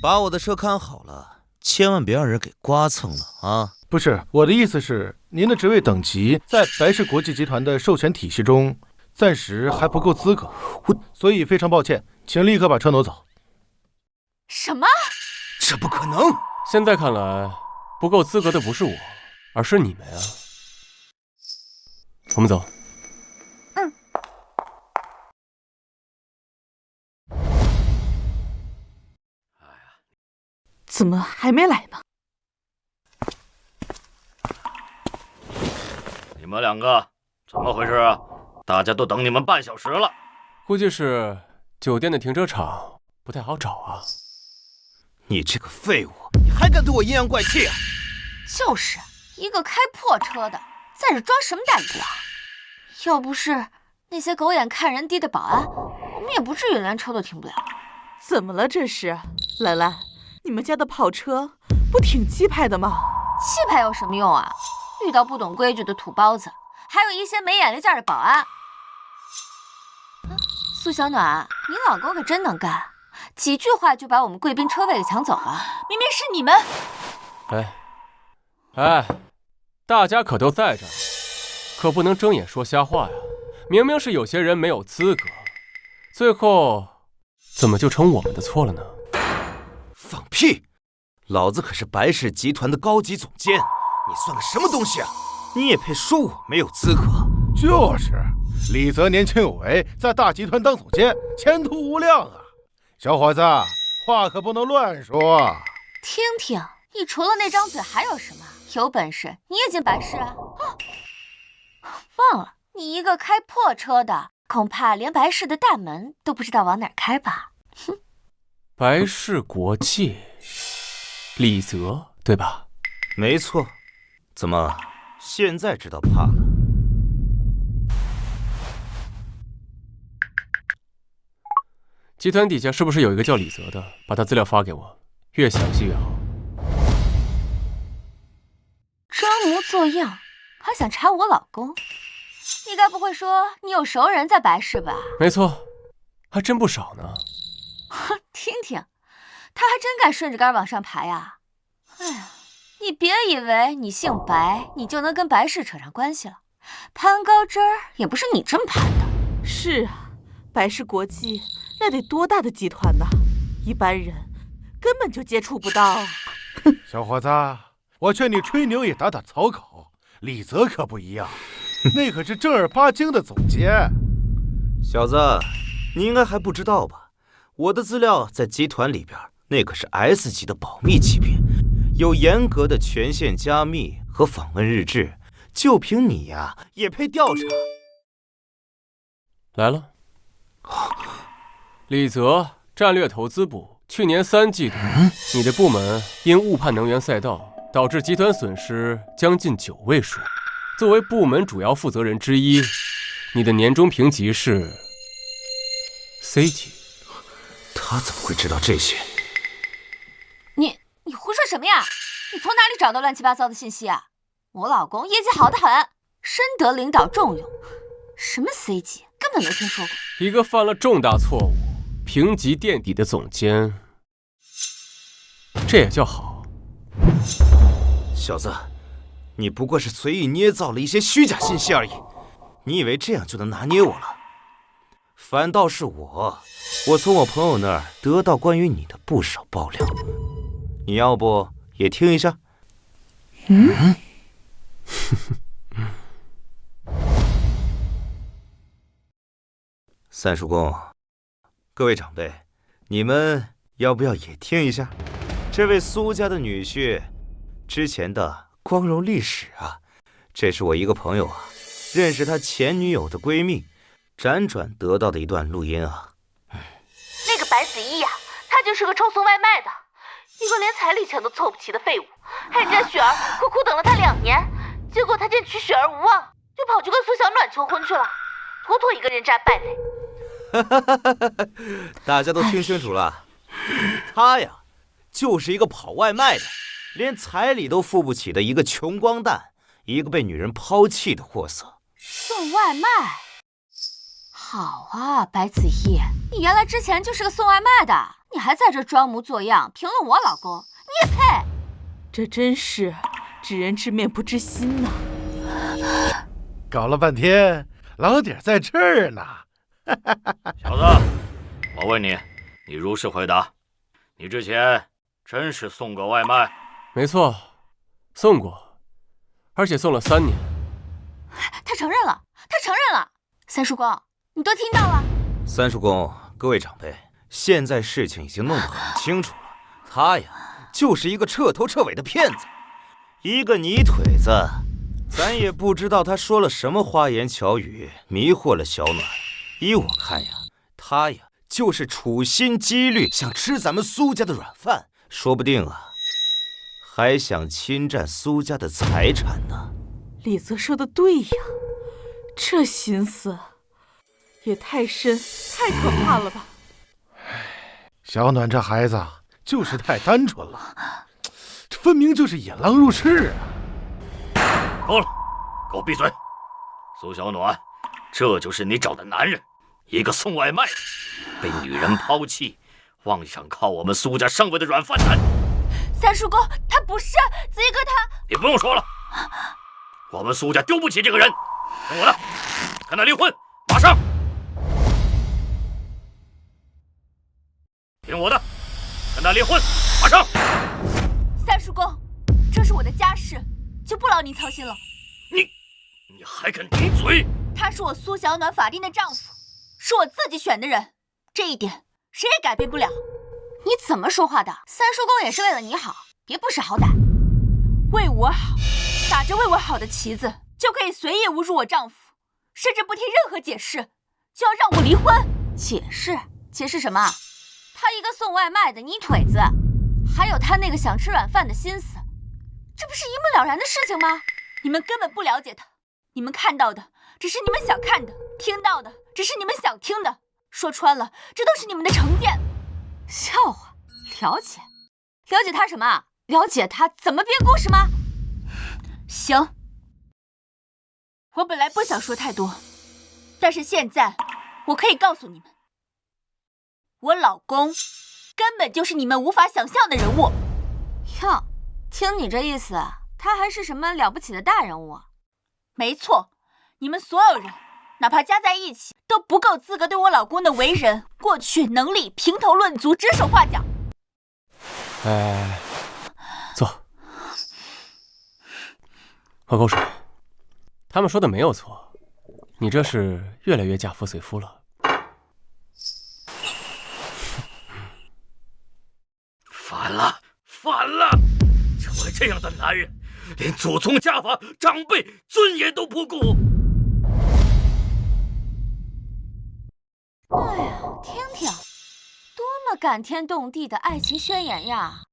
把我的车看好了，千万别让人给刮蹭了啊！不是，我的意思是，您的职位等级在白氏国际集团的授权体系中，暂时还不够资格，所以非常抱歉，请立刻把车挪走。什么？这不可能！现在看来，不够资格的不是我，而是你们啊！我们走。怎么还没来呢？你们两个怎么回事啊？大家都等你们半小时了。估计是酒店的停车场不太好找啊。你这个废物，你还敢对我阴阳怪气啊？就是一个开破车的，在这装什么大姨啊？要不是那些狗眼看人低的保安，我们也不至于连车都停不了。怎么了这是？兰兰，你们家的跑车不挺气派的吗？气派有什么用啊？遇到不懂规矩的土包子，还有一些没眼力见的保安。苏小暖，你老公可真能干，几句话就把我们贵宾车位给抢走了。明明是你们！哎，大家可都在这儿，可不能睁眼说瞎话呀！明明是有些人没有资格，最后怎么就成我们的错了呢？放屁！老子可是白氏集团的高级总监，你算个什么东西啊？你也配说我没有资格？就是，李泽年轻有为，在大集团当总监，前途无量啊！小伙子，话可不能乱说。听听，你除了那张嘴还有什么？有本事你也进白氏啊！忘了，你一个开破车的，恐怕连白氏的大门都不知道往哪儿开吧。哼，白氏国际，李泽对吧？没错。怎么现在知道怕了？集团底下是不是有一个叫李泽的？把他资料发给我，越详细越好。装模作样，还想查我老公？你该不会说你有熟人在白氏吧？没错，还真不少呢。哼，听听，他还真敢顺着杆往上爬呀！哎呀，你别以为你姓白，你就能跟白氏扯上关系了。攀高枝儿也不是你这么攀的。是啊，白氏国际那得多大的集团呢？一般人根本就接触不到啊！小伙子，我劝你吹牛也打打草稿。李泽可不一样，那可是正儿八经的总监。小子，你应该还不知道吧？我的资料在集团里边，那可是 S 级的保密级别，有严格的权限加密和访问日志。就凭你呀，也配调查？来了，李泽，战略投资部。去年3季度，你的部门因误判能源赛道，导致集团损失将近9位数。作为部门主要负责人之一，你的年终评级是 C 级。他怎么会知道这些？你胡说什么呀？你从哪里找到乱七八糟的信息啊？我老公业绩好得很，深得领导重用。什么 C 级，根本没听说过。一个犯了重大错误，评级垫底的总监，这也叫好？小子，你不过是随意捏造了一些虚假信息而已，你以为这样就能拿捏我了？反倒是我从我朋友那儿得到关于你的不少爆料，你要不也听一下？三叔公，各位长辈，你们要不要也听一下这位苏家的女婿之前的光荣历史啊？这是我一个朋友啊，认识他前女友的闺蜜，辗转得到的一段录音啊。那个白子毅呀，他就是个抽送外卖的，一个连彩礼钱都凑不齐的废物，还人家雪儿苦苦等了他2年，结果他见娶雪儿无望，就跑去跟苏小暖求婚去了，妥妥一个人渣败类。大家都听清楚了，他呀，就是一个跑外卖的，连彩礼都付不起的一个穷光蛋，一个被女人抛弃的货色。送外卖？好啊，白子毅，你原来之前就是个送外卖的，你还在这装模作样评论我老公，你也配？这真是知人知面不知心呐！搞了半天，老底在这儿呢。小子，我问你，你如实回答，你之前真是送过外卖？没错，送过，而且送了3年。他承认了，他承认了。三叔公，你都听到了？三叔公，各位长辈，现在事情已经弄得很清楚了，他呀，就是一个彻头彻尾的骗子，一个泥腿子。咱也不知道他说了什么花言巧语，迷惑了小暖。依我看呀，他呀就是处心积虑想吃咱们苏家的软饭，说不定啊，还想侵占苏家的财产呢。李泽说的对呀，这心思也太深太可怕了吧。小暖这孩子就是太单纯了，这分明就是引狼入室啊！够了，给我闭嘴！苏小暖，这就是你找的男人，一个送外卖的，被女人抛弃，妄想靠我们苏家上位的软饭男。三叔公，他不是子毅哥，他……你不用说了，我们苏家丢不起这个人。听我的，跟他离婚，马上！听我的，跟他离婚，马上！三叔公，这是我的家事，就不劳您操心了。你还敢顶嘴？他是我苏小暖法定的丈夫，是我自己选的人，这一点谁也改变不了。你怎么说话的？三叔公也是为了你好，别不识好歹。为我好，打着为我好的旗子，就可以随意侮辱我丈夫，甚至不听任何解释，就要让我离婚？解释？解释什么？他一个送外卖的泥腿子，还有他那个想吃软饭的心思，这不是一目了然的事情吗？你们根本不了解他，你们看到的只是你们想看的，听到的只是你们想听的。说穿了，这都是你们的成见。笑话，了解他什么？了解他怎么编故事吗？行，我本来不想说太多，但是现在我可以告诉你们，我老公根本就是你们无法想象的人物。哟，听你这意思，他还是什么了不起的大人物？没错，你们所有人哪怕加在一起都不够资格对我老公的为人、过去、能力评头论足、指手画脚。坐，喝口水。他们说的没有错，你这是越来越嫁夫随夫了。反了！就我这样的男人，连祖宗家法、长辈尊严都不顾。哎呀，听听，多么感天动地的爱情宣言呀！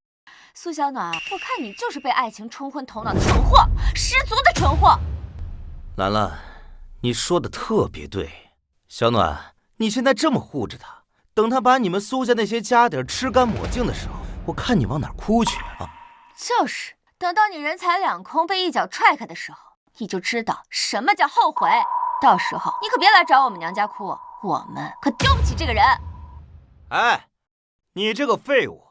苏小暖，我看你就是被爱情冲昏头脑的蠢货，十足的蠢货。兰兰，你说的特别对。小暖，你现在这么护着他，等他把你们苏家那些家底吃干抹净的时候，我看你往哪哭去啊？就是，等到你人财两空被一脚踹开的时候，你就知道什么叫后悔。到时候你可别来找我们娘家哭，我们可丢不起这个人。哎，你这个废物，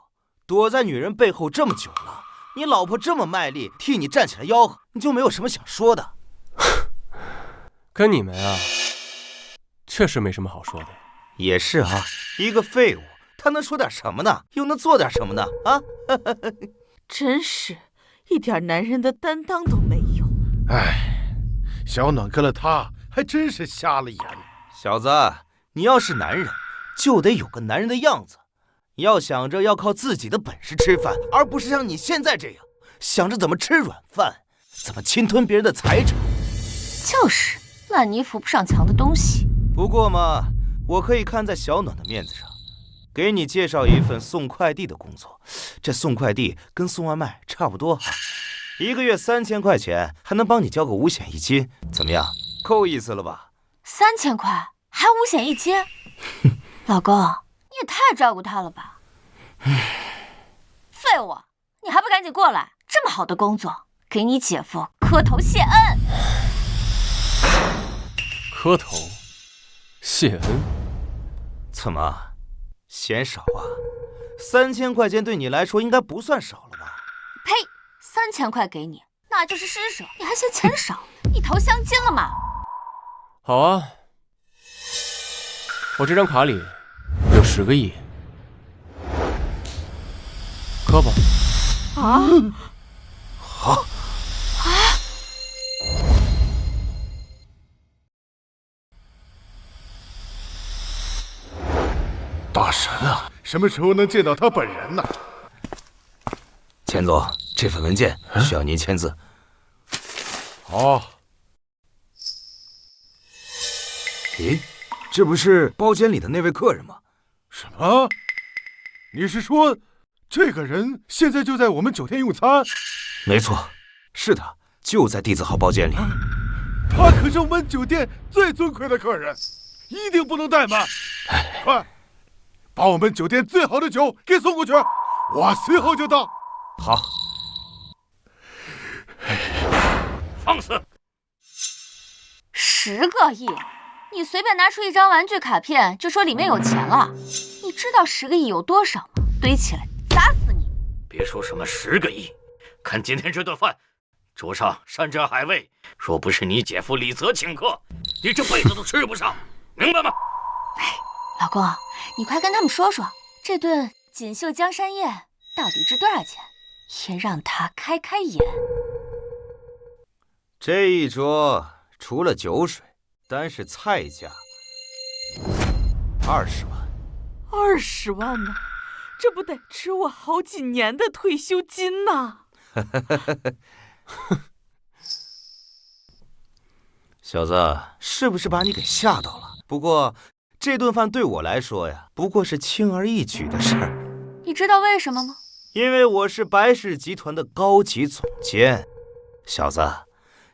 躲在女人背后这么久了，你老婆这么卖力替你站起来吆喝，你就没有什么想说的？跟你们啊，确实没什么好说的。也是啊，一个废物，他能说点什么呢？又能做点什么呢？啊，真是一点男人的担当都没有。哎，小暖跟了他，还真是瞎了眼。小子，你要是男人，就得有个男人的样子，要想着要靠自己的本事吃饭，而不是像你现在这样，想着怎么吃软饭，怎么侵吞别人的财产。就是烂泥扶不上墙的东西。不过嘛，我可以看在小暖的面子上，给你介绍一份送快递的工作。这送快递跟送外卖差不多，一个月3000块钱，还能帮你交个5险1金，怎么样？够意思了吧？3000块还5险1金？老公，你也太照顾他了吧！废物，你还不赶紧过来！这么好的工作，给你姐夫磕头谢恩。磕头谢恩？怎么嫌少啊？3000块钱对你来说应该不算少了吧？呸！3000块给你，那就是施舍，你还嫌钱少？一头香精了吗？好啊，我这张卡里有10个亿，磕吧。啊？好。大神啊，什么时候能见到他本人呢？钱总，这份文件需要您签字。好。咦，这不是包间里的那位客人吗？什么？你是说，这个人现在就在我们酒店用餐？没错，是他，就在D字号包间里。他可是我们酒店最尊贵的客人，一定不能怠慢。快，把我们酒店最好的酒给送过去，我随后就到。好。放肆！10个亿，你随便拿出一张玩具卡片就说里面有钱了，你知道10个亿有多少吗？堆起来砸死你！别说什么10个亿，看今天这顿饭，桌上山珍海味，若不是你姐夫李泽请客，你这辈子都吃不上，明白吗？老公，你快跟他们说说，这顿锦绣江山宴到底值多少钱，也让他开开眼。这一桌除了酒水，单是菜价20万。20万呢？这不得吃我好几年的退休金呢！小子，是不是把你给吓到了？不过这顿饭对我来说呀，不过是轻而易举的事儿。你知道为什么吗？因为我是白氏集团的高级总监。小子，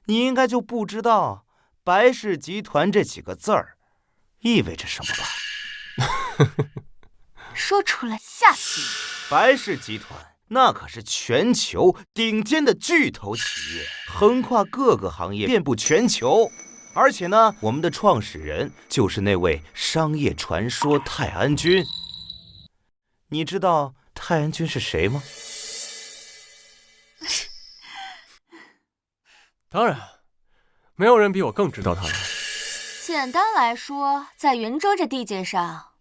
你应该就不知道白氏集团这几个字儿意味着什么吧？说出来吓死你！白氏集团那可是全球顶尖的巨头企业，横跨各个行业，遍布全球。而且呢，我们的创始人就是那位商业传说泰安君。你知道泰安君是谁吗？当然，没有人比我更知道他了。简单来说，在云州这地界上，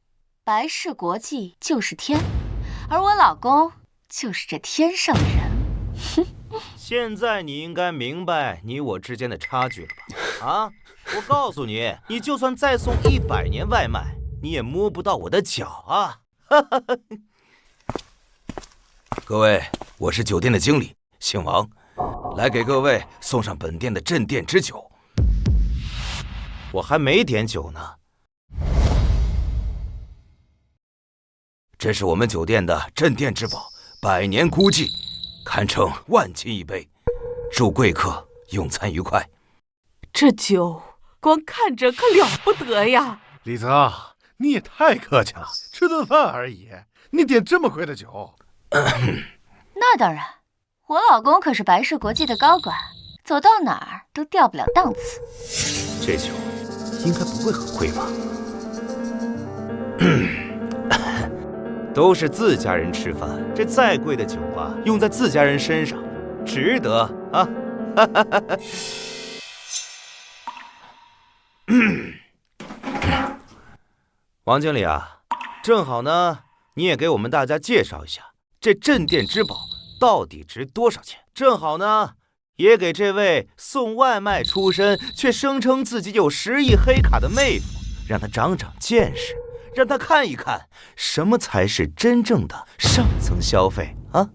白氏国际就是天，而我老公就是这天上的人。现在你应该明白你我之间的差距了吧？啊！我告诉你，你就算再送100年外卖，你也摸不到我的脚啊！各位，我是酒店的经理，姓王，来给各位送上本店的镇店之酒。我还没点酒呢。这是我们酒店的镇店之宝，100年孤寂，堪称万金一杯。祝贵客用餐愉快。这酒光看着可了不得呀！李泽，你也太客气了，吃顿饭而已，你点这么贵的酒？那当然，我老公可是白氏国际的高管，走到哪儿都掉不了档次。这酒应该不会很贵吧？都是自家人吃饭，这再贵的酒啊，用在自家人身上，值得啊！王经理啊，正好呢，你也给我们大家介绍一下这镇店之宝到底值多少钱。正好呢，也给这位送外卖出身却声称自己有10亿黑卡的妹夫，让他长长见识，让他看一看什么才是真正的上层消费啊！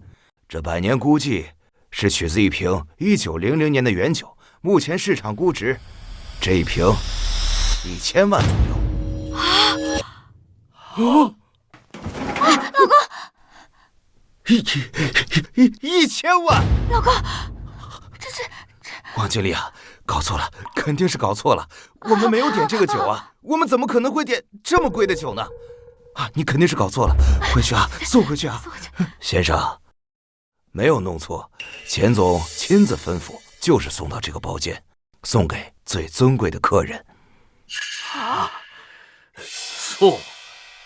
这100年孤寂是取自一瓶1900年的原酒，目前市场估值这一瓶1000万左右。老公，1000万！老公，这王经理啊，搞错了，肯定是搞错了，我们没有点这个酒啊，我们怎么可能会点这么贵的酒呢？啊，你肯定是搞错了，回去啊，送回去啊。先生，没有弄错，钱总亲自吩咐，就是送到这个包间，送给最尊贵的客人。啊，送？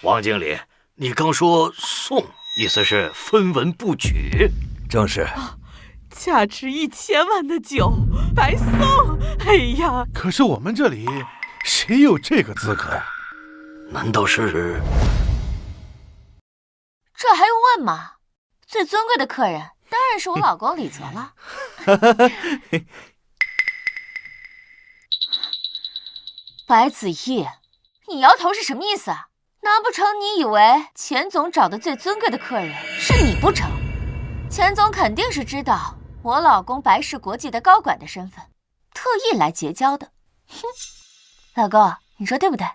王经理，你刚说送，意思是分文不取？正是。价值1000万的酒白送，哎呀！可是我们这里谁有这个资格呀？难道是？这还用问吗？最尊贵的客人当然是我老公李泽了。白子毅，你摇头是什么意思啊？难不成你以为钱总找的最尊贵的客人是你不成？钱总肯定是知道我老公白氏国际的高管的身份，特意来结交的。哼，老公，你说对不对？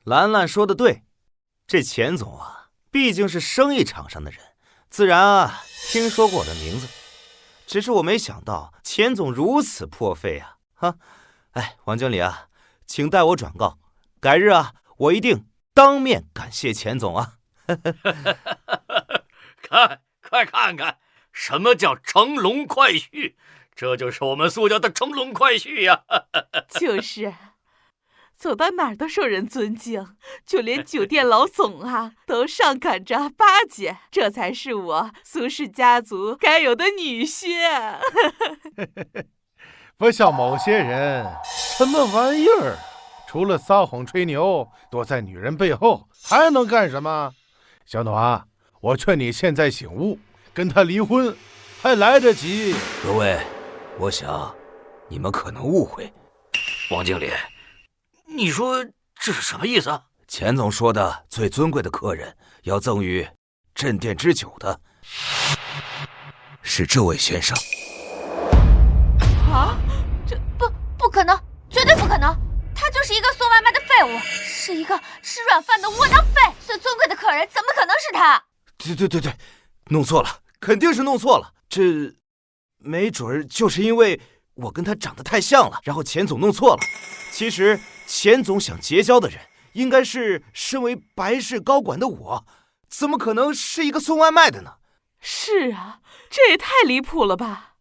兰兰说的对，这钱总啊，毕竟是生意场上的人，自然啊听说过我的名字。只是我没想到钱总如此破费啊！哈，哎，王经理啊，请代我转告，改日啊，我一定当面感谢钱总啊！快看看，什么叫乘龙快婿？这就是我们苏家的乘龙快婿呀！就是，走到哪儿都受人尊敬，就连酒店老总啊都上赶着巴结，这才是我苏氏家族该有的女婿。不像某些人，什么玩意儿？除了撒谎吹牛，躲在女人背后，还能干什么？小暖，我劝你现在醒悟，跟他离婚还来得及。各位，我想你们可能误会。王经理，你说这是什么意思？钱总说的最尊贵的客人要赠予镇店之酒的，是这位先生。啊？这不可能，绝对不可能！他就是一个送外卖的废物，是一个吃软饭的窝囊废，最尊贵的客人怎么可能是他？对，弄错了，肯定是弄错了。这没准儿就是因为我跟他长得太像了，然后钱总弄错了。其实钱总想结交的人应该是身为白氏高管的我，怎么可能是一个送外卖的呢？是啊，这也太离谱了吧！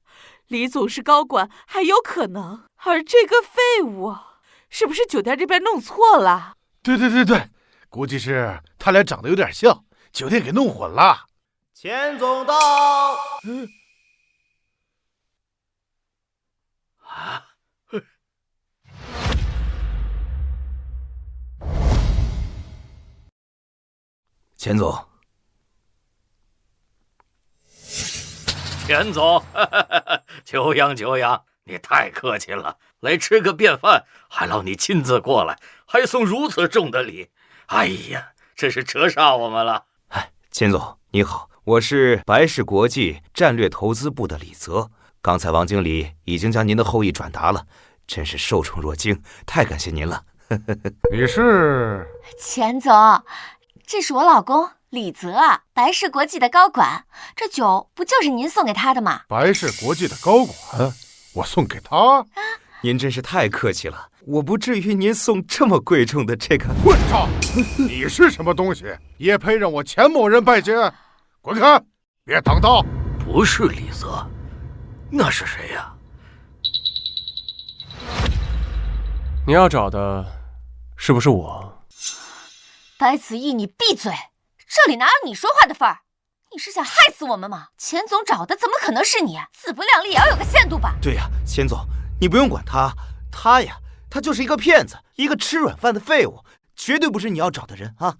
李总是高管还有可能，而这个废物是不是酒店这边弄错了？对，估计是他俩长得有点像，酒店给弄混了。钱总到。钱总，钱总，久仰，你太客气了，来吃个便饭，还劳你亲自过来，还送如此重的礼，哎呀，真是折煞我们了。钱总你好，我是白氏国际战略投资部的李泽，刚才王经理已经将您的厚意转达了，真是受宠若惊，太感谢您了。你是？钱总，这是我老公李泽，白氏国际的高管，这酒不就是您送给他的吗？白氏国际的高管，我送给他？您真是太客气了，我不至于您送这么贵重的这个。混账！你是什么东西，也配让我钱某人拜见？滚开！别挡道！不是李泽，那是谁呀？你要找的是不是我？白子毅，你闭嘴！这里哪有你说话的份儿？你是想害死我们吗？钱总找的怎么可能是你？自不量力也要有个限度吧？对呀，钱总，你不用管他，他就是一个骗子，一个吃软饭的废物，绝对不是你要找的人啊！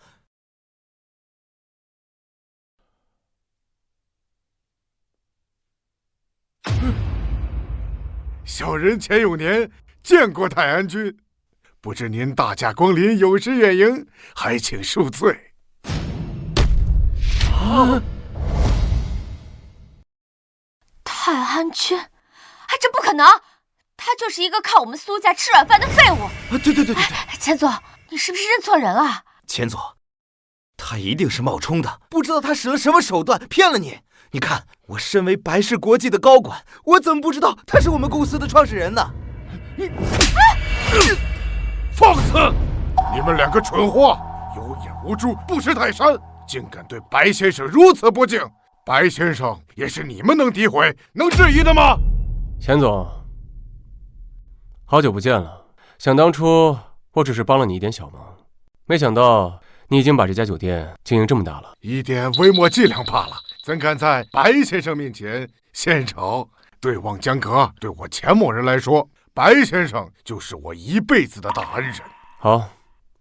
小人钱永年见过泰安君，不知您大驾光临，有失远迎，还请恕罪。泰安君，这不可能！他就是一个靠我们苏家吃软饭的废物。对，钱总，你是不是认错人了？钱总，他一定是冒充的，不知道他使了什么手段骗了你。你看，我身为白氏国际的高管，我怎么不知道他是我们公司的创始人呢？放肆！你们两个蠢货，有眼无珠，不识泰山，竟敢对白先生如此不敬！白先生也是你们能诋毁、能质疑的吗？钱总，好久不见了。想当初我只是帮了你一点小忙，没想到你已经把这家酒店经营这么大了。一点微末伎俩罢了，怎敢在白先生面前献丑？对望江阁，对我钱某人来说，白先生就是我一辈子的大恩人。好，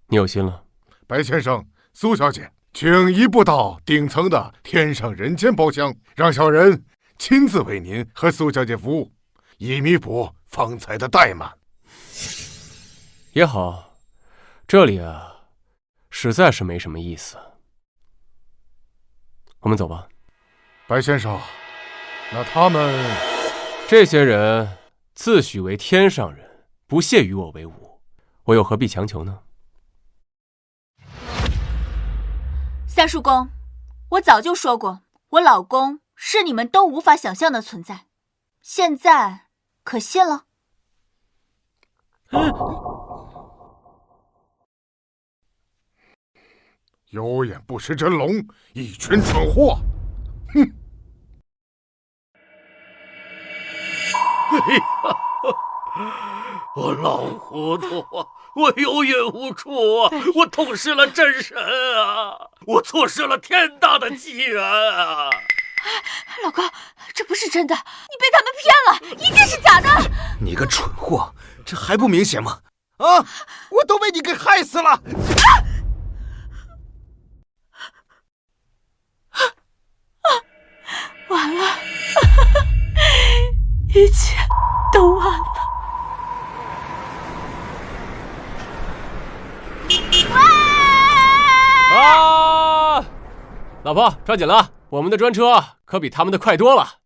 你有心了。白先生，苏小姐，请移步到顶层的天上人间包厢，让小人亲自为您和苏小姐服务，以弥补方才的怠慢。也好，这里实在是没什么意思。我们走吧。白先生，那他们……这些人自诩为天上人，不屑与我为伍，我又何必强求呢？三叔公，我早就说过，我老公是你们都无法想象的存在，现在可信了？有眼不识真龙，一群蠢货！哼！哎呀，我老糊涂啊！我有眼无珠啊！我痛失了真神啊！我错失了天大的机缘啊！老公，这不是真的，你被他们骗了，一定是假的！你个蠢货，这还不明显吗？啊！我都被你给害死了！完了，一切都完了。啊！老婆，抓紧了，我们的专车可比他们的快多了。